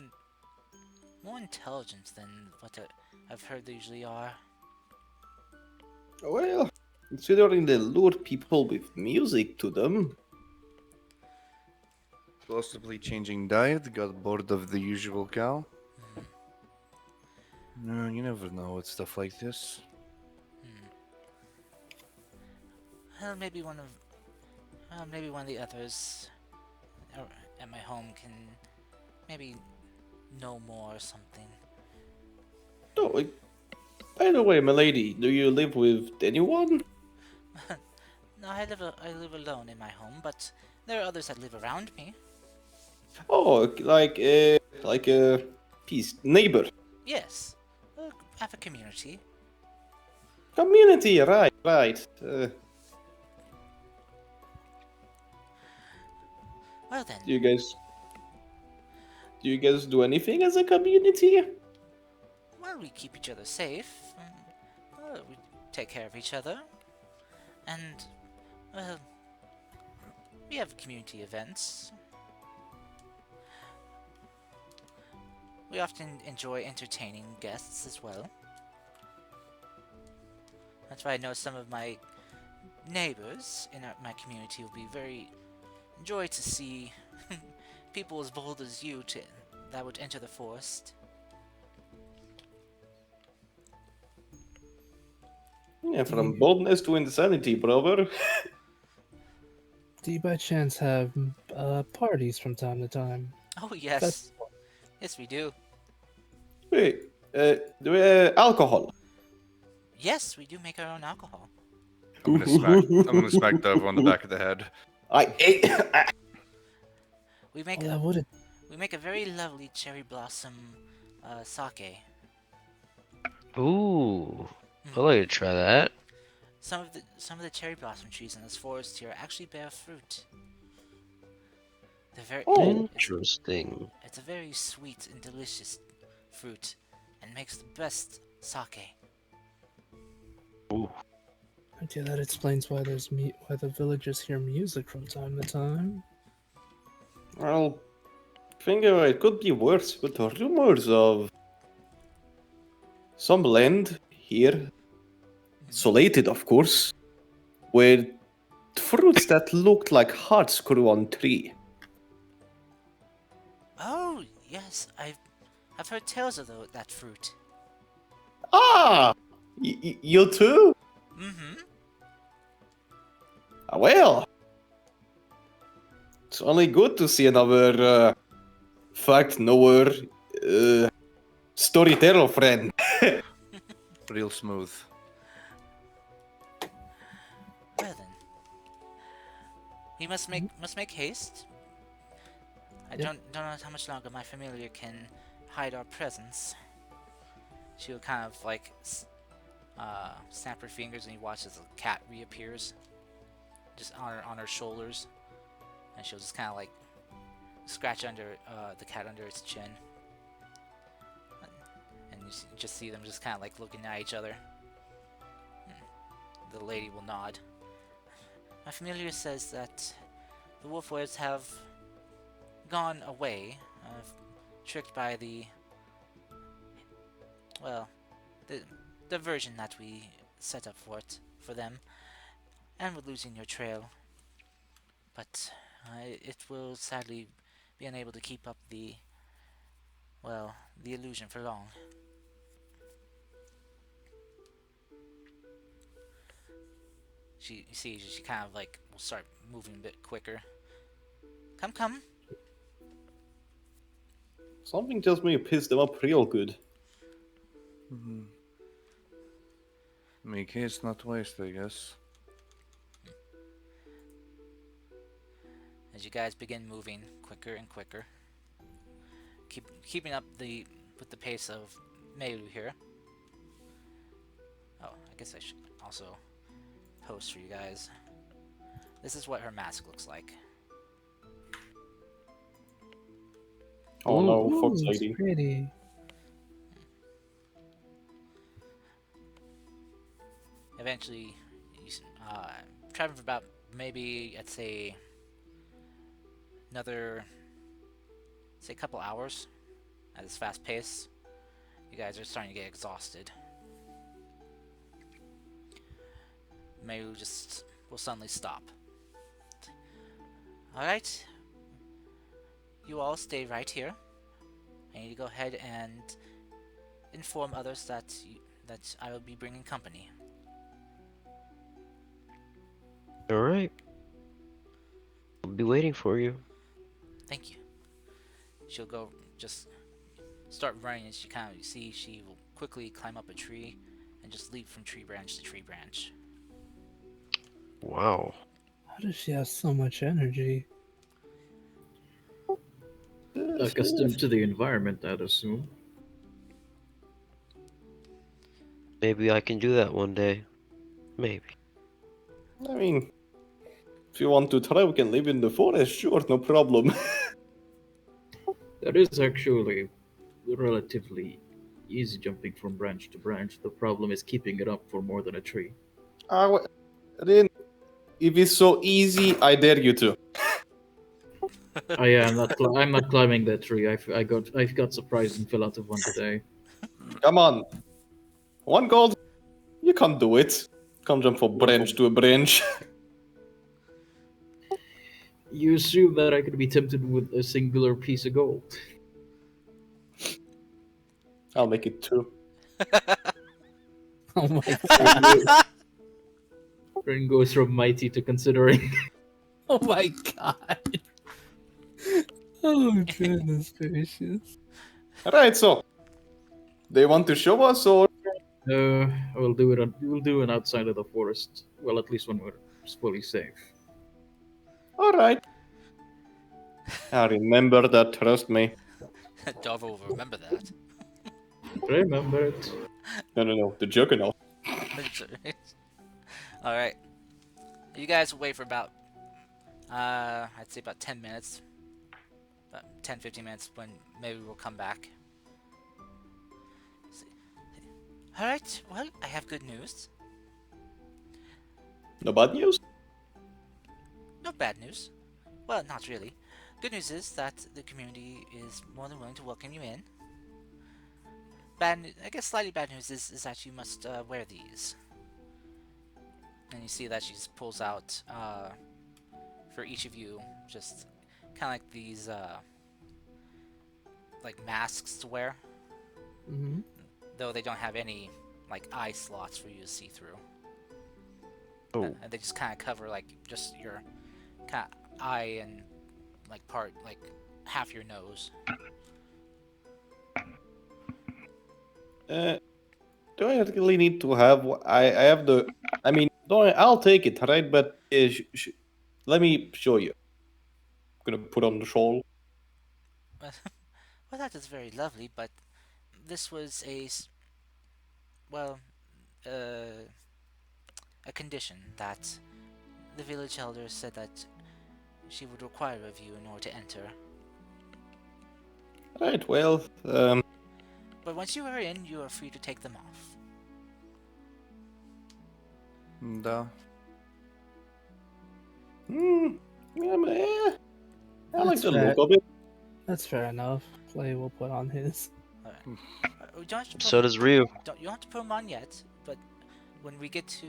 more intelligent than what I've heard they usually are. Well, considering they lure people with music to them, Possibly changing diet, got bored of the usual cow. Hmm. No, you never know with stuff like this. Hmm. Well, maybe one of the others at my home can maybe know more or something. oh, by the way, milady, do you live with anyone? No, I live alone in my home, but there are others that live around me. Oh, like a peace neighbor Yes, I have a community. community, right? Right. Well then, Do you guys do anything as a community? well we keep each other safe. We take care of each other, and well we have community events. We often enjoy entertaining guests as well. That's why I know some of my neighbors in my community will be very enjoy to see people as bold as you that would enter the forest. Yeah, from boldness to insanity, brother. Do you by chance have parties from time to time? Oh yes, Festival. yes we do. Wait, do we alcohol? Yes, we do make our own alcohol. I'm gonna smack Dove on the back of the head. I We make Well, a, I wouldn't. we make a very lovely cherry blossom sake. Ooh, I'd Mm. like to try that. Some of the cherry blossom trees in this forest here actually bear fruit. They're very Oh. Interesting. it's a very sweet and delicious fruit, and makes the best sake. Ooh. Okay, that explains why why the villagers hear music from time to time. well, think it could be worse with the rumors of some land here, isolated, of course, where fruits that looked like hearts grew on tree. Oh yes, I've heard tales of that fruit. Ah, you too? Mm-hmm. Well, it's only good to see another fact knower, storyteller friend. Real smooth. Well then, we must make haste. I Yep. don't know how much longer my familiar can hide our presence. She'll kind of like snap her fingers, and you watch as a cat reappears, just on her shoulders, and she'll just kind of like scratch under the cat under its chin, and you just see them just kind of like looking at each other. The lady will nod. My familiar says that the Wolfwares have gone away, tricked by well, the the version that we set up for them, and we're losing your trail. But it will sadly be unable to keep up the illusion for long. She kind of like will start moving a bit quicker. Come, come. Something tells me you pissed them up real good. Make haste, not waste, I guess. As you guys begin moving quicker and quicker, keeping up with the pace of Meiru here. Oh, I guess I should also post for you guys. This is what her mask looks like. Oh no, Ooh, Fox it's lady. pretty. Eventually, you traveling for about maybe I'd say another couple hours. at this fast pace. You guys are starting to get exhausted. Maybe we'll suddenly stop. Alright. You all stay right here. I need to go ahead and inform others that I will be bringing company. All right. I'll be waiting for you. Thank you. She'll go just start running, and you see she will quickly climb up a tree and just leap from tree branch to tree branch. Wow. How does she have so much energy? Accustomed to the environment, I'd assume. Maybe I can do that one day. Maybe. I mean, if you want to try, we can live in the forest. Sure, no problem. That is actually relatively easy jumping from branch to branch. The problem is keeping it up for more than a tree. Then, if it's so easy, I dare you to. Oh yeah, I'm not climbing that tree. I've got surprised and fell out of one today. Come on. 1 gold. You can't do it. Can't jump from branch to a branch. You assume that I could be tempted with a singular piece of gold. I'll make it 2. Oh my god. Brain goes from mighty to considering. Oh my god. Oh goodness gracious. Alright, so. They want to show us, or We'll do it. We'll do it outside of the forest. Well, at least when we're fully safe. alright. I remember that, trust me. Dova will remember that. Remember it. No, the Juggernaut. Alright. You guys wait for about, I'd say about 10 minutes. About 10-15 minutes when maybe we'll come back. Alright, well, I have good news. No bad news? No bad news. Well, not really. Good news is that the community is more than willing to welcome you in. I guess slightly bad news is that you must wear these. And you see that she just pulls out, for each of you, just kind of like these, like masks to wear. Mm-hmm. Though they don't have any, like, eye slots for you to see through. Oh. And they just kind of cover, like, just your kind of eye and, like, half your nose. Do I really need to have? I have the. I mean, I'll take it, right? But let me show you. I'm gonna put on the shawl. Well, that is very lovely, but this was well, a condition that the village elder said that she would require of you in order to enter. Right. Well, But once you are in, you are free to take them off. Да. yeah, I like That's the fair. look of it. That's fair enough. Clay will put on his. Alright. You don't have to put So does Ryu. you don't have to put them on yet, but when we get to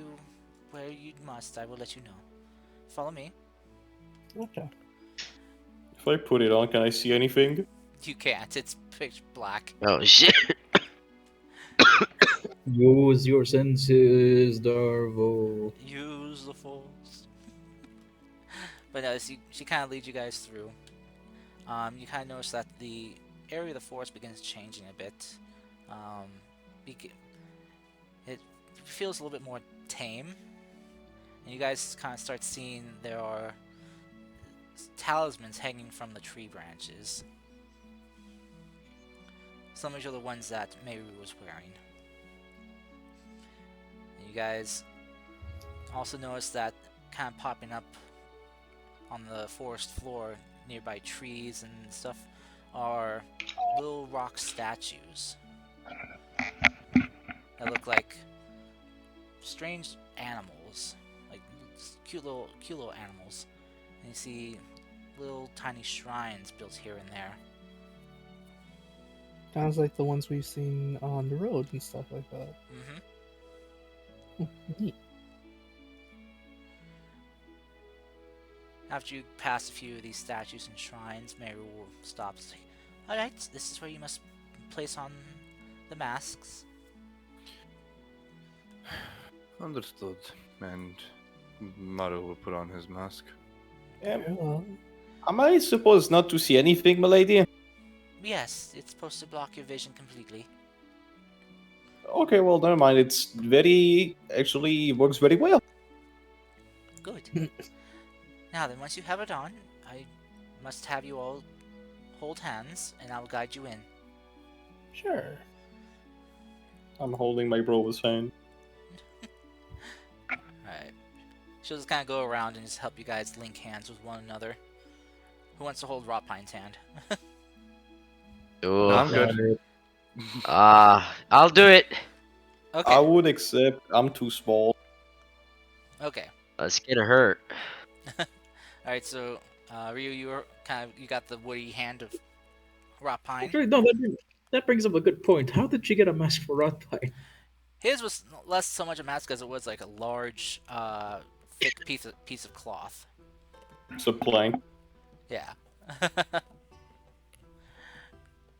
where you must, I will let you know. Follow me. Okay. If I put it on, can I see anything? You can't. It's pitch black. Oh shit. Use your senses, Darvo. Use the force. But no, she kind of leads you guys through. You kind of notice that the area of the forest begins changing a bit. It feels a little bit more tame. And you guys kind of start seeing there are talismans hanging from the tree branches. Some of which are the ones that Meru was wearing. And you guys also notice that kind of popping up on the forest floor nearby trees and stuff are little rock statues that look like strange animals, like cute little animals. And you see little tiny shrines built here and there. Sounds like the ones we've seen on the road and stuff like that. Neat. After you pass a few of these statues and shrines, Meru will stop and say, "Alright, this is where you must place on the masks." Understood. And Maru will put on his mask. Very well. Am I supposed not to see anything, milady? Yes, it's supposed to block your vision completely. Okay, well, never mind. It's actually works very well. Good. Now then, once you have it on, I must have you all hold hands, and I will guide you in. Sure. I'm holding my bro's hand. Alright. She'll just kind of go around and just help you guys link hands with one another. Who wants to hold Rotpine's hand? No, I'm good. I'll do it. Okay. I would accept. I'm too small. Okay. It's gonna hurt. Alright, so Ryu, you got the woody hand of Rotpine. Actually, no, that brings up a good point. How did she get a mask for Rotpine? His was less so much a mask as it was like a large, thick piece of cloth. It's a plank. Yeah.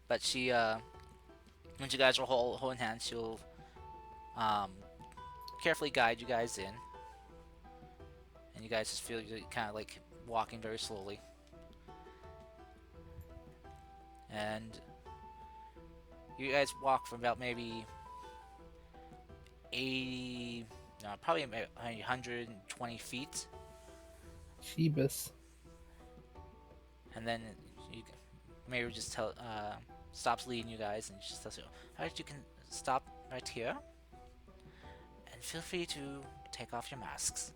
But she, when you guys are holding hands, she'll carefully guide you guys in. And you guys just feel you kind of like walking very slowly. And you guys walk for about maybe 80, no, probably about 120 feet. Sheebus. And then Mary just stops leading you guys and just tells you, alright, you can stop right here. And feel free to take off your masks.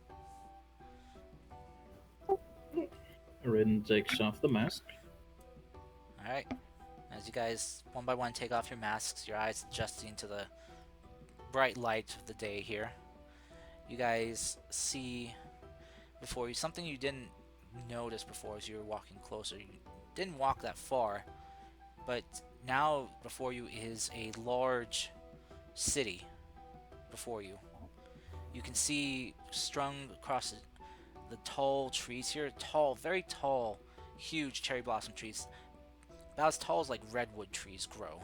Rin takes off the mask. Alright. As you guys, one by one, take off your masks, your eyes adjusting to the bright light of the day here. You guys see before you something you didn't notice before as you were walking closer. You didn't walk that far, but now before you is a large city before you. You can see strung across the tall trees here, very tall, huge cherry blossom trees, about as tall as like redwood trees grow.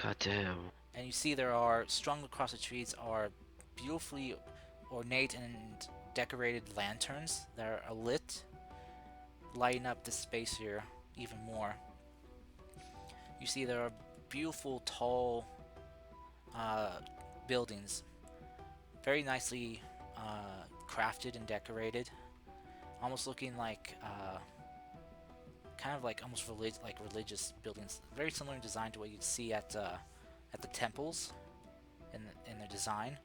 God damn. And you see there are strung across the trees are beautifully ornate and decorated lanterns that are lit, lighting up the space here even more. You see there are beautiful tall buildings, very nicely crafted and decorated, almost looking like kind of like almost religious buildings, very similar in design to what you'd see at the temples in their design.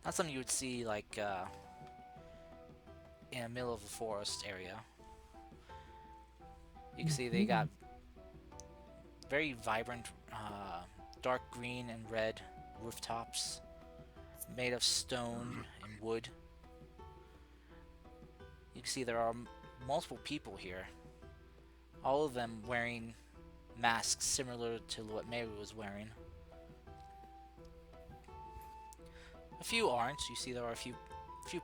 Not something you would see like in the middle of a forest area. You can see they got very vibrant dark green and red rooftops made of stone and wood. You can see there are multiple people here, all of them wearing masks similar to what Meru was wearing. A few aren't. You see there are a few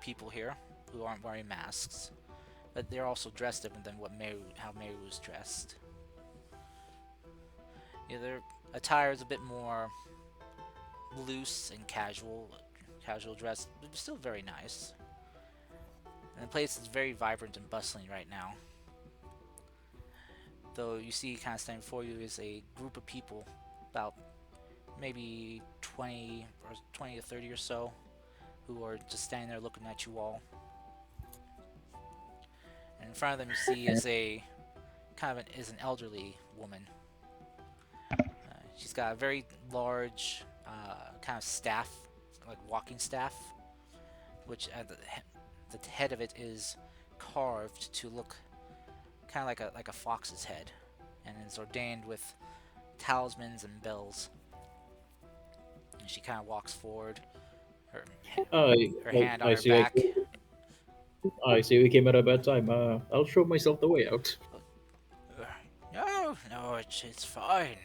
people here who aren't wearing masks, but they're also dressed different than how Meru was dressed. Yeah, their attire is a bit more loose and casual dress, but still very nice. And the place is very vibrant and bustling right now. Though you see kind of standing before you is a group of people, about maybe 20 to 30 or so, who are just standing there looking at you all. And in front of them you see is an elderly woman. She's got a very large kind of staff, like walking staff, which at the head of it is carved to look kind of like a fox's head, and it's ordained with talismans and bells. And she kind of walks forward, her hand on her back. I see we came at a bad time. I'll show myself the way out. No, it's fine.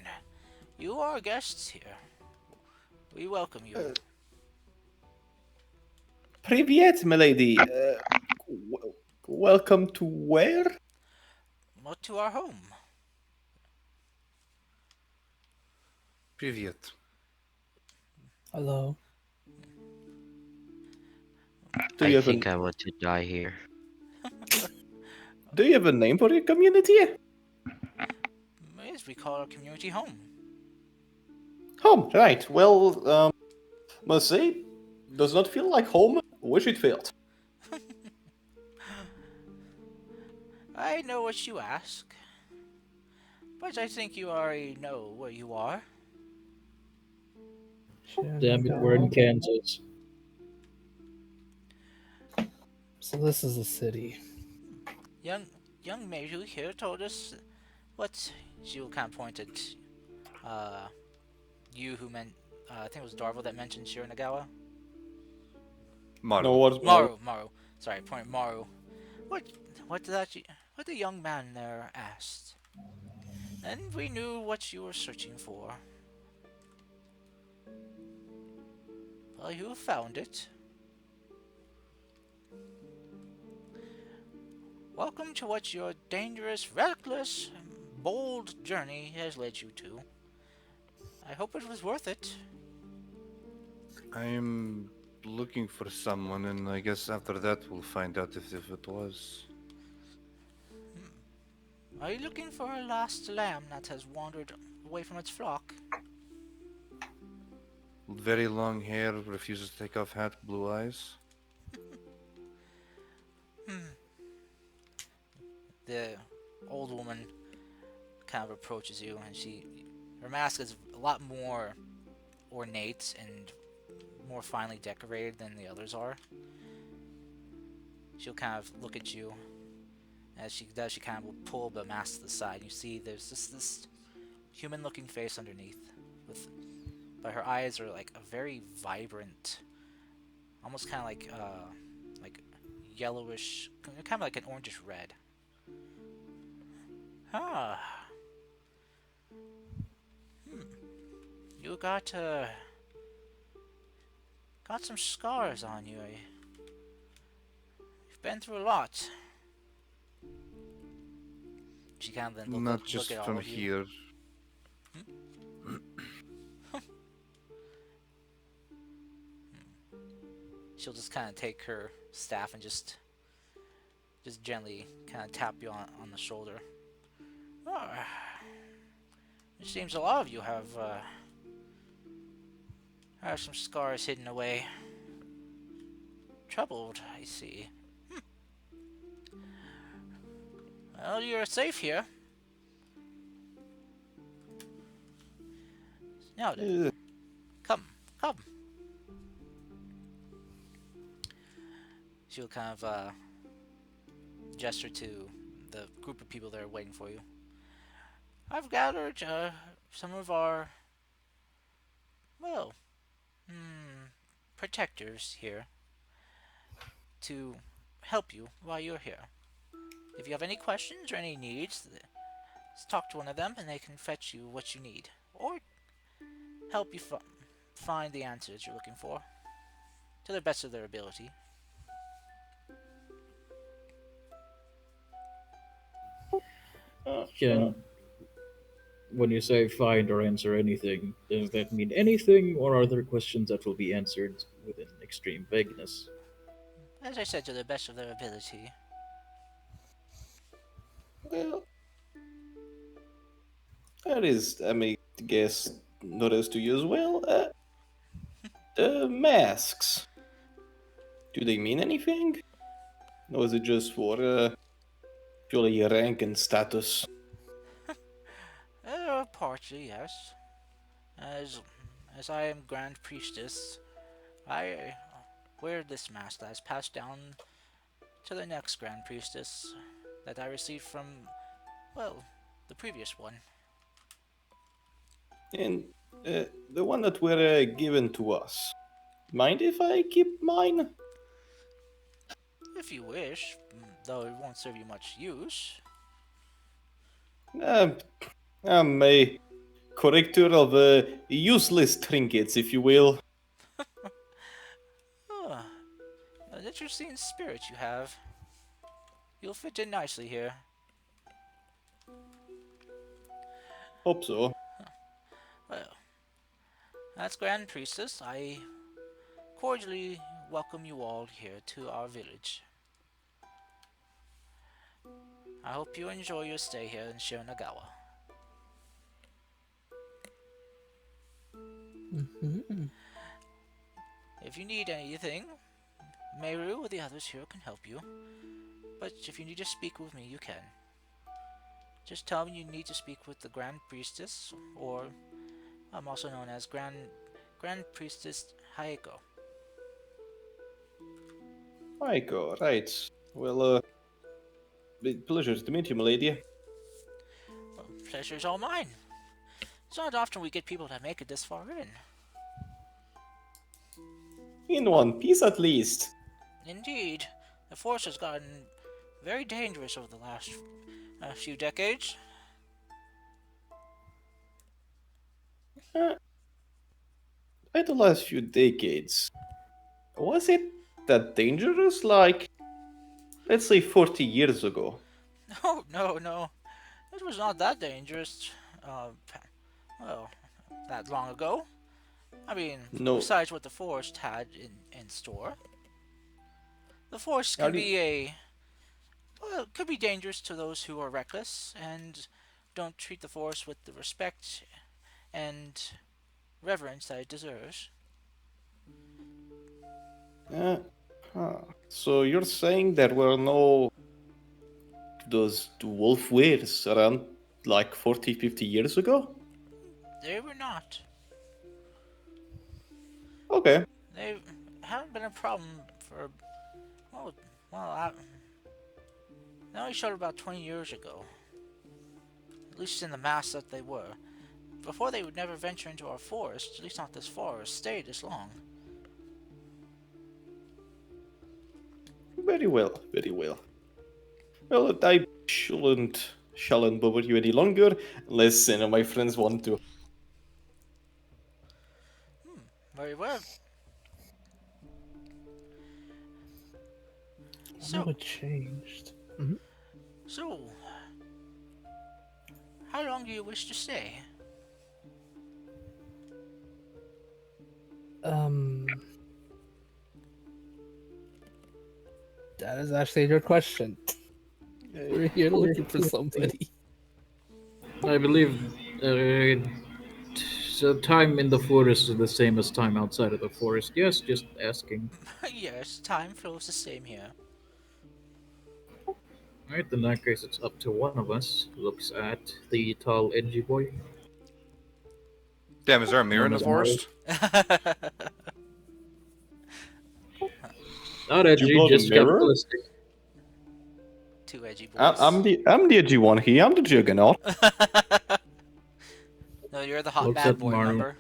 You are guests here. We welcome you. Privyet, milady. Welcome to where? What to our home? Привет. Hello. Do I you have think a I want to die here. Do you have a name for your community? Yes, we call our community home. Home, right. Well, must say, does not feel like home. Wish it felt. I know what you ask, but I think you already know where you are. Damn it, we're in Kansas. So this is the city. Young young Meiju here told us what she kind of pointed. Uh, you who meant I think it was Darvel that mentioned Shiranagawa. Maru. No, what? Maru. Sorry, point Maru. What what the young man there asked, and we knew what you were searching for. Well, you found it. Welcome to what your dangerous, reckless, bold journey has led you to. I hope it was worth it. I'm looking for someone, and I guess after that we'll find out if it was. Are you looking for a lost lamb that has wandered away from its flock? Very long hair, refuses to take off hat, blue eyes. The old woman kind of approaches you, and her mask is a lot more ornate and more finely decorated than the others are. She'll kind of look at you. As she does, she kind of will pull the mask to the side. And you see there's just this human-looking face underneath, but her eyes are like a very vibrant, almost kind of like yellowish, kind of like an orangish red. Ah, you got some scars on you. You've been through a lot. She kind of then Not just look at all from of you. here. She'll just kind of take her staff and just gently kind of tap you on the shoulder. Oh, it seems a lot of you have some scars hidden away. Troubled, I see. Well, you're safe here. Now then, come. She'll kind of gesture to the group of people that are waiting for you. I've gathered some of our, well, protectors here to help you while you're here. If you have any questions or any needs, just talk to one of them and they can fetch you what you need. Or help you find the answers you're looking for to the best of their ability. Can when you say find or answer anything, does that mean anything, or are there questions that will be answered within extreme vagueness? As I said, to the best of their ability. Well, that is, I may guess, notice to you as well. The masks. Do they mean anything? Or is it just for purely rank and status? Partly, yes. As I am Grand Priestess, I wear this mask that is passed down to the next Grand Priestess that I received from, well, the previous one. And the one that were given to us. Mind if I keep mine? If you wish, though it won't serve you much use. I may collector of useless trinkets, if you will. Oh, an interesting spirit you have. You'll fit in nicely here. Hope so. Well, as Grand Priestess, I cordially welcome you all here to our village. I hope you enjoy your stay here in Shiranagawa. Mm-hmm. If you need anything, Meru or the others here can help you. But if you need to speak with me, you can. Just tell me you need to speak with the Grand Priestess, or I'm also known as Grand Priestess Haeko. Aiko, right. Well, pleasure to meet you, milady. Well, pleasure's all mine. It's not often we get people to make it this far in. In one piece at least. Indeed, the force has gotten very dangerous over the last few decades. Uh, by the last few decades, was it that dangerous? Like, let's say 40 years ago. No, no, no. It was not that dangerous. Well, that long ago. I mean, No. besides what the forest had in store, the forest Are can you, be a well, it could be dangerous to those who are reckless and don't treat the forest with the respect and reverence that it deserves. uh, huh. So you're saying there were no those Wolfwares around like 40, 50 years ago? They were not. Okay. They haven't been a problem for well, well, they only showed about 20 years ago. At least in the mass that they were. Before they would never venture into our forest, at least not this far, or stay this long. Very well, very well. Well, I shouldn't bother you any longer, unless any of my friends want to. Very well. I know So, it changed. Mhm. so, how long do you wish to stay? Um, that is actually a good question. We're here looking for somebody. I believe so. Time in the forest is the same as time outside of the forest. Yes, just asking. Yes, time flows the same here. Alright, in that case, it's up to one of us. Looks at the tall, edgy boy. Damn, is there a mirror in Known the as Mario. forest? Not You edgy, brought a just mirror? capitalistic. Two edgy I- boys. I'm the edgy one here. I'm the juggernaut. No, you're the hot Looks bad at boy, Mario. remember?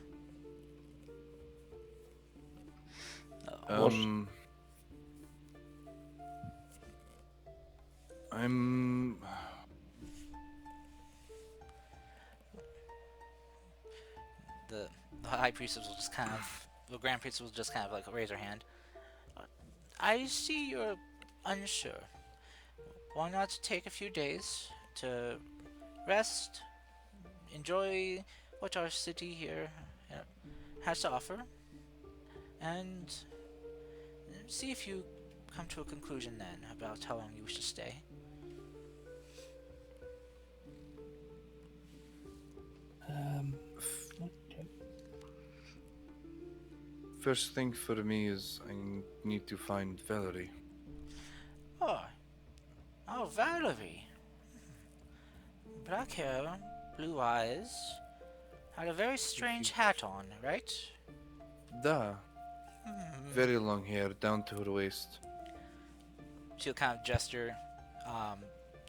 Oh, I'm. the high priestess will just kind of, the grand priestess will just kind of like raise her hand. I see you're unsure. Why not take a few days to rest, enjoy what our city here has to offer, and see if you come to a conclusion then about how long you wish to stay. Okay. First thing for me is I need to find Valerie. Oh, oh, Valerie. Black hair, blue eyes, had a very strange hat on, right? Da. Hmm. Very long hair down to her waist. She'll kind of gesture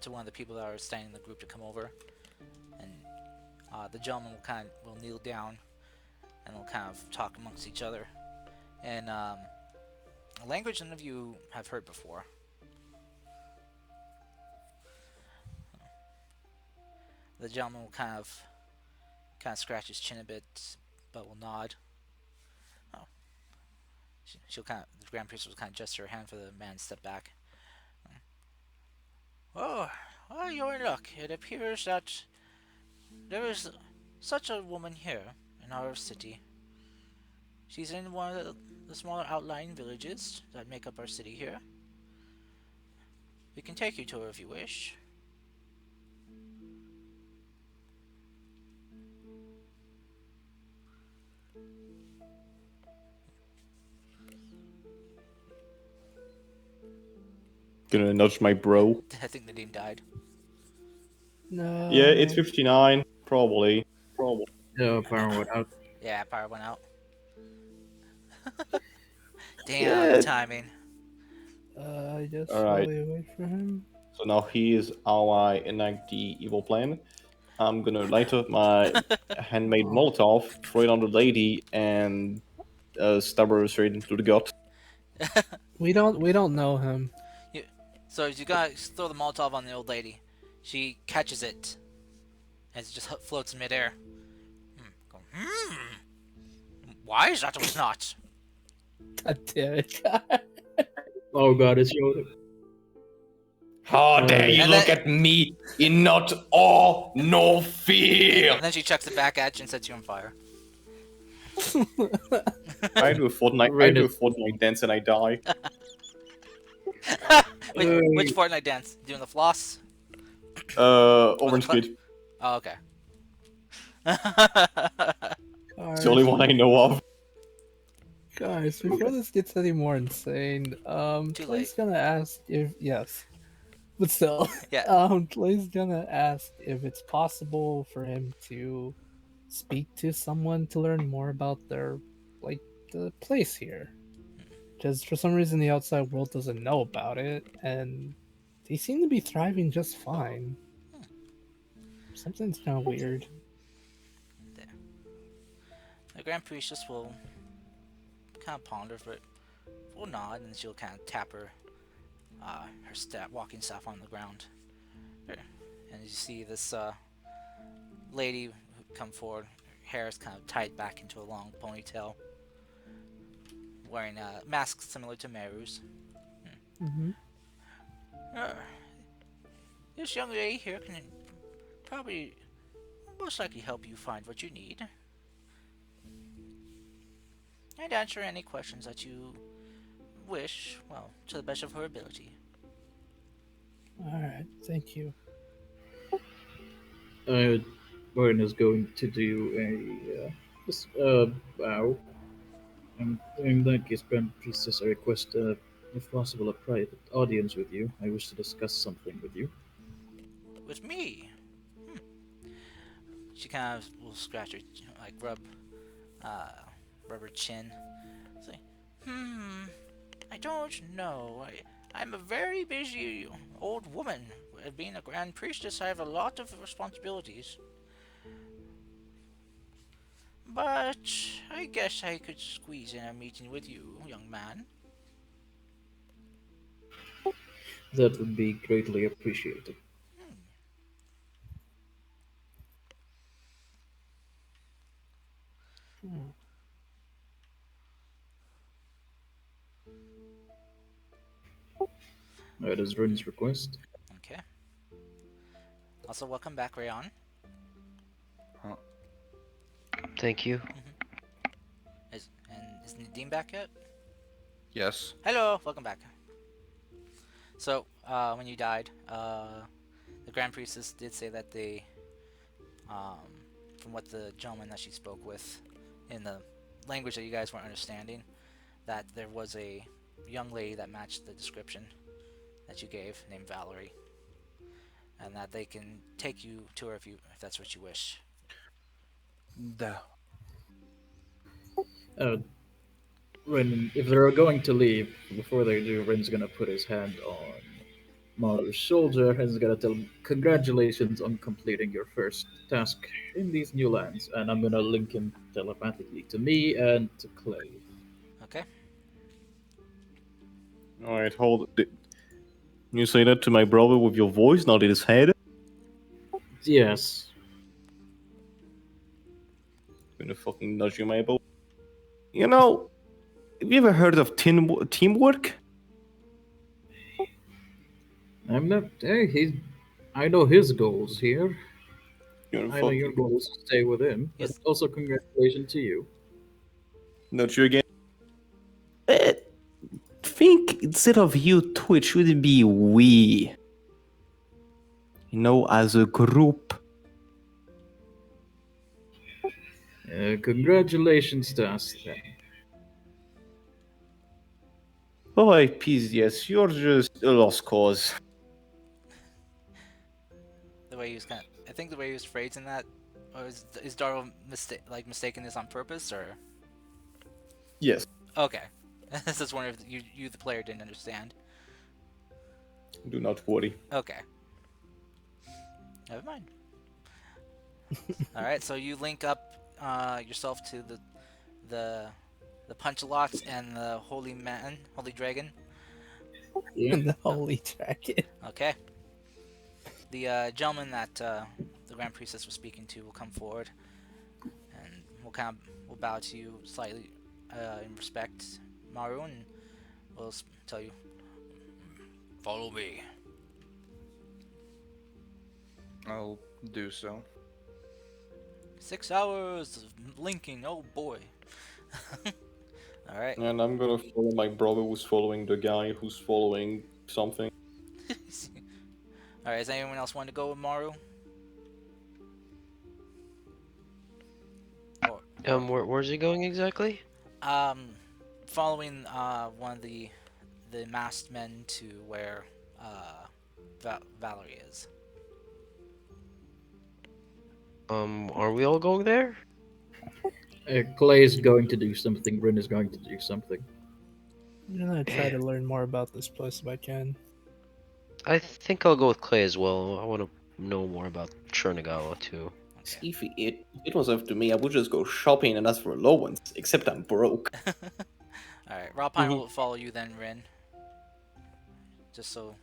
to one of the people that are staying in the group to come over, and the gentleman will kneel down, and they'll kind of talk amongst each other, in a language none of you have heard before. The gentleman will kind of kind of scratch his chin a bit, but will nod. Oh, she'll kind of the Grand Priest will kind of gesture her hand for the man to step back. Oh, well, you're in luck. It appears that there is such a woman here in our city. She's in one of the smaller outlying villages that make up our city here. We can take you to her if you wish. Gonna nudge my bro. I think Nadine died. No. Yeah, it's 59, probably. No, power went out. Yeah, power went out. Damn, Yeah. the timing. I just Alright. slowly wait for him. So now he is ally enact the evil plan. I'm gonna light up my handmade Molotov, throw it on the lady, and stab her straight into the gut. We don't know him. So you guys throw the Molotov on the old lady. She catches it as it just floats in midair. Why is that was not? God damn it. Oh god, it's Yoda. How dare you And look then- at me in not awe nor fear! And then she chucks it back at you and sets you on fire. I do a Fortnite dance and I die. Which Fortnite dance? Doing the floss? Orange fuck? Kid. Oh, okay. It's the only one I know of. Guys, before this gets any more insane, Too Clay's gonna ask if yes, but still, Yeah. Clay's gonna ask if it's possible for him to speak to someone to learn more about their the place here, because for some reason the outside world doesn't know about it, and they seem to be thriving just fine. Something's kind of weird. The Grand Priestess will kind of ponder for it. Will nod, and she'll kind of tap her walking staff on the ground. And you see this lady come forward. Her hair is kind of tied back into a long ponytail, wearing a mask similar to Meru's. Mm-hmm. This young lady here can probably most likely help you find what you need and answer any questions that you wish, well, to the best of her ability. All right, thank you. Warren is going to do a bow. And in that case, Grand Priestess, I request, if possible, a private audience with you. I wish to discuss something with you. With me? She kind of will scratch her, rub her chin. Say, I don't know. I'm a very busy old woman. Being a Grand Priestess, I have a lot of responsibilities. But I guess I could squeeze in a meeting with you, young man. That would be greatly appreciated. That is Rin's request. Okay. Also, welcome back, Rayon. Thank you. Is Nadine back yet? Yes. Hello, welcome back. So, when you died, the Grand Priestess did say that they, from what the gentleman that she spoke with, in the language that you guys weren't understanding, that there was a young lady that matched the description that you gave, named Valerie, and that they can take you to her if that's what you wish. Rin, if they're going to leave, before they do, Rin's gonna put his hand on Mother's shoulder and is gonna tell him, "Congratulations on completing your first task in these new lands." And I'm gonna link him telepathically to me and to Clay. Okay. Alright, hold it. You say that to my brother with your voice, not in his head? Yes. gonna fucking nudge you, Mabel. You know, have you ever heard of teamwork? I'm not. Hey, he's. I know his goals here. You're gonna I know your fucking goal is to stay with him. But Yes. also, congratulations to you. nudge you again. Think instead of you two, it should be we. You know, as a group. Congratulations to us then. Alright, peace, yes, you're just a lost cause. The way he was I think the way he was phrasing that, or is Darrow mistaking this on purpose, or? Yes, Okay. I was just wondering if you the player didn't understand. do not worry. Okay. Never mind. All right, so you link up yourself to the Punchalots and the Holy Dragon. Yeah. The holy dragon. Okay. The gentleman that the Grand Priestess was speaking to will come forward, and we'll bow to you slightly in respect, Maru, and we'll tell you, follow me. I'll do so. 6 hours of linking. Oh boy. All right. And I'm gonna follow my brother who's following the guy who's following something. All right. Does anyone else want to go with Maru? Where's he going exactly? Following one of the masked men to where Valerie is. Are we all going there? Clay is going to do something. Rin is going to do something. I'm gonna try to learn more about this place if I can. I think I'll go with Clay as well. I want to know more about Chernagawa too. See, if it was up to me, I would just go shopping and ask for allowance, except I'm broke. Alright, Rob Pine will follow you then, Rin. Just so...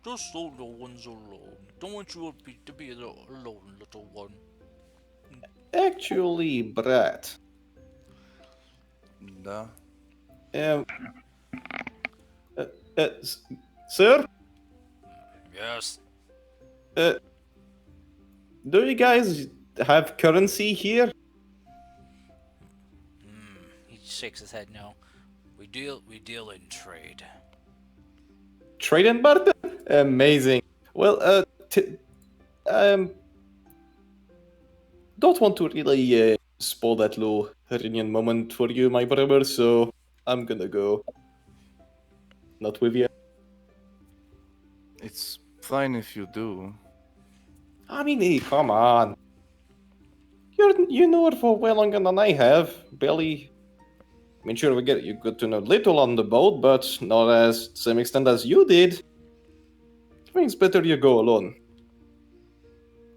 Just so no one's alone. Don't want you to be alone, little one. Actually, Brat. Da. Um, sir? Yes. Do you guys have currency here? He shakes his head no. We deal in trade. Trade and barter? Amazing. Well, don't want to really spoil that little Iranian moment for you, my brother, so I'm gonna go. Not with you. It's fine if you do. I mean, hey, come on. You know her for well longer than I have. Barely. I mean, sure, you got to know little on the boat, but not as the same extent as you did. I think it's better you go alone.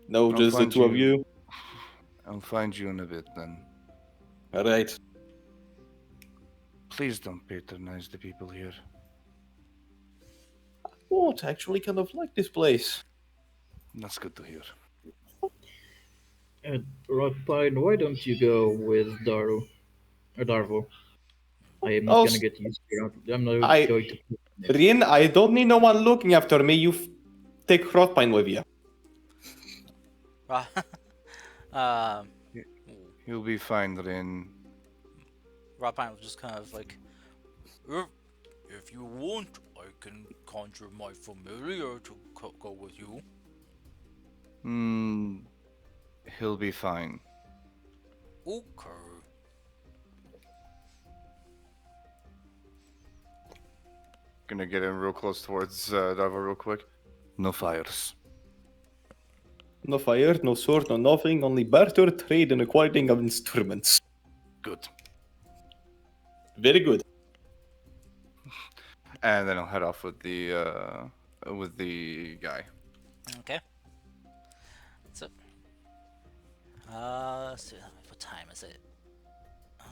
No, I'll just the find two of you. I'll find you in a bit then. Alright. Please don't patronize the people here. What? Actually, kind of like this place. That's good to hear. Rod Pine, why don't you go with Daru or Darvo? I am not Oh, gonna get used to it. I'm not I- going to. Rin, I don't need no one looking after me. Take Rothpine with you. You'll be fine, Rin. Rob Pine will just kind of like, if you want, I can conjure my familiar to go with you. He'll be fine. Okay. Gonna get in real close towards Darva real quick. No fires. No fire, no sword, no nothing. Only barter, trade, and acquiring of instruments. Good. Very good. And then I'll head off with the guy. Okay. So, what time is it?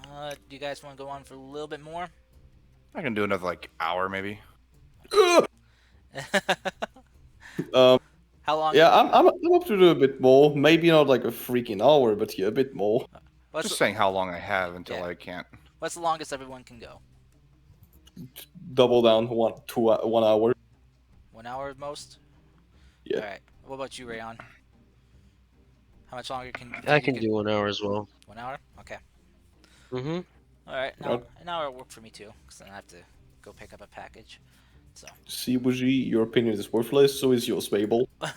Do you guys want to go on for a little bit more? I can do another hour maybe. How long? Yeah, I'm up to do a bit more. Maybe not like a freaking hour, but yeah, a bit more. What's Just the, saying how long I have until Yeah. I can't. what's the longest everyone can go? Double down 1 hour. 1 hour at most. Yeah. All right. What about you, Rayon? How much longer I you can can? do 1 hour as well. 1 hour. Okay. Mm-hmm. All right. Now Right. an hour worked for me too, because then I have to go pick up a package. So. See, Wuji, your opinion is worthless, so is yours, Fable. well,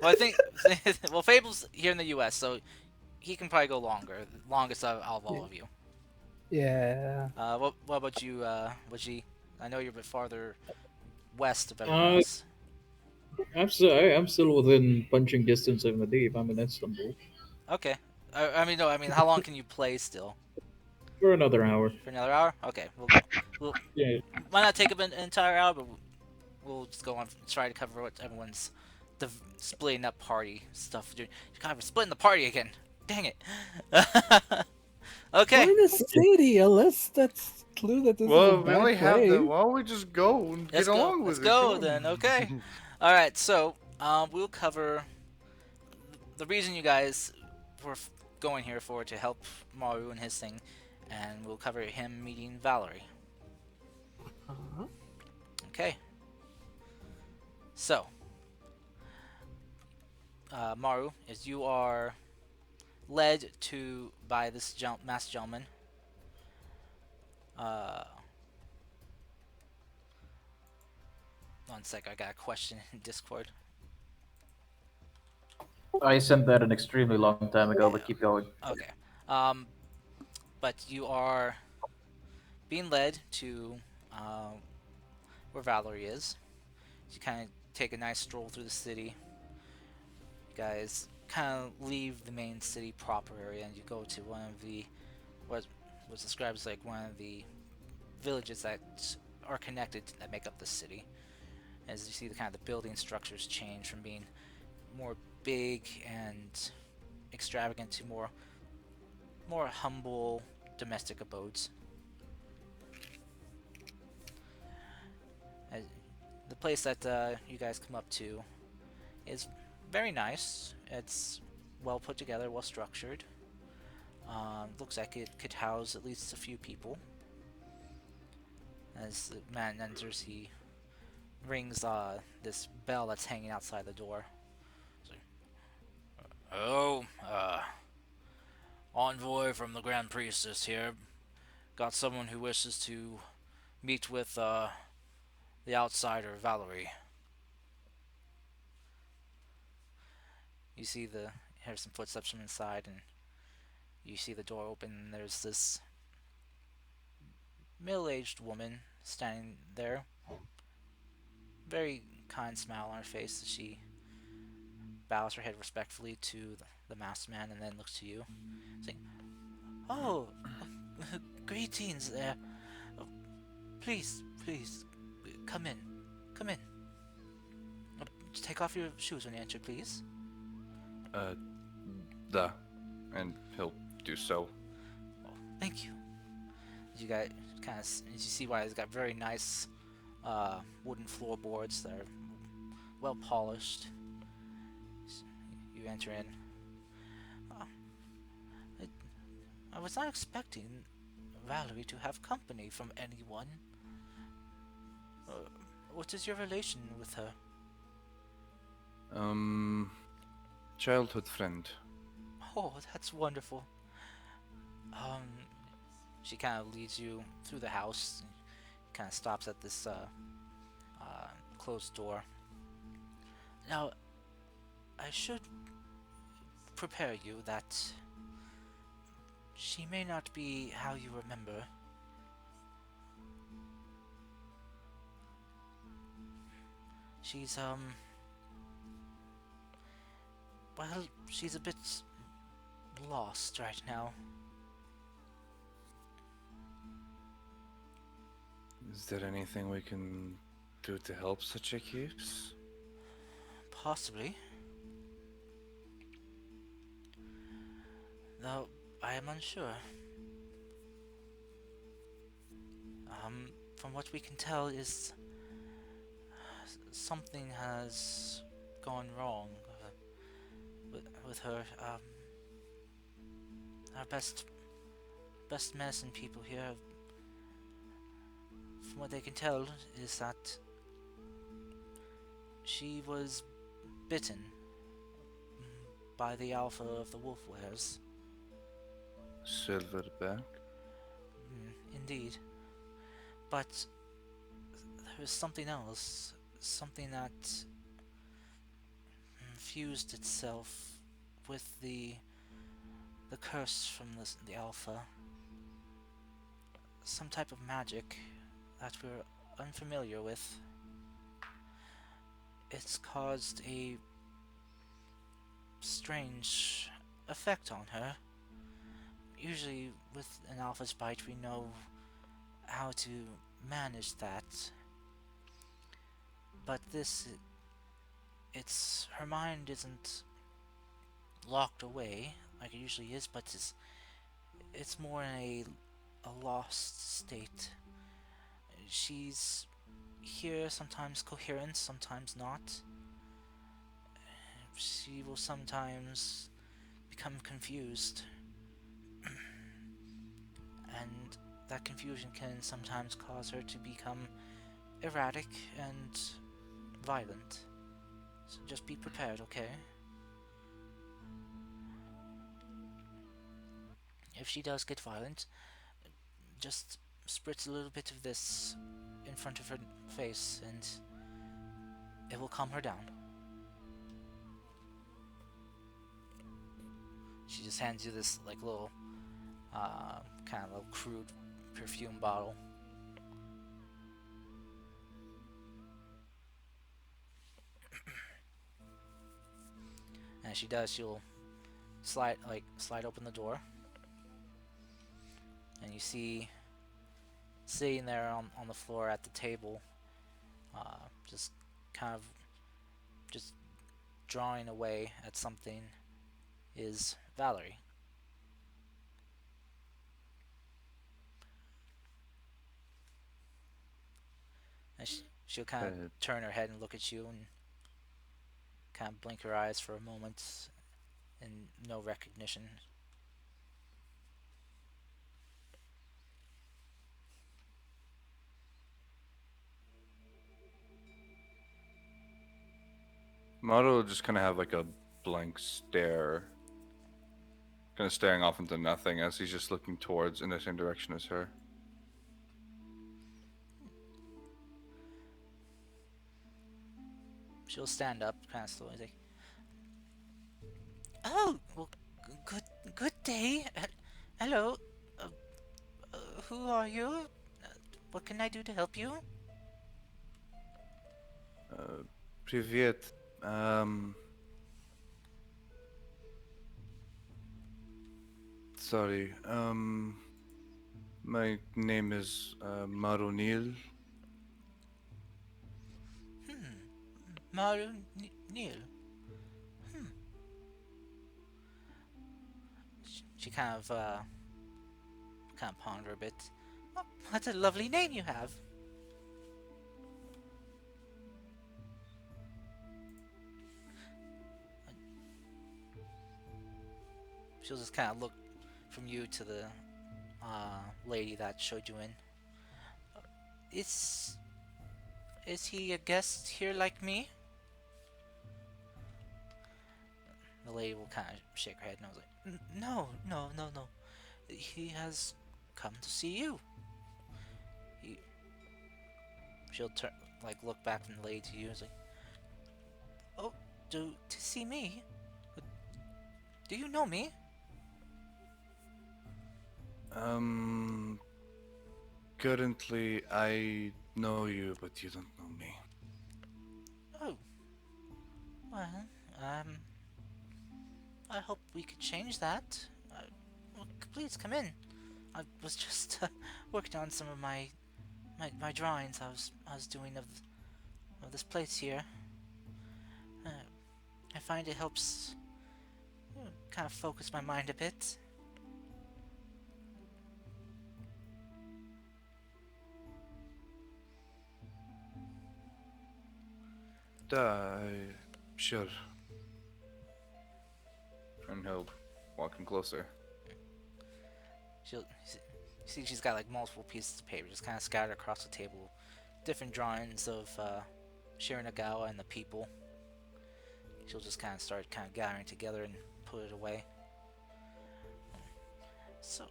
I think well, Fable's here in the U.S., so he can probably go longer, longest of all of you. Yeah. What about you, Waji? I know you're a bit farther west of everyone Uh, else. I'm still within punching distance of Medivh. I'm in Istanbul Okay. I mean, no, I mean, how long can you play still? for another hour. For another hour? Okay, we'll go. We'll Yeah, might not take up an entire hour, but we'll just go on and try to cover what everyone's splitting up party stuff. Dude, God, we're splitting the party again. Dang it. Okay. Find a city, unless that's clue that this is a Well, we bad only have the. place. Why don't we just go and Let's get go. along Let's with it? go Come on. then. Okay. All right. So, we'll cover the reason you guys were going here for to help Maru and his thing, and we'll cover him meeting Valerie. Uh-huh. Okay. So, Maru, as you are led to by this masked gentleman, uh, one sec, I got a question in Discord. I sent that an extremely long time ago, but keep going. Okay. Um, but you are being led to where Valerie is. You kind of take a nice stroll through the city. You guys kind of leave the main city proper area and you go to one of the what was described as like one of the villages that are connected that make up the city. As you see, the kind of the building structures change from being more big and extravagant to more humble domestic abodes. As the place that you guys come up to is very nice. It's well put together, well structured. Looks like it could house at least a few people. As the man enters, he rings this bell that's hanging outside the door. So, oh, envoy from the Grand Priestess here. Got someone who wishes to meet with the outsider, Valerie. You see hear some footsteps from inside, and you see the door open, and there's this middle-aged woman standing there. Very kind smile on her face as she bows her head respectfully to the masked man and then looks to you, saying, "Oh, greetings there. Oh, please, come in. Come in. Just take off your shoes when you enter, please." Uh, the, and he'll do so. Oh, thank you. You got kind of, you see why it's got very nice wooden floorboards that are well polished. You enter in. Uh, I was not expecting Valerie to have company from anyone. What is your relation with her? Childhood friend. Oh, that's wonderful. Um, she kind of leads you through the house. Kind of stops at this closed door. Now, I should prepare you that she may not be how you remember. She's well, she's a bit lost right now. Is there anything we can do to help such a case? Possibly. Though I am unsure. From what we can tell is something has gone wrong with her. our best medicine people here, from what they can tell, is that she was bitten by the alpha of the Wolfwares. Silverback. Indeed. But there was something else. Something that fused itself with the curse from the alpha. Some type of magic that we're unfamiliar with. It's caused a strange effect on her. Usually with an alpha's bite we know how to manage that. But this, it's her mind isn't locked away like it usually is, but it's more in a lost state. She's here, sometimes coherent, sometimes not. She will sometimes become confused, and that confusion can sometimes cause her to become erratic and violent. So just be prepared, okay? If she does get violent, just spritz a little bit of this in front of her face and it will calm her down. She just hands you this like little kind of little crude perfume bottle. And she does, she'll slide open the door, and you see sitting there on the floor at the table, just kind of just drawing away at something, is Valerie. And she'll kind of turn her head and look at you and kind of blink her eyes for a moment in no recognition. Maru will just kind of have like a blank stare, kind of staring off into nothing as he's just looking towards in the same direction as her. She'll stand up kind of slowly, like, "Oh, well, good day. Hello. Uh, who are you? What can I do to help you?" Привет. Sorry. My name is Marunil. Maru Neil. She kind of ponder a bit. Oh, what a lovely name you have. She'll just kind of look from you to the lady that showed you in. Is he a guest here like me? The lady will kind of shake her head and I was like, no, no, no, no. He has come to see you. She'll turn, like, look back from the lady to you and say, oh, to see me? Do you know me? Currently I know you, but you don't know me. Oh, well, I hope we could change that. Well, please come in. I was just working on some of my drawings I was doing of this place here. I find it helps kind of focus my mind a bit. Sure. And he'll walk in closer. She'll see she's got like multiple pieces of paper just kind of scattered across the table, different drawings of Shiranagawa and the people. She'll just kind of start kind of gathering together and put it away. So,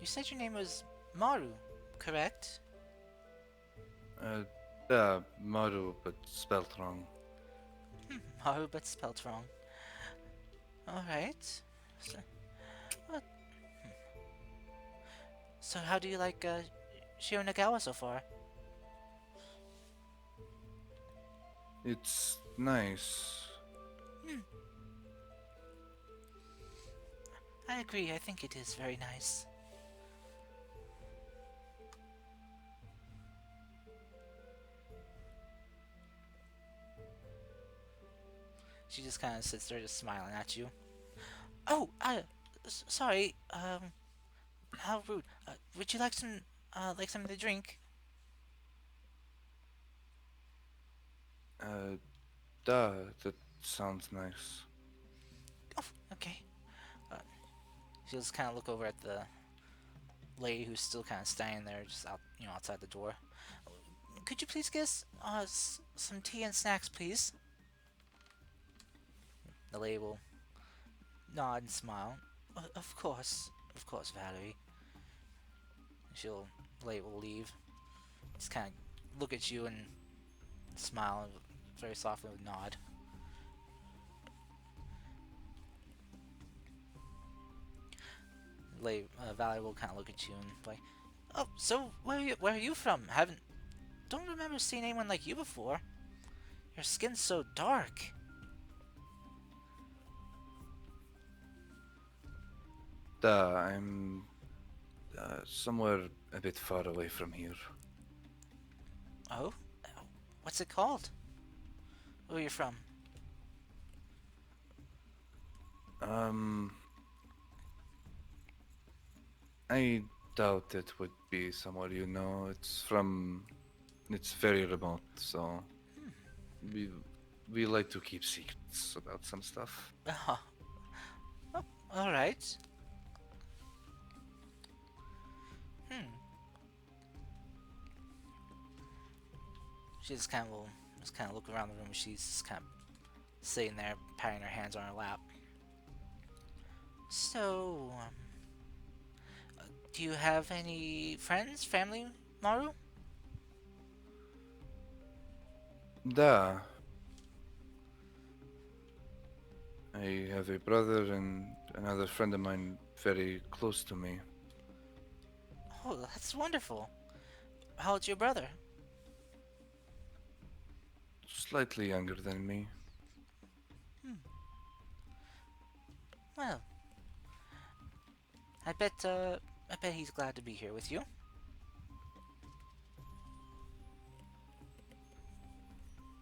you said your name was Maru, correct? Yeah, Maru, but spelled wrong. Maru, but spelled wrong. Alright. So, what? So how do you like Shiranagawa so far? It's nice. I agree, I think it is very nice. She just kind of sits there just smiling at you. Oh, sorry, how rude. Would you like something to drink? That sounds nice. Oh, okay. She'll just kind of look over at the lady who's still kind of standing there, just outside the door. Could you please get us some tea and snacks, please? The lady will nod and smile. Of course, Valerie. The lady will leave. Just kind of look at you and smile very softly with a nod. Valerie will kind of look at you and be like, "Oh, so where are you from? Don't remember seeing anyone like you before. Your skin's so dark." I'm somewhere a bit far away from here. Oh, what's it called? Where are you from? Um, I doubt it would be somewhere you know. It's very remote, so we we like to keep secrets about some stuff. Oh, all right. Hmm. She just kind of look around the room. She's just kind of sitting there, patting her hands on her lap. So, do you have any friends, family, Maru? Da, I have a brother and another friend of mine very close to me. Oh, that's wonderful. How old's your brother? Slightly younger than me. Well, I bet he's glad to be here with you.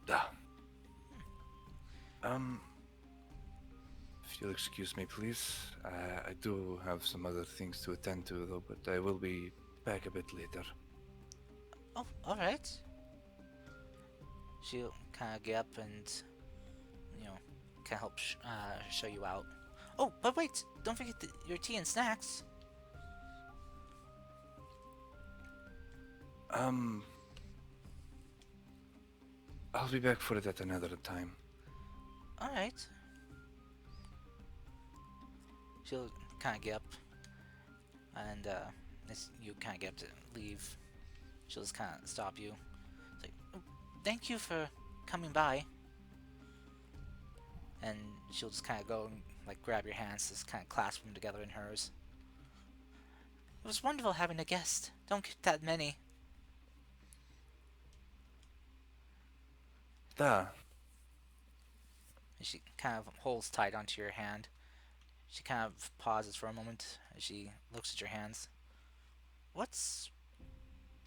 Da. If you'll excuse me, please. I do have some other things to attend to, though, but I will be back a bit later. Oh, all right. She'll kind of get up and, kind of help show you out. Oh, but wait! Don't forget your tea and snacks. Um, I'll be back for it at another time. All right. She'll kind of get up, and as you kind of get up to leave, she'll just kind of stop you. It's like, "Oh, thank you for coming by." And she'll just kind of go and like grab your hands, just kind of clasp them together in hers. It was wonderful having a guest. Don't get that many. Da. And she kind of holds tight onto your hand. She kind of pauses for a moment as she looks at your hands. What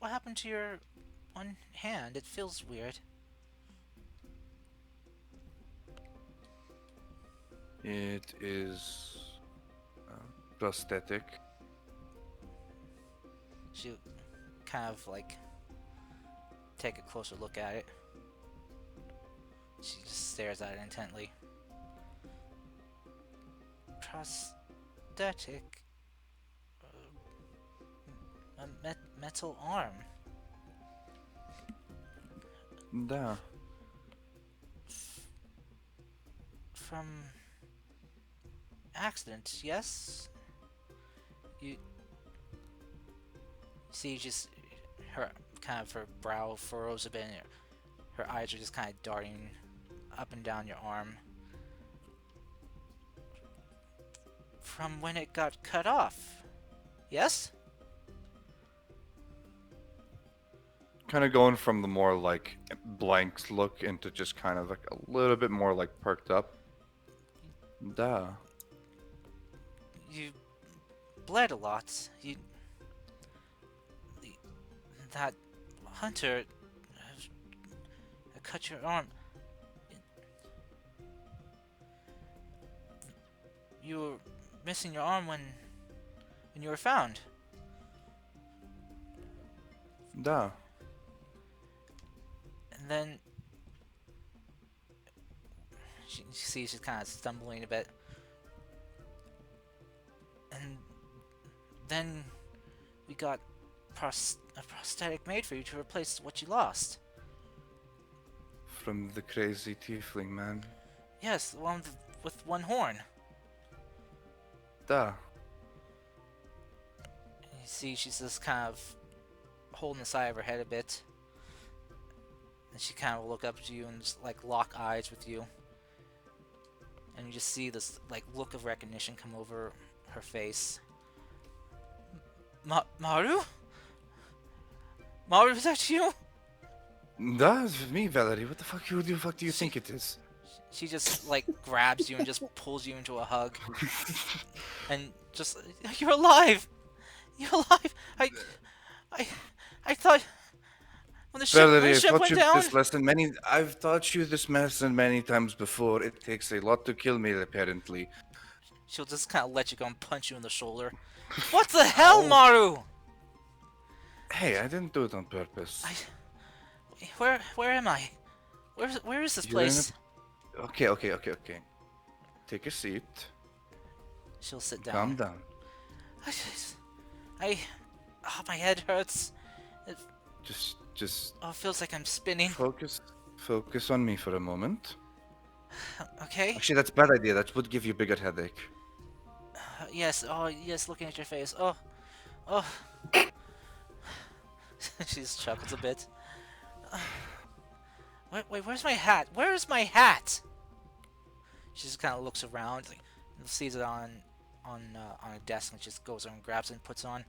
happened to your one hand? It feels weird. It is prosthetic. She kind of like take a closer look at it. She just stares at it intently. Prosthetic. metal arm. Да. From accident, yes? You see just her her brow furrows a bit and her eyes are just kind of darting up and down your arm. From when it got cut off. Yes? Kind of going from the more like blank look into just kind of like a little bit more like perked up. Da. You bled a lot. You that hunter cut your arm. You were missing your arm when you were found. Da. And then she sees she's kind of stumbling a bit. And then we got a prosthetic made for you to replace what you lost. From the crazy tiefling man. Yes, the one with one horn. Da. And you see she's just kind of holding the side of her head a bit. And she kind of look up to you and just like lock eyes with you. And you just see this like look of recognition come over her face. Maru? Maru, is that you? Da, it's me, Valerie. What the fuck do you think it is? She just like grabs you and just pulls you into a hug. And just, you're alive! You're alive! I thought when the Valerie, I've ship taught went you down. this lesson many. I've taught you this lesson many times before. It takes a lot to kill me, apparently. She'll just kind of let you go and punch you in the shoulder. What the hell, Maru? Hey, I didn't do it on purpose. Where am I? Where is this You're in place? Okay. Take a seat. She'll sit down. Calm down. Oh, my head hurts. Just Oh, it feels like I'm spinning. focus on me for a moment. Okay. Actually, that's a bad idea. That would give you a bigger headache. Yes. Oh, yes. Looking at your face. Oh. She just chuckles a bit. Wait, where's my hat? Where's my hat? She just kind of looks around, like, and sees it on a desk, and just goes over and grabs it and puts it on.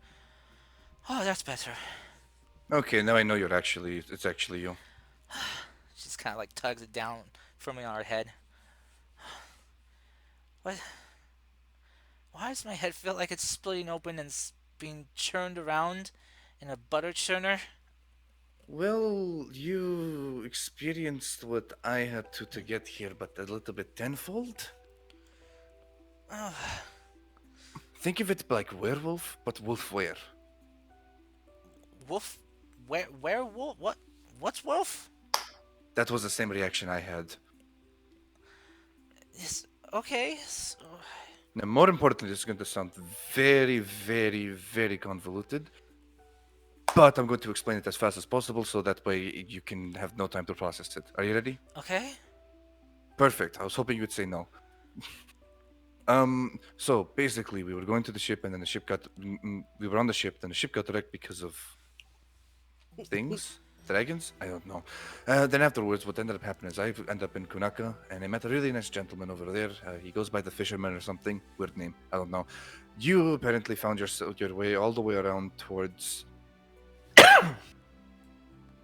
Oh, that's better. Okay, now I know it's actually you. She just kind of like tugs it down firmly on her head. What? Why does my head feel like it's splitting open and being churned around in a butter churner? Well, you experienced what I had to get here, but a little bit tenfold. Think of it like werewolf, but wolfwere. Wolf? Werewolf? What? What's wolf? That was the same reaction I had. Yes. Okay. So, Now, more importantly, it's going to sound very, very, very convoluted. But I'm going to explain it as fast as possible so that way you can have no time to process it. Are you ready? okay. Perfect. I was hoping you'd say no. So basically, we were going to the ship, and then the ship got. We were on the ship, then the ship got wrecked because of things, dragons. I don't know. Then afterwards, what ended up happening is I ended up in Kunaka, and I met a really nice gentleman over there. He goes by the Fisherman or something. Weird name. I don't know. You apparently found your way all the way around towards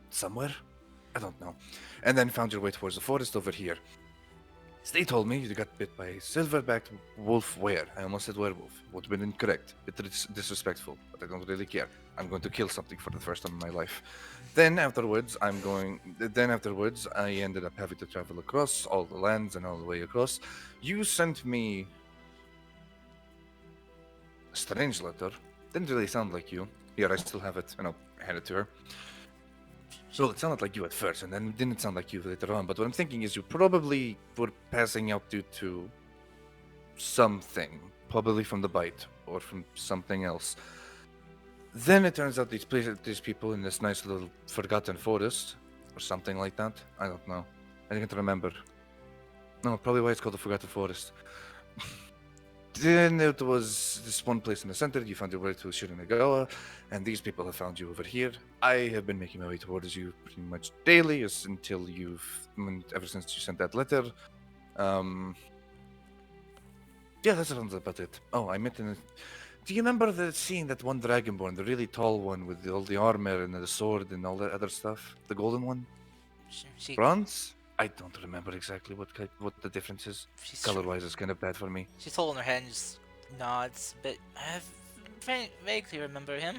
somewhere. I don't know. And then found your way towards the forest over here. They told me you got bit by a silverbacked wolfwere. I almost said werewolf. Would have been incorrect. Bit disrespectful, but I don't really care. I'm going to kill something for the first time in my life. Then afterwards, I ended up having to travel across all the lands and all the way across. You sent me a strange letter. Didn't really sound like you. Here, I still have it, and I'll hand it to her. So it sounded like you at first, and then it didn't sound like you later on. But what I'm thinking is you probably were passing out due to something, probably from the bite or from something else. Then it turns out these people in this nice little forgotten forest, or something like that. I don't know. I can't remember. No, probably why it's called the Forgotten Forest. Then it was this one place in the center. You found your way to Shirinagawa, and these people have found you over here. I have been making my way towards you pretty much daily, until ever since you sent that letter. Um, yeah, that's around about it. Oh, I meant in. Do you remember seeing that one Dragonborn, the really tall one with all the armor and the sword and all that other stuff? The golden one? She Bronze? I don't remember exactly what the difference is. she's Color-wise, it's kind of bad for me. she's holding her head and just nods, but I vaguely remember him.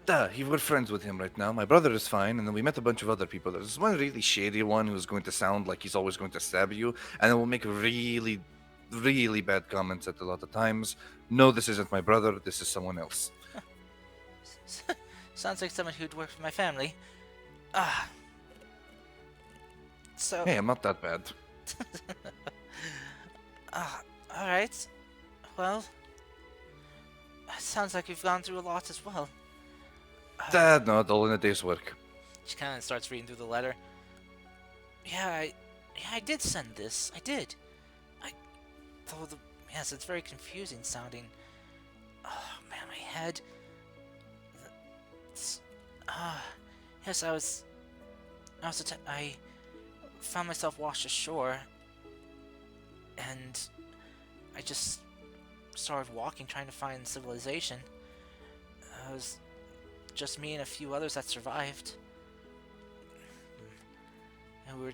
Duh, we're friends with him right now. My brother is fine, and then we met a bunch of other people. There's one really shady one who's going to sound like he's always going to stab you, and then will make really, really bad comments at a lot of times. No, this isn't my brother. This is someone else. Sounds like someone who'd work for my family. Ah, so Hey, I'm not that bad. all right. Well, sounds like you've gone through a lot as well. Dad, not all in a day's work. She kind of starts reading through the letter. Yeah, I did send this. I did. I, though yes, it's very confusing sounding. Oh man, my head. Yes, I found myself washed ashore, and I just started walking, trying to find civilization. It was just me and a few others that survived. And we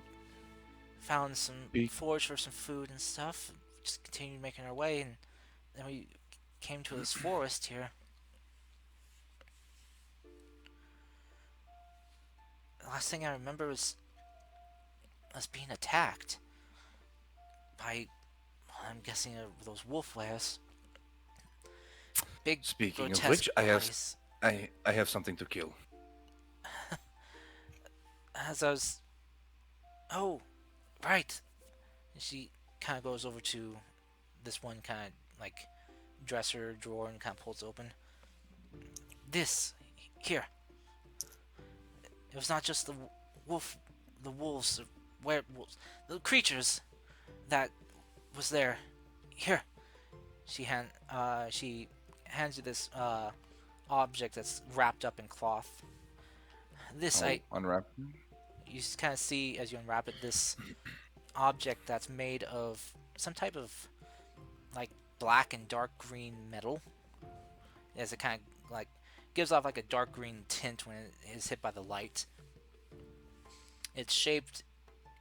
found some forage for some food and stuff. Just continued making our way, and then we came to this forest here. The last thing I remember was us being attacked by, well, I'm guessing, those wolfwares. Big, Speaking of grotesque which, bodies. I have something to kill. As I was, oh, right. And she kind of goes over to this one kind of like dresser drawer and kind of pulls it open. This here. It was not just the wolves, the werewolves, the creatures that was there. Here, she hands you this object that's wrapped up in cloth. This Unwrap. you kind of see as you unwrap it. This object that's made of some type of like black and dark green metal. As it kind of like gives off like a dark green tint when it is hit by the light. It's shaped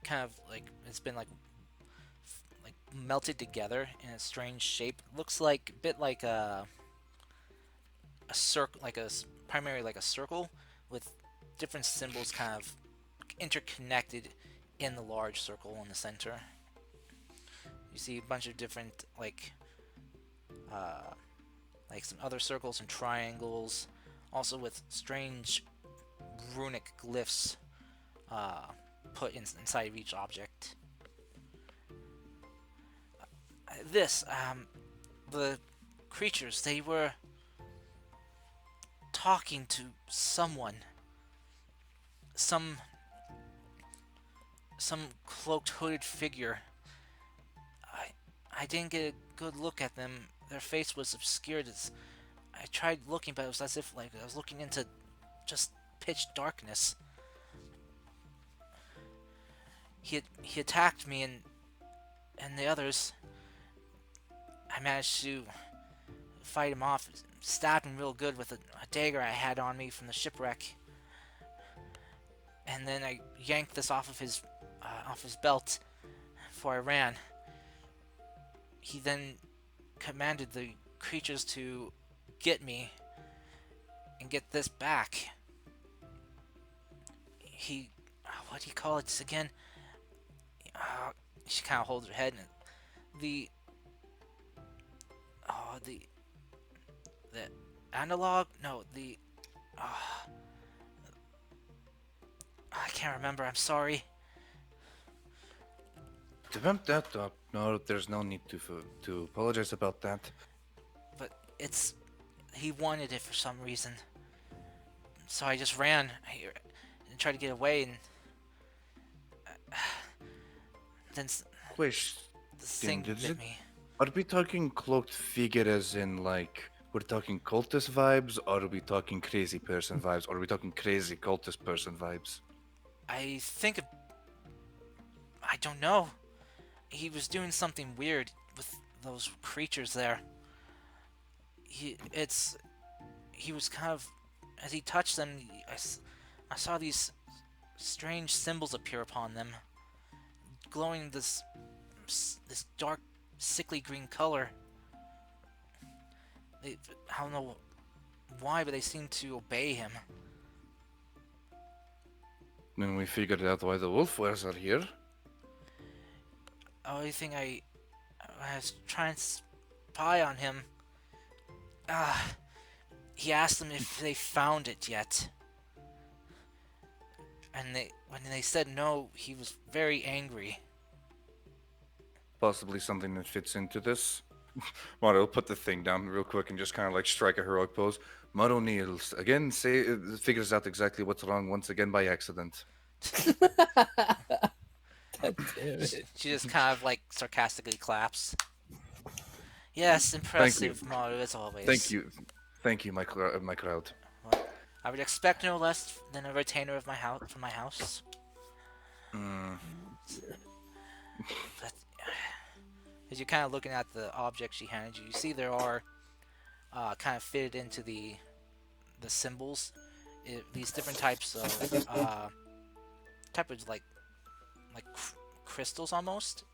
kind of like it's been like melted together in a strange shape. Looks like a bit like a circle, primarily like a circle with different symbols kind of interconnected in the large circle in the center. You see a bunch of different like some other circles and triangles, also with strange runic glyphs put inside of each object. The creatures, they were talking to someone. Some cloaked, hooded figure. I didn't get a good look at them. Their face was obscured. I tried looking, but it was as if like I was looking into just pitch darkness. He attacked me and the others. I managed to fight him off, stabbed him real good with a dagger I had on me from the shipwreck. And then I yanked this off his belt before I ran. He then commanded the creatures to get me and get this back. What do you call it again? She kind of holds her head and the analog? No, I can't remember. I'm sorry. To bump that up, no, there's no need to apologize about that. But it's he wanted it for some reason. So I just ran and tried to get away, and then this Question: thing Did bit it? me. Are we talking cloaked figure as in like we're talking cultist vibes, or are we talking crazy person vibes, or are we talking crazy cultist person vibes? I think I don't know. He was doing something weird with those creatures there. He was kind of, as he touched them, I saw these strange symbols appear upon them, glowing this dark, sickly green color. I don't know why, but they seem to obey him. Then we figured out why the Wolfwares are here. Only thing I was trying to spy on him. Ah, he asked them if they found it yet. And when they said no, he was very angry. Possibly something that fits into this. Maro, put the thing down real quick and just kind of like strike a heroic pose. Maro kneels again, figures out exactly what's wrong once again by accident. God damn it. She just kind of like sarcastically claps. Yes, Thank you, impressive, Maru, as always. thank you, my crowd. Well, I would expect no less than a retainer of my house from my house. Mm, But as you're kind of looking at the object she handed you, you see there are kind of fitted into the symbols. These different types of crystals almost.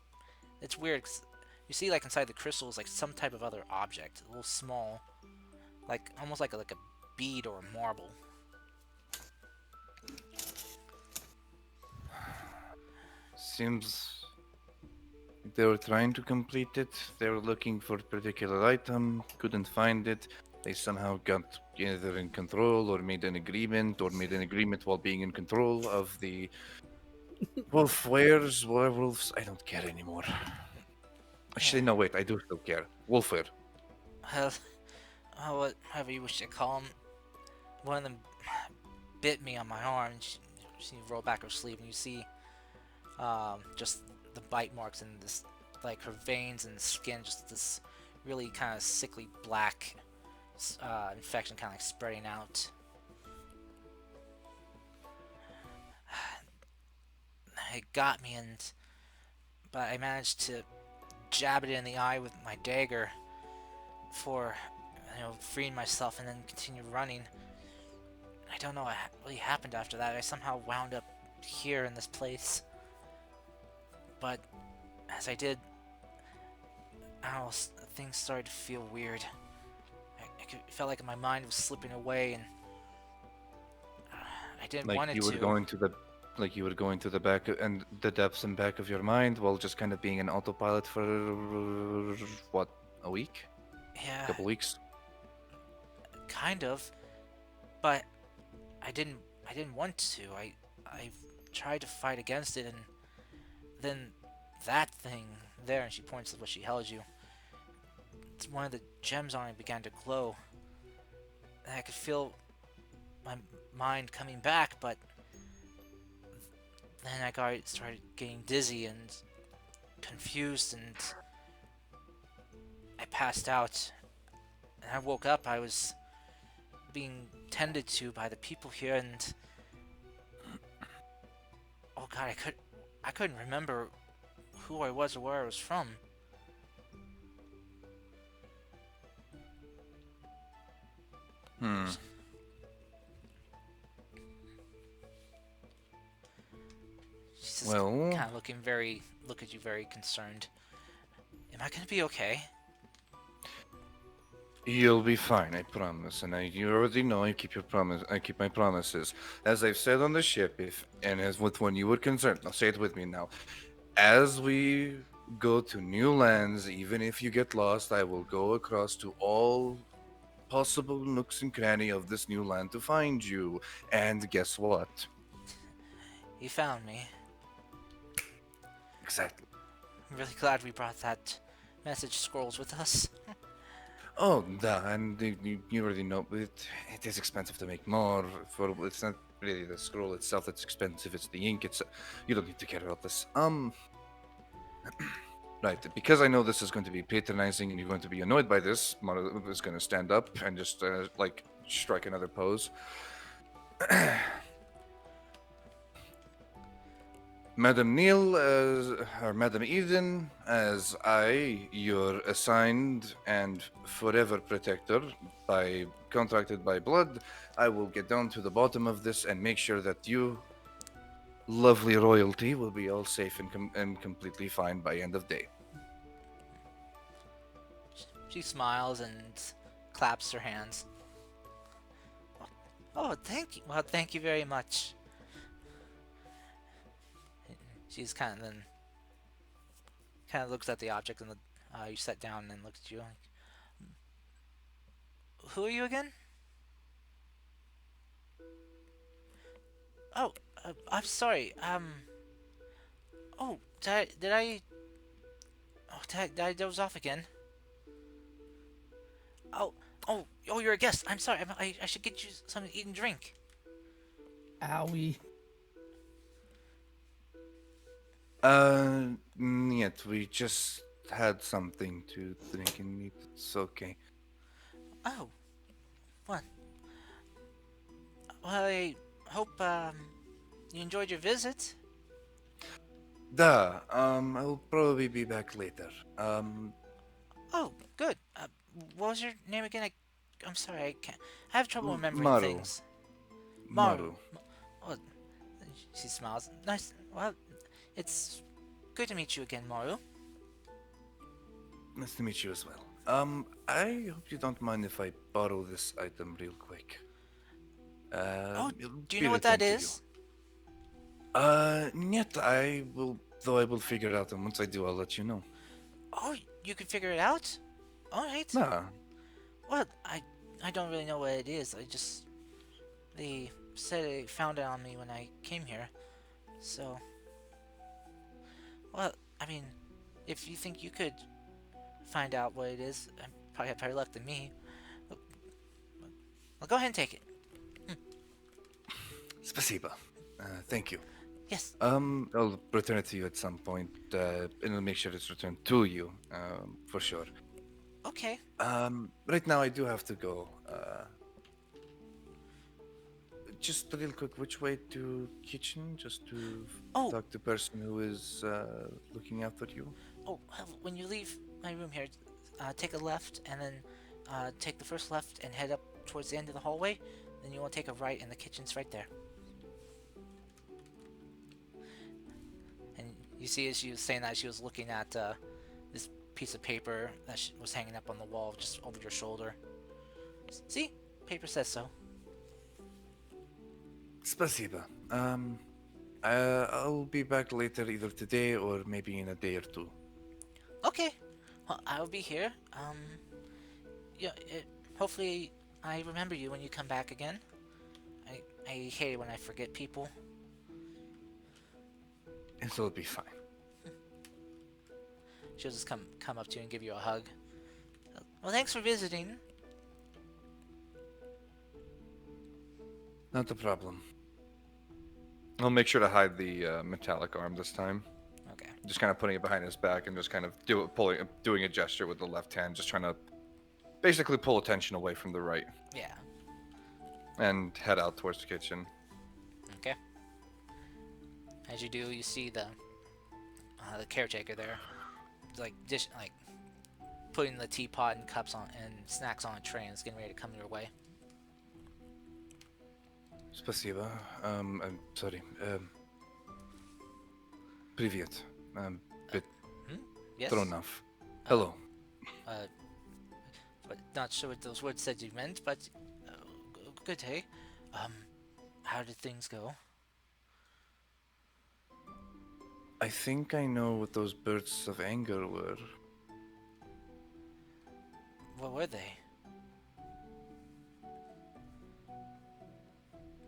It's weird. 'Cause you see like inside the crystals like some type of other object, a little small, like almost like a bead or a marble. Seems they were trying to complete it. They were looking for a particular item, couldn't find it. They somehow got either in control or made an agreement while being in control of the Wolfwares, werewolves. I don't care anymore. Actually, Yeah. no, wait, I do still care. Wolfware. Well, however you wish to call them. One of them bit me on my arm. And she rolled back her sleeve, and you see just the bite marks and this, like her veins and skin, just this really kind of sickly black infection, kind of like spreading out. It got me, but I managed to jab it in the eye with my dagger for freeing myself, and then continue running. I don't know what really happened after that. I somehow wound up here in this place. But as I did, I don't know, things started to feel weird. It felt like my mind was slipping away, and I didn't want Like it you were to. going to the like you were going to the back and the depths and back of your mind while just kind of being an autopilot for what, a week? A Yeah, couple weeks? kind of. But I didn't want to. I tried to fight against it, and then that thing there, and she points to what she held you. One of the gems on it began to glow, and I could feel my mind coming back, but then started getting dizzy and confused, and I passed out. And I woke up. I was being tended to by the people here, and oh god, I couldn't remember who I was or where I was from. Hmm. She's just Well, kind of look at you very concerned. Am I gonna be okay? you'll be fine, I promise. And you already know I keep your promise. I keep my promises. As I've said on the ship, as with when you were concerned, I'll say it with me now. As we go to new lands, even if you get lost, I will go across to all possible nooks and cranny of this new land to find you. And guess what? You found me. Exactly. I'm really glad we brought that message scrolls with us. Oh, duh, and you already know it is expensive to make more. For it's not really the scroll itself that's expensive; it's the ink. It's you don't need to care about this. Right, because I know this is going to be patronizing and you're going to be annoyed by this. Maru is going to stand up and just like strike another pose. Madam Neil, or Madam Eden, as I, your assigned and forever protector, by contracted by blood, I will get down to the bottom of this and make sure that you, lovely royalty, will be all safe and, and completely fine by end of day. She smiles and claps her hands. Oh, thank you. Well, thank you very much. She's kind of looks at the object and you sit down and looks at you. Like, who are you again? Oh, I'm sorry. Oh, did I doze off again? Oh, you're a guest. I'm sorry. I should get you something to eat and drink. Owie. Yet we just had something to drink and eat. It's okay. Oh, what? Well, I hope you enjoyed your visit. I'll probably be back later. Oh, good. What was your name again? I'm sorry. I can't. I have trouble remembering Maru. things. Maru. Maru. Oh, she smiles. Nice. Well, it's good to meet you again, Maru. Nice to meet you as well. I hope you don't mind if I borrow this item real quick. Oh, It'll do you be know what that returned to you. is? Yet I will, though I will figure it out, and once I do, I'll let you know. Oh, you can figure it out? Alright. Nah, Well, I don't really know what it is. They said they found it on me when I came here. So, well, I mean, if you think you could find out what it is, I probably have better luck than me. Well, go ahead and take it. spasiba. Thank you. Yes. I'll return it to you at some point, and I'll make sure it's returned to you, for sure. Okay. Right now I do have to go. Just real quick, which way to kitchen? Just to Oh. talk to person who is looking after you. Oh, when you leave my room here, take a left and then take the first left and head up towards the end of the hallway. Then you want to take a right and the kitchen's right there. And you see as she was saying that, she was looking at this piece of paper that was hanging up on the wall just over your shoulder. See? Paper says so. Spasiba. I'll be back later, either today or maybe in a day or two. Okay. Well, I'll be here. Yeah, hopefully I remember you when you come back again. I hate it when I forget people. It'll be fine. She'll just come up to you and give you a hug. Well, thanks for visiting. Not a problem. I'll make sure to hide the metallic arm this time. Okay. Just kind of putting it behind his back and just kind of doing a gesture with the left hand, just trying to basically pull attention away from the right Yeah. and head out towards the kitchen. Okay. As you do, you see the caretaker there, like putting the teapot and cups on and snacks on a tray and is getting ready to come your way. Спасибо. I'm sorry. Привет. Bit Yes. thrown off. Hello. But not sure what those words said you meant. But good day. How did things go? I think I know what those bursts of anger were. What were they?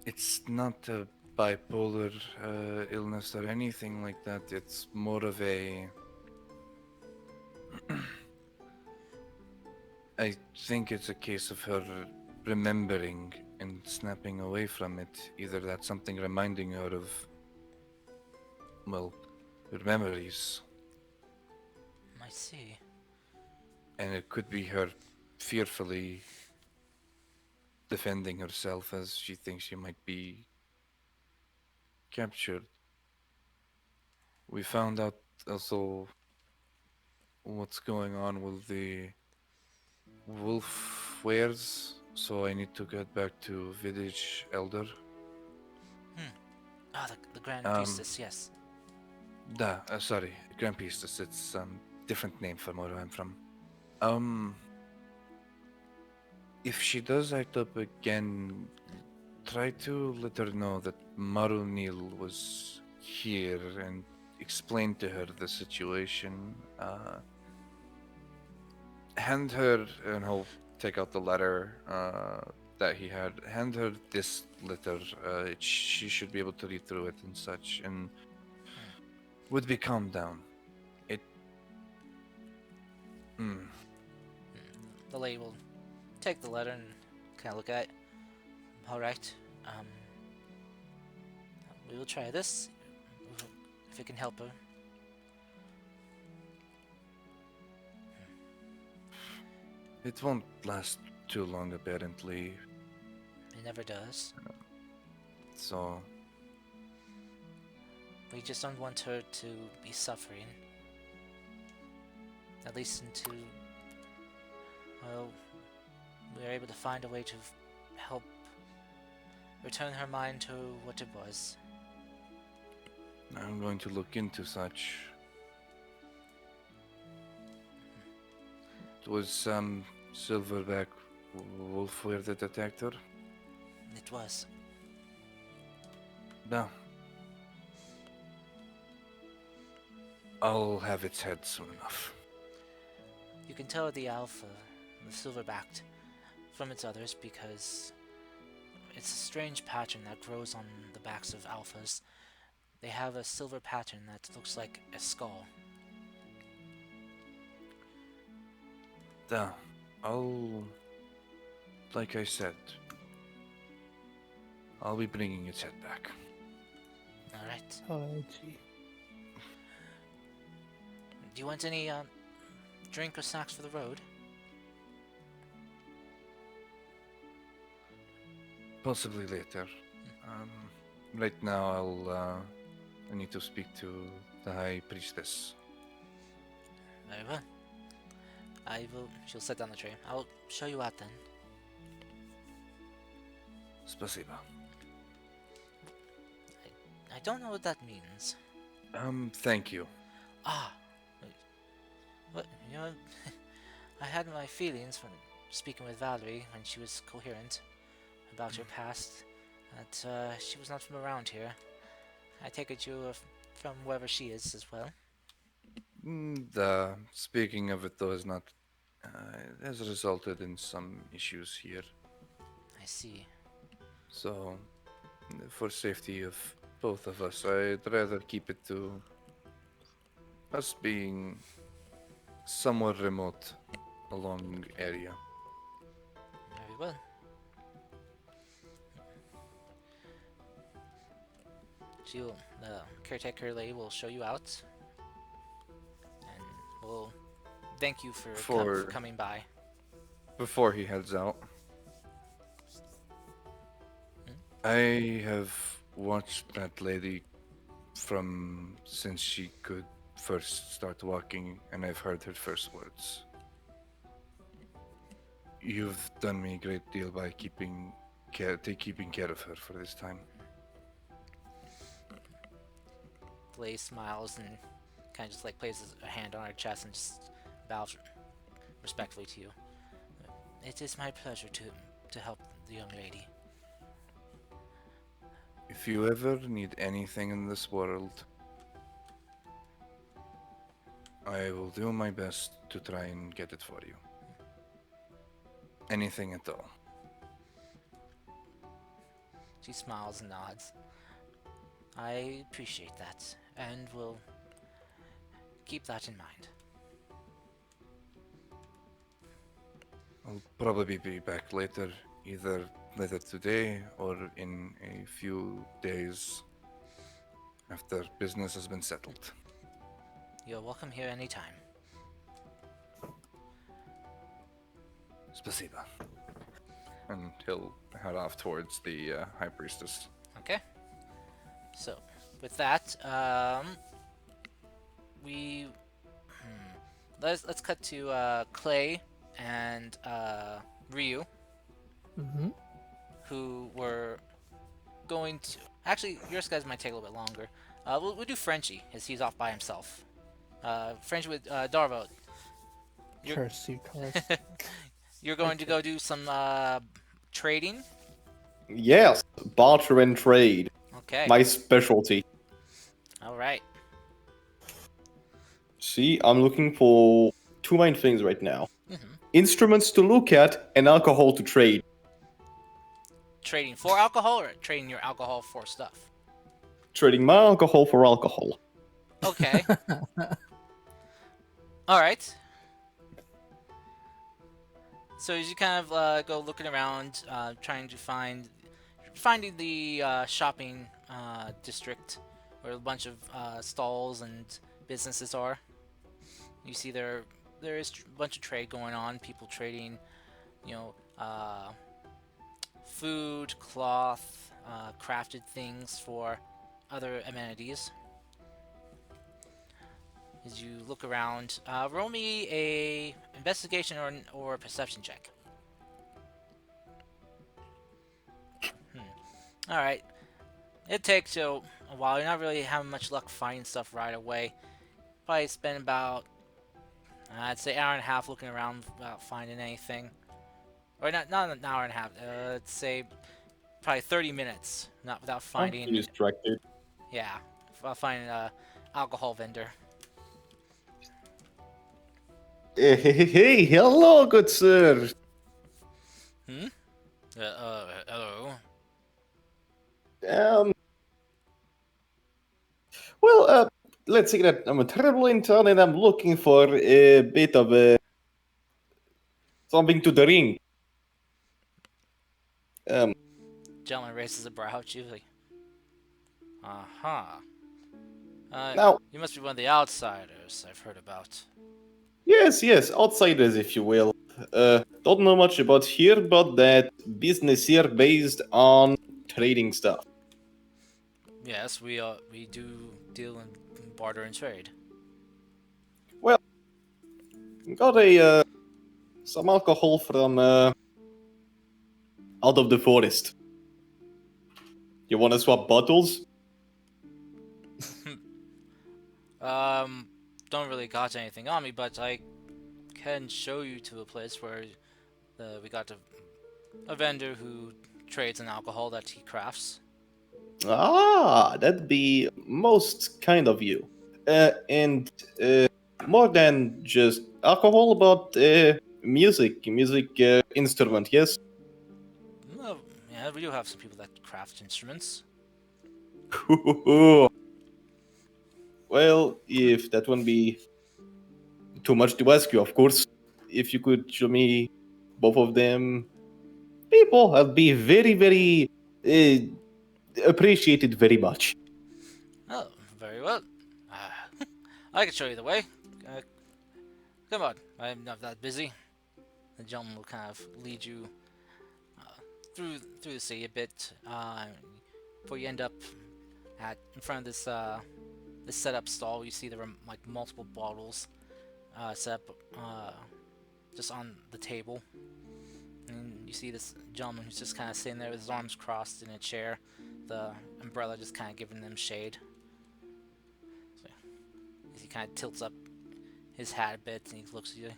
It's not a bipolar illness or anything like that. It's more of a I think it's a case of her remembering and snapping away from it. Either that's something reminding her of, well, her memories, I see. and it could be her fearfully defending herself as she thinks she might be captured. We found out also what's going on with the Wolfwares, so I need to get back to Village Elder. Ah, the Grand Um, Priestess, yes. sorry, Grand Priestess. It's different name from where I'm from. Um, if she does act up again, try to let her know that Marunil was here and explain to her the situation. Hand her, and he'll take out the letter that he had. Hand her this letter. She should be able to read through it and such, and would be calmed down. It. Mm, The lady will take the letter and kind of look at it. Alright, um, we will try this. If it can help her. it won't last too long, apparently. It never does. So We just don't want her to be suffering. At least until, well, we are able to find a way to help return her mind to what it was. I'm going to look into such. It was Silverback Wolfwere that attacked her. It was. No. I'll have its head soon enough. You can tell the alpha, the silverbacked, from its others because it's a strange pattern that grows on the backs of alphas. They have a silver pattern that looks like a skull. Yeah, I'll. Like I said, I'll be bringing its head back. Alright. Oh, gee. Do you want any drink or snacks for the road? Possibly later. Right now, I need to speak to the High Priestess. Very well. I will. She'll set down the tray. I'll show you out then. Spasiba. I don't know what that means. Thank you. Ah, what? You know, I had my feelings when speaking with Valerie when she was coherent about her past. That she was not from around here. I take it you are from wherever she is as well. Speaking of it, though, is not. It has resulted in some issues here. I see. So, for safety of both of us, I'd rather keep it to us being somewhat remote along area. Very well. The caretaker lady will show you out, and will thank you for For- coming by. Before he heads out, I have watched that lady from since she could first start walking, and I've heard her first words. You've done me a great deal by keeping care of her for this time. The lady smiles and kind of just like places a hand on her chest and just bows respectfully to you. It is my pleasure to help the young lady. If you ever need anything in this world, I will do my best to try and get it for you. Anything at all. She smiles and nods. I appreciate that, and will keep that in mind. I'll probably be back later, either later today or in a few days after business has been settled. You're welcome here anytime. Spasiba. And he'll head off towards the High Priestess. Okay. So, with that, we let's cut to Clay and Ryu, Mm-hmm. who were going to. Actually, yours guys might take a little bit longer. We'll do Frenchie, as he's off by himself. Frenchie with Darvo. You're- Curse you, curse. You're going to go do some trading. Yes, barter and trade. Okay. My specialty. All right. See, I'm looking for two main things right now. Mhm. Instruments to look at and alcohol to trade. Trading for alcohol or trading your alcohol for stuff? Trading my alcohol for alcohol. Okay. All right. So as you kind of go looking around, trying to finding the shopping district where a bunch of stalls and businesses are. You see there is a bunch of trade going on. People trading, food, cloth, crafted things for other amenities. As you look around, roll me a investigation or a perception check. All right. It takes you a while. You're not really having much luck finding stuff right away. Probably spend about, I'd say, hour and a half looking around without finding anything. Or not an hour and a half. Let's say probably 30 minutes, not without I'm finding. distracted. Yeah, without finding a alcohol vendor. Hey, hello, good sir. Hello. Um, well, let's say that I'm a terrible intern and I'm looking for a bit of something to drink. Gentleman raises a brow at you like, uh-huh. Now, You must be one of the outsiders I've heard about. yes, outsiders, if you will. Don't know much about here, but that business here based on trading stuff. Yes, we do deal in barter and trade. Well, got a some alcohol from out of the forest. You want to swap bottles? Don't really got anything on me, but I can show you to a place where we got a vendor who trades in alcohol that he crafts. Ah, that'd be most kind of you. And more than just alcohol, but music instrument, yes? Oh, yeah, we do have some people that craft instruments. Well, if that wouldn't be too much to ask you, of course, if you could show me both of them, people, I'd be very appreciated very much. Oh, very well. I can show you the way. Come on, I'm not that busy. The gentleman will kind of lead you through the city a bit before you end up in front of this setup stall. You see there are like multiple bottles set up just on the table, and you see this gentleman who's just kind of sitting there with his arms crossed in a chair, the umbrella just kind of giving them shade. So he kind of tilts up his hat a bit and he looks at you.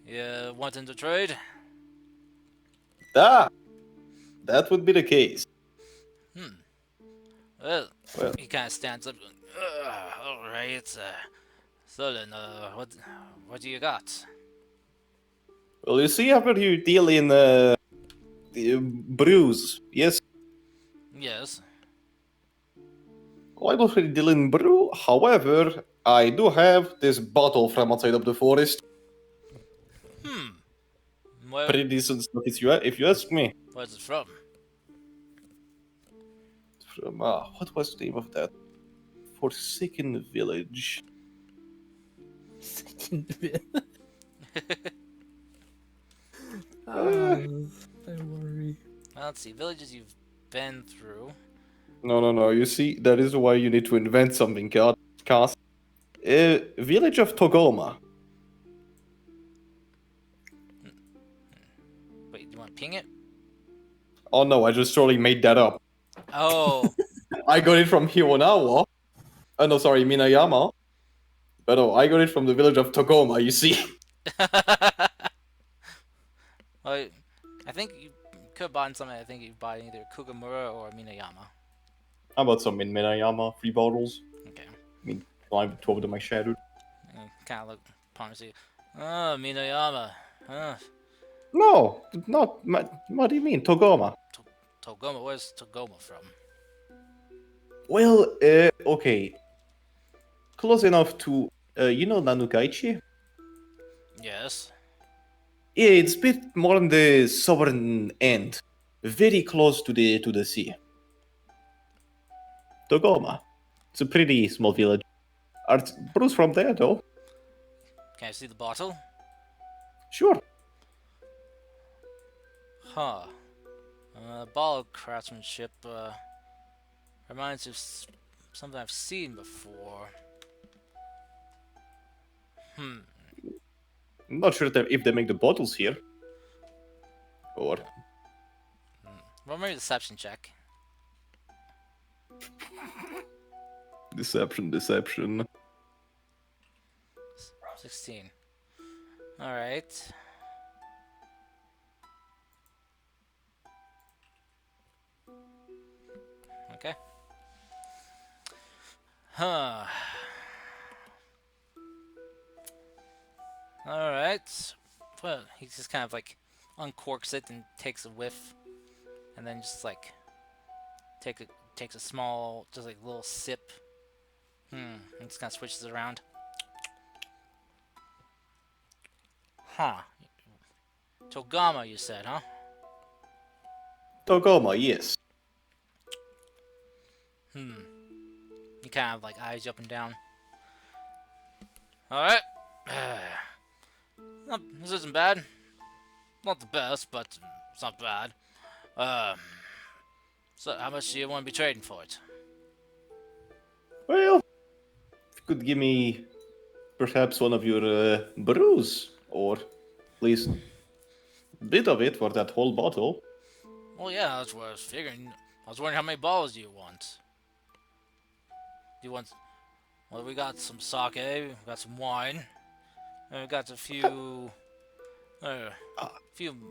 You wanting to trade? Ah, that would be the case. Well, Well, he kind of stands up. All right. So then, what do you got? well, you see, after you deal in brews, yes? Yes. Well, I don't really deal in brew. However, I do have this bottle from outside of the forest. pretty decent stuff if you ask me. Where's it from? From what was the name of that Forsaken Village? Don't worry. Well, let's see. Villages you've been through. No. You see, that is why you need to invent something, God. Cast. Village of Togoma. Wait, you want to ping it? Oh no, I just totally made that up. Oh. I got it from Hironawa. Oh no, sorry, Minayama. But no, I got it from the village of Togoma, you see. Well, I think you could have bought something. I think you bought either Kugamura or Minayama. How about some in Minayama? 3 bottles. Okay. I mean, climb 12 of my shadow. Kind of look upon and see. Oh, Minayama. No, not. What do you mean, Togoma? Togoma. Where's Togoma from? Well, okay. Close enough to, you know Nanukaichi? Yes. Yeah, it's a bit more on the southern end. Very close to the sea. Togoma. It's a pretty small village. Aren't Bruce from there, though? Can I see the bottle? Sure. Huh. Ball of craftsmanship, reminds me of something I've seen before. I'm not sure if they make the bottles here. Or... Roll me a deception check. Deception. 16. Alright. Okay. Huh. Alright. Well, he just kind of like uncorks it and takes a whiff. And then just like takes a small, just like little sip. And just kind of switches it around. Huh. Togama, you said, huh? Togoma, yes. He kind of like eyes you up and down. Alright. This isn't bad. Not the best, but it's not bad. So how much do you want to be trading for it? Well, if you could give me perhaps one of your brews, or at least a bit of it for that whole bottle. Well, yeah, that's what I was figuring. I was wondering how many bottles do you want? Do you want... Well, we got some sake, we got some wine, and we got a few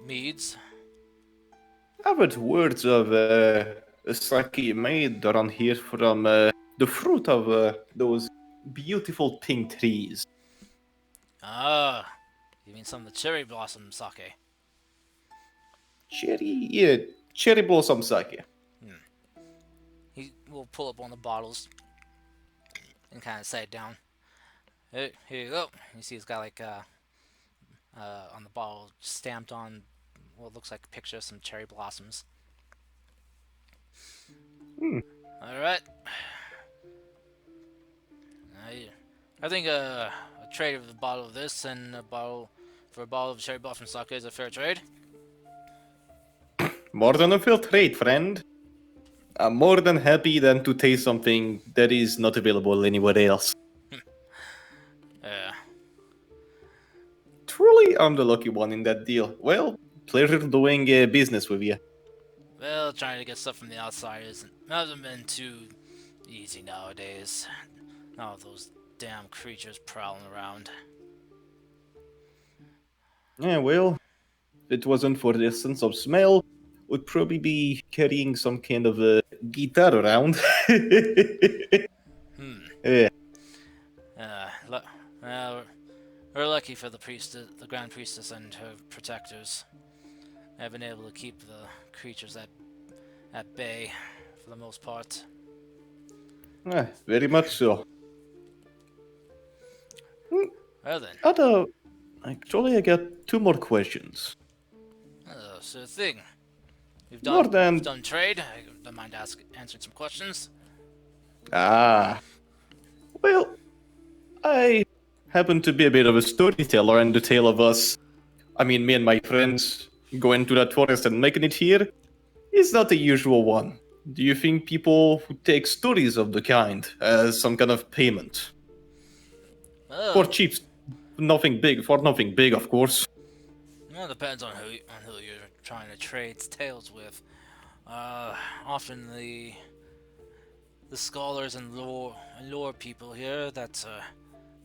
meads. I've heard words of a sake made around here from the fruit of those beautiful pink trees. Ah, you mean some of the cherry blossom sake? Cherry blossom sake. He will pull up on the bottles and kind of set it down. Here you go. You see, it's got like on the bottle stamped on what looks like a picture of some cherry blossoms. All right. I think a trade of a bottle of this and a bottle of cherry blossom sake is a fair trade. More than a fair trade, friend. I'm more than happy than to taste something that is not available anywhere else. Yeah. Truly, I'm the lucky one in that deal. Well, pleasure doing business with you. Well, trying to get stuff from the outside hasn't been too easy nowadays. All those damn creatures prowling around. Yeah, well, if it wasn't for the sense of smell, we'd probably be carrying some kind of a guitar around. Yeah. Well, we're lucky for the Grand Priestess and her protectors. They've been able to keep the creatures at bay for the most part. Very much so. Well then. Actually, I got 2 more questions. sure thing. More We've than done trade. I don't mind answering some questions. ah. Well, I happen to be a bit of a storyteller, and the tale of us, I mean, me and my friends going to that forest and making it here is not a usual one. Do you think people who take stories of the kind as some kind of payment? For Oh, cheap, nothing big, of course. well, depends on who you're trying to trade tales with. Often the scholars and lore people here that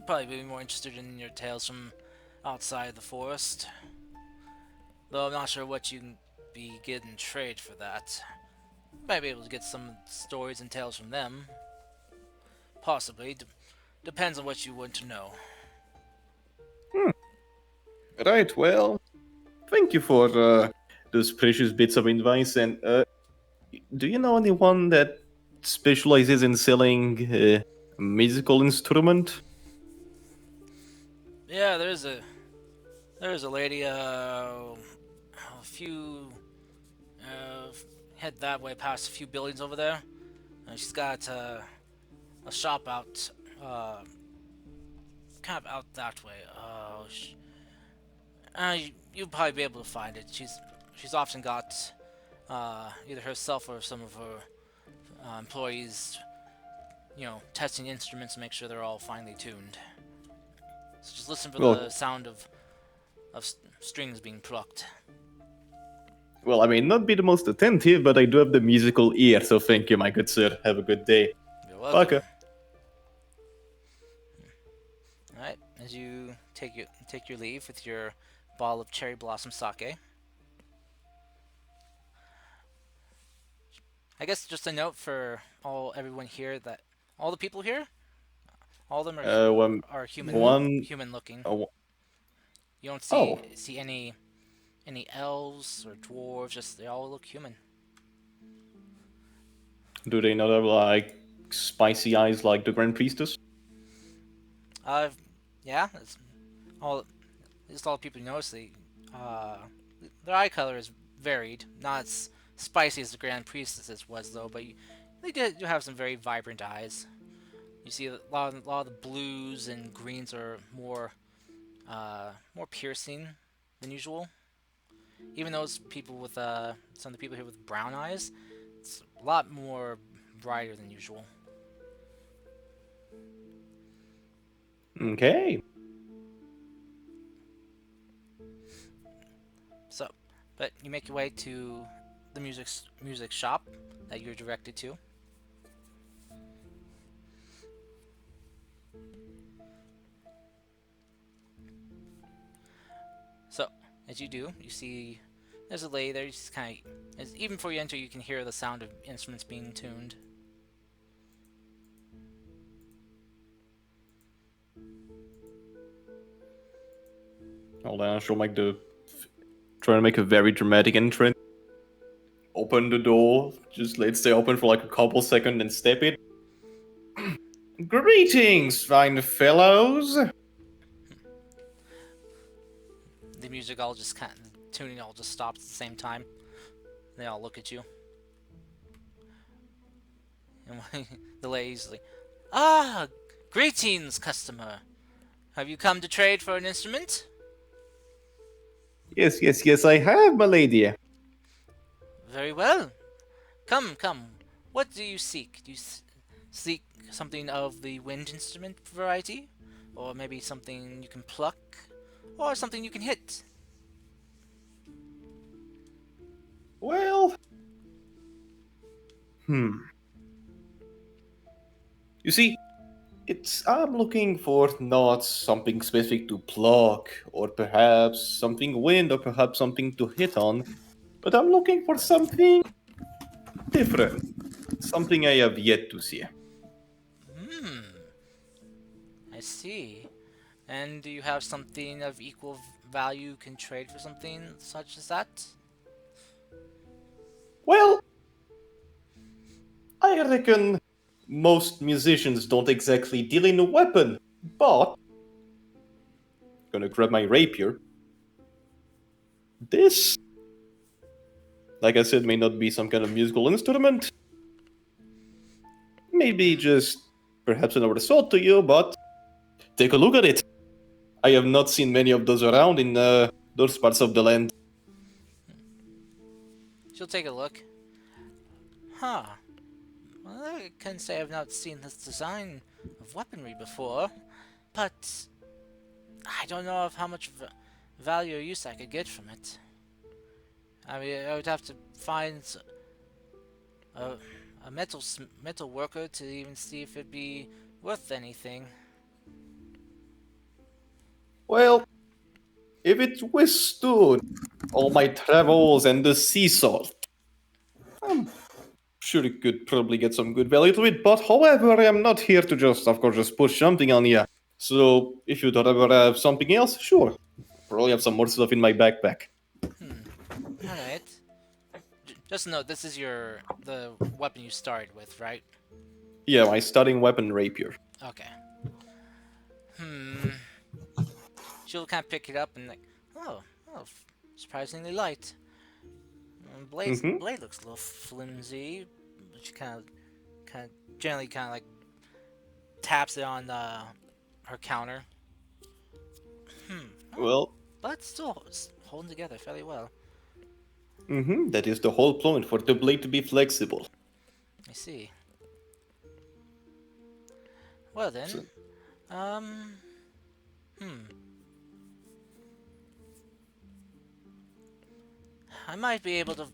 probably be more interested in your tales from outside the forest. Though I'm not sure what you can be getting trade for that. Might be able to get some stories and tales from them. Possibly. Depends on what you want to know. Right, well, thank you for those precious bits of advice. And do you know anyone that specializes in selling a musical instrument? Yeah, there's a lady. A few. Uh, Head that way past a few buildings over there. She's got a shop out. Kind of out that way. You'll probably be able to find it. She's often got either herself or some of her employees, testing instruments to make sure they're all finely tuned. So just listen for Well, the sound of strings being plucked. well, I may not be the most attentive, but I do have the musical ear, so thank you, my good sir. Have a good day. You're welcome. Okay. All right, as you take your leave with your ball of cherry blossom sake. I guess just a note for everyone here that all the people here, all of them are One. human looking. Oh, You don't oh, see any elves or dwarves. Just they all look human. do they not have like spicy eyes like the Grand Priestess? Uh, yeah, that's all. Just all the people you notice. Uh, their eye color is varied, not as spicy as the Grand Priestess's was though, but they do have some very vibrant eyes. You see a lot of the blues and greens are more piercing than usual. Even those people with some of the people here with brown eyes, it's a lot more brighter than usual. Okay. So, but you make your way to the music shop that you're directed to. So, as you do, you see there's a lady there. You just kind of, even before you enter, you can hear the sound of instruments being tuned. Hold on, she'll try to make a very dramatic entrance. Open the door, just let's stay open for like a couple seconds and step it. Greetings, fine fellows. The music all just kind of tuning all just stops at the same time. They all look at you. And the lady's like, "Ah, greetings, customer. Have you come to trade for an instrument?" Yes, I have, my lady. Very well. Come. What do you seek? Do you seek something of the wind instrument variety? Or maybe something you can pluck? Or something you can hit? Well, you see, I'm looking for not something specific to pluck, or perhaps something wind, or perhaps something to hit on, but I'm looking for something different. Something I have yet to see. I see. And do you have something of equal value you can trade for something such as that? Well, I reckon most musicians don't exactly deal in a weapon, but gonna grab my rapier. This like I said, may not be some kind of musical instrument. Maybe just perhaps another thought to you, but take a look at it. I have not seen many of those around in those parts of the land. She'll take a look. Huh. Well, I can say I've not seen this design of weaponry before, but I don't know of how much value or use I could get from it. I mean, I would have to find a, a metal worker to even see if it'd be worth anything. Well, if it withstood all my travels and the sea salt, I'm sure you could probably get some good value to it. But however, I'm not here to just, of course, just push something on you. So if you'd rather have something else, sure. Probably have some more stuff in my backpack. Alright. Just note, this is the weapon you started with, right? Yeah, my starting weapon, rapier. Okay. She'll kind of pick it up and like, oh, surprisingly light. Mm-hmm. Blade looks a little flimsy, but she kind of gently like taps it on her counter. Well, But still holding together fairly well. that is the whole point, for the blade to be flexible. I see. Well then, So- I might be able to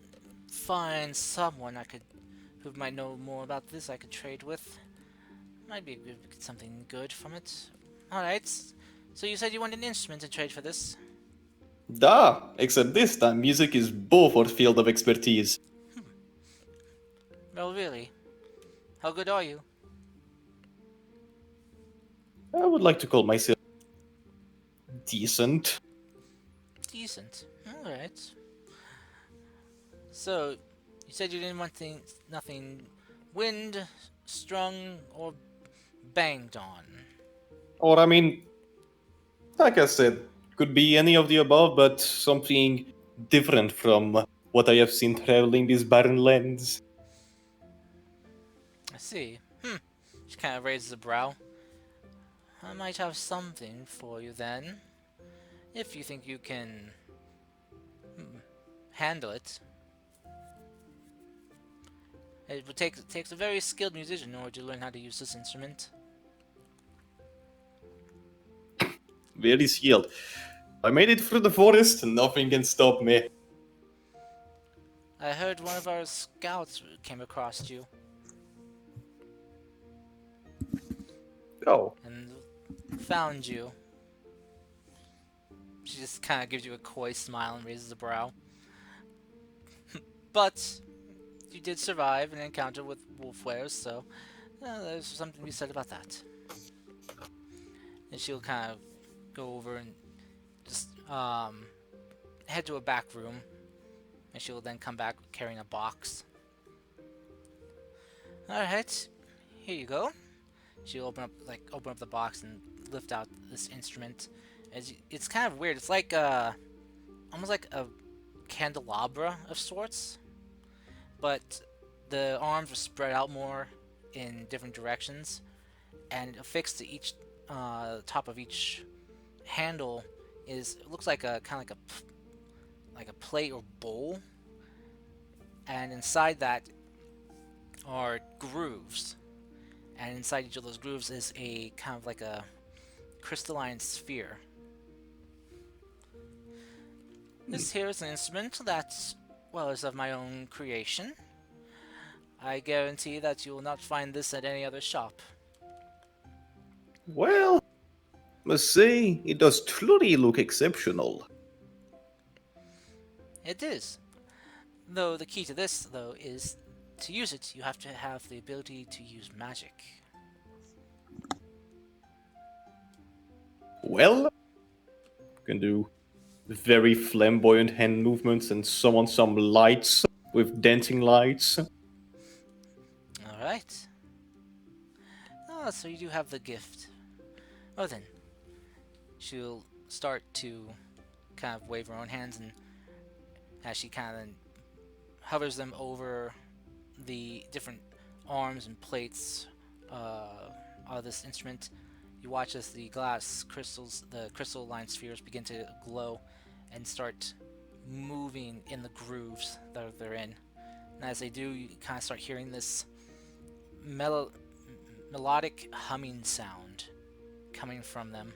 find someone who might know more about this I could trade with. Might be able to get something good from it. Alright, so you said you want an instrument to trade for this? Da, except this time music is both our field of expertise. Well, really? How good are you? I would like to call myself decent. Decent. Alright. So, you said you didn't want nothing wind, strung, or banged on. Or, I mean, like I said, could be any of the above, but something different from what I have seen traveling these barren lands. I see. She kind of raises a brow. I might have something for you then. If you think you can handle it. It takes a very skilled musician in order to learn how to use this instrument. Very skilled. I made it through the forest, nothing can stop me. I heard one of our scouts came across you Oh, and found you. She just kind of gives you a coy smile and raises a brow. But you did survive an encounter with Wolfwere, so there's something to be said about that. And she'll kind of go over and just head to a back room, and she'll then come back carrying a box. Alright, here you go. She'll open up the box and lift out this instrument. It's kind of weird. It's like almost like a candelabra of sorts, but the arms are spread out more in different directions, and affixed to each top of each handle looks like a kind of like a plate or bowl, and inside that are grooves, and inside each of those grooves is a kind of like a crystalline sphere. This here is an instrument that, well, is of my own creation. I guarantee that you will not find this at any other shop. well, must say, it does truly look exceptional. It is. Though the key to this, though, is to use it, you have to have the ability to use magic. Well, you can do very flamboyant hand movements and summon some lights with dancing lights. Alright. Ah, so you do have the gift. Oh then. She'll start to kind of wave her own hands, and as she kind of hovers them over the different arms and plates of this instrument. You watch as the glass crystals, the crystalline spheres, begin to glow and start moving in the grooves that they're in. And as they do, you kind of start hearing this mel- melodic humming sound coming from them.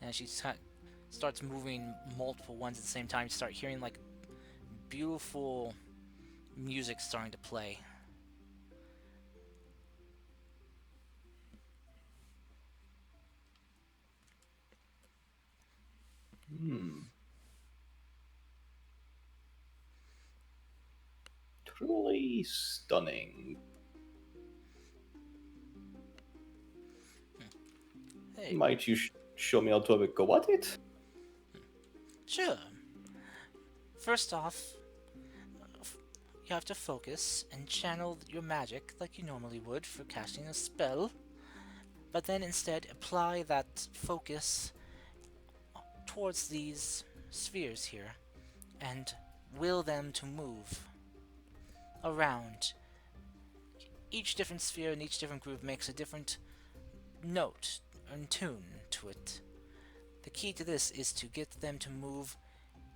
And she starts moving multiple ones at the same time. You start hearing like beautiful music starting to play. Hmm. Truly stunning. Hey, Might you show me how to have a go at it? sure. First off, you have to focus and channel your magic like you normally would for casting a spell, but then instead apply that focus towards these spheres here and will them to move around. Each different sphere and each different groove makes a different note and tune to it. The key to this is to get them to move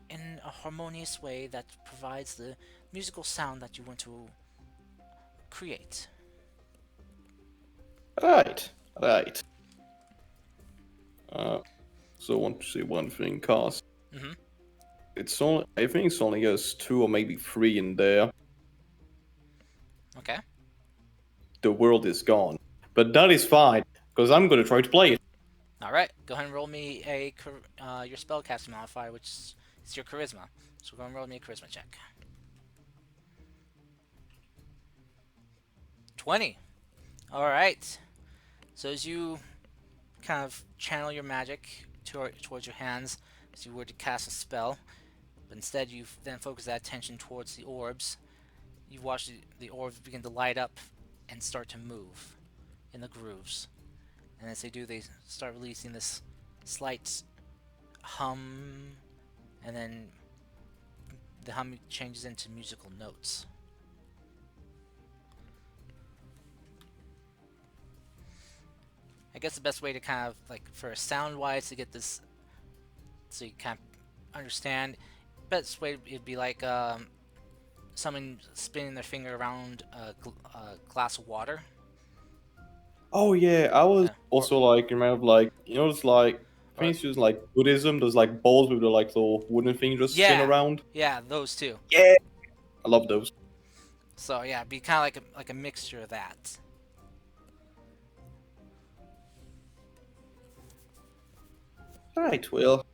in a harmonious way that provides the musical sound that you want to create. Right, right. So I want to say one thing, cast. Mm-hmm. It's only, I think it's only us two or maybe three in there. Okay. The world is gone. But that is fine, because I'm gonna try to play it. All right. Go ahead and roll me your spellcasting modifier, which is your charisma. So go and roll me a charisma check. 20. All right. So as you kind of channel your magic towards your hands, as you were to cast a spell, but instead you then focus that attention towards the orbs. You watch the orbs begin to light up and start to move in the grooves. And as they do, they start releasing this slight hum, and then the hum changes into musical notes. I guess the best way to kind of like for sound wise to get this so you kind of understand, best way it'd be like someone spinning their finger around a glass of water. Oh yeah, I was Or also like, remember like, it's like, I or think it's just like Buddhism, there's like balls with the like little wooden thing just spin yeah, around. yeah, those two. Yeah, I love those. So yeah, be kind of like a mixture of that. Right, well,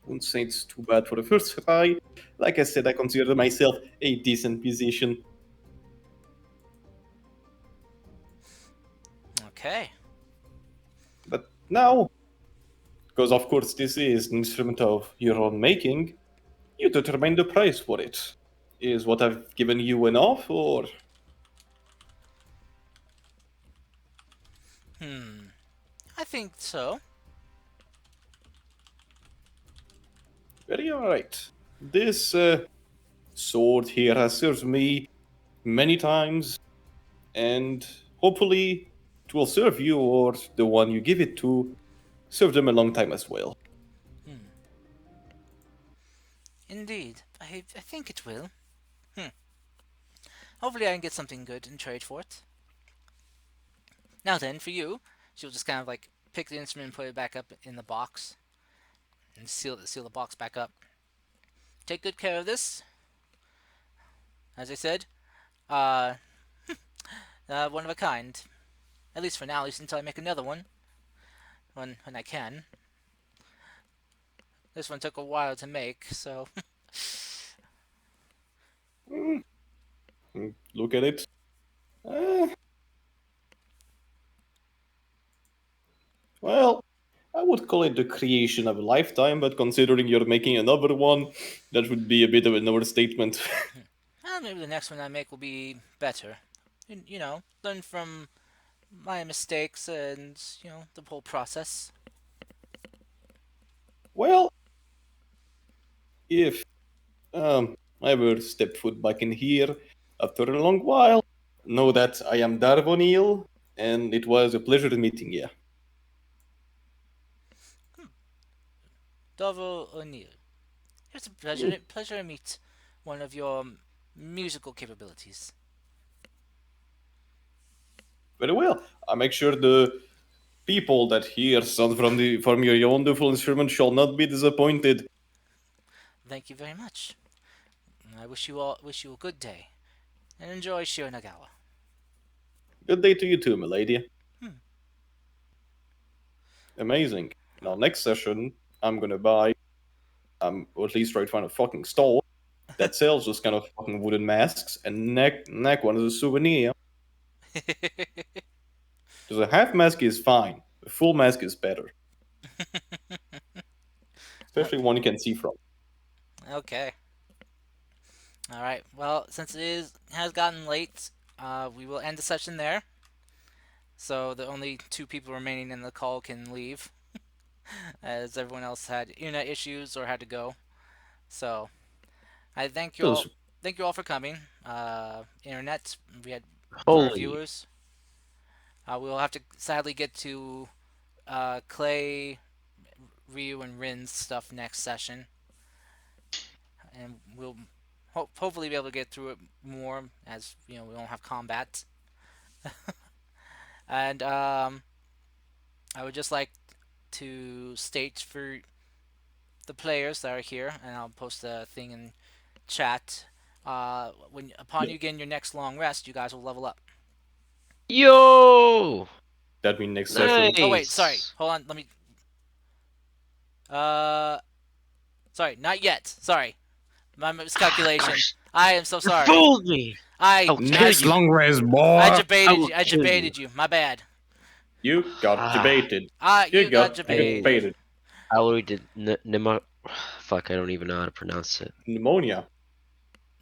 wouldn't say it's too bad for the first try. Like I said, I consider myself a decent musician. Okay. But now, because of course this is an instrument of your own making, you determine the price for it. Is what I've given you enough, or I think so. very alright? This sword here has served me many times, and hopefully it will serve you or the one you give it to serve them a long time as well. Indeed, I think it will. Hopefully, I can get something good in trade for it. Now then, for you, she'll just kind of like pick the instrument and put it back up in the box and seal the box back up. Take good care of this. As I said, uh, one of a kind. At least for now, at least until I make another one. When I can. This one took a while to make, so Look at it. Uh, well, I would call it the creation of a lifetime, but considering you're making another one, that would be a bit of an overstatement. well, maybe the next one I make will be better. You know, learn from my mistakes and the whole process. Well, if I ever step foot back in here, after a long while, know that I am Darv O'Neill, and it was a pleasure meeting you. Dovo O'Neill. It's a pleasure to meet one of your musical capabilities. Very well. I make sure the people that hear sound from your wonderful instrument shall not be disappointed. Thank you very much. I wish you a good day, and enjoy Shiranagawa. Good day to you too, milady. Hmm. Amazing. In our next session, I'm gonna buy, or at least try to find a fucking store that sells those kind of fucking wooden masks and neck one as a souvenir. Because a half mask is fine. A full mask is better, especially one you can see from. Okay. All right. Well, since has gotten late, we will end the session there. So the only two people remaining in the call can leave, as everyone else had internet issues or had to go. So I thank you all. Those Thank you all for coming. Internet, we had for our Holy. viewers. We'll have to sadly get to Clay, Ryu, and Rin's stuff next session, and we'll hopefully be able to get through it more as we don't have combat. And I would just like to state for the players that are here, and I'll post a thing in chat. When upon Yeah. you getting your next long rest, you guys will level up. Yo! that mean next session. Oh wait, sorry. Nice. Hold on. Let me. Uh, sorry, not yet. Sorry, my miscalculation. Gosh, I am so you sorry. fooled me. I I'll kill Next you. long rest, I boy. I debated will you. I kill you. debated you. My bad. You got Ah, debated. You You got got debated. debated. I already did Fuck, I don't even know how to pronounce it. Pneumonia.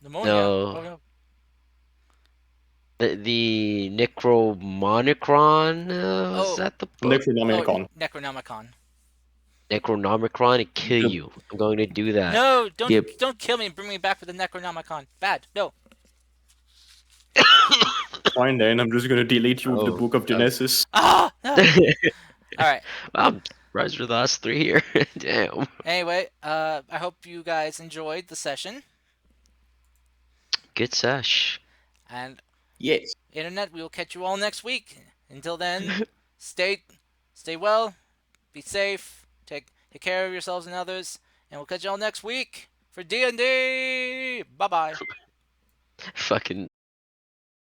Pneumonia. No. Oh no. The Necromonicron? Is Oh. that the book? Necronomicon. Necronomicon. Necronomicron to kill you. I'm going to do that. No, Yeah. don't kill me and bring me back with the Necronomicon. Bad. No. Fine then, I'm just gonna delete you with the Oh, Book of Genesis. Ah. No. All right. I'm surprised we're the last three here. Damn. Anyway, I hope you guys enjoyed the session, Good sesh. and Yes. internet, we will catch you all next week. Until then, stay well, be safe, take care of yourselves and others, and we'll catch you all next week for D&D. Bye bye. Fucking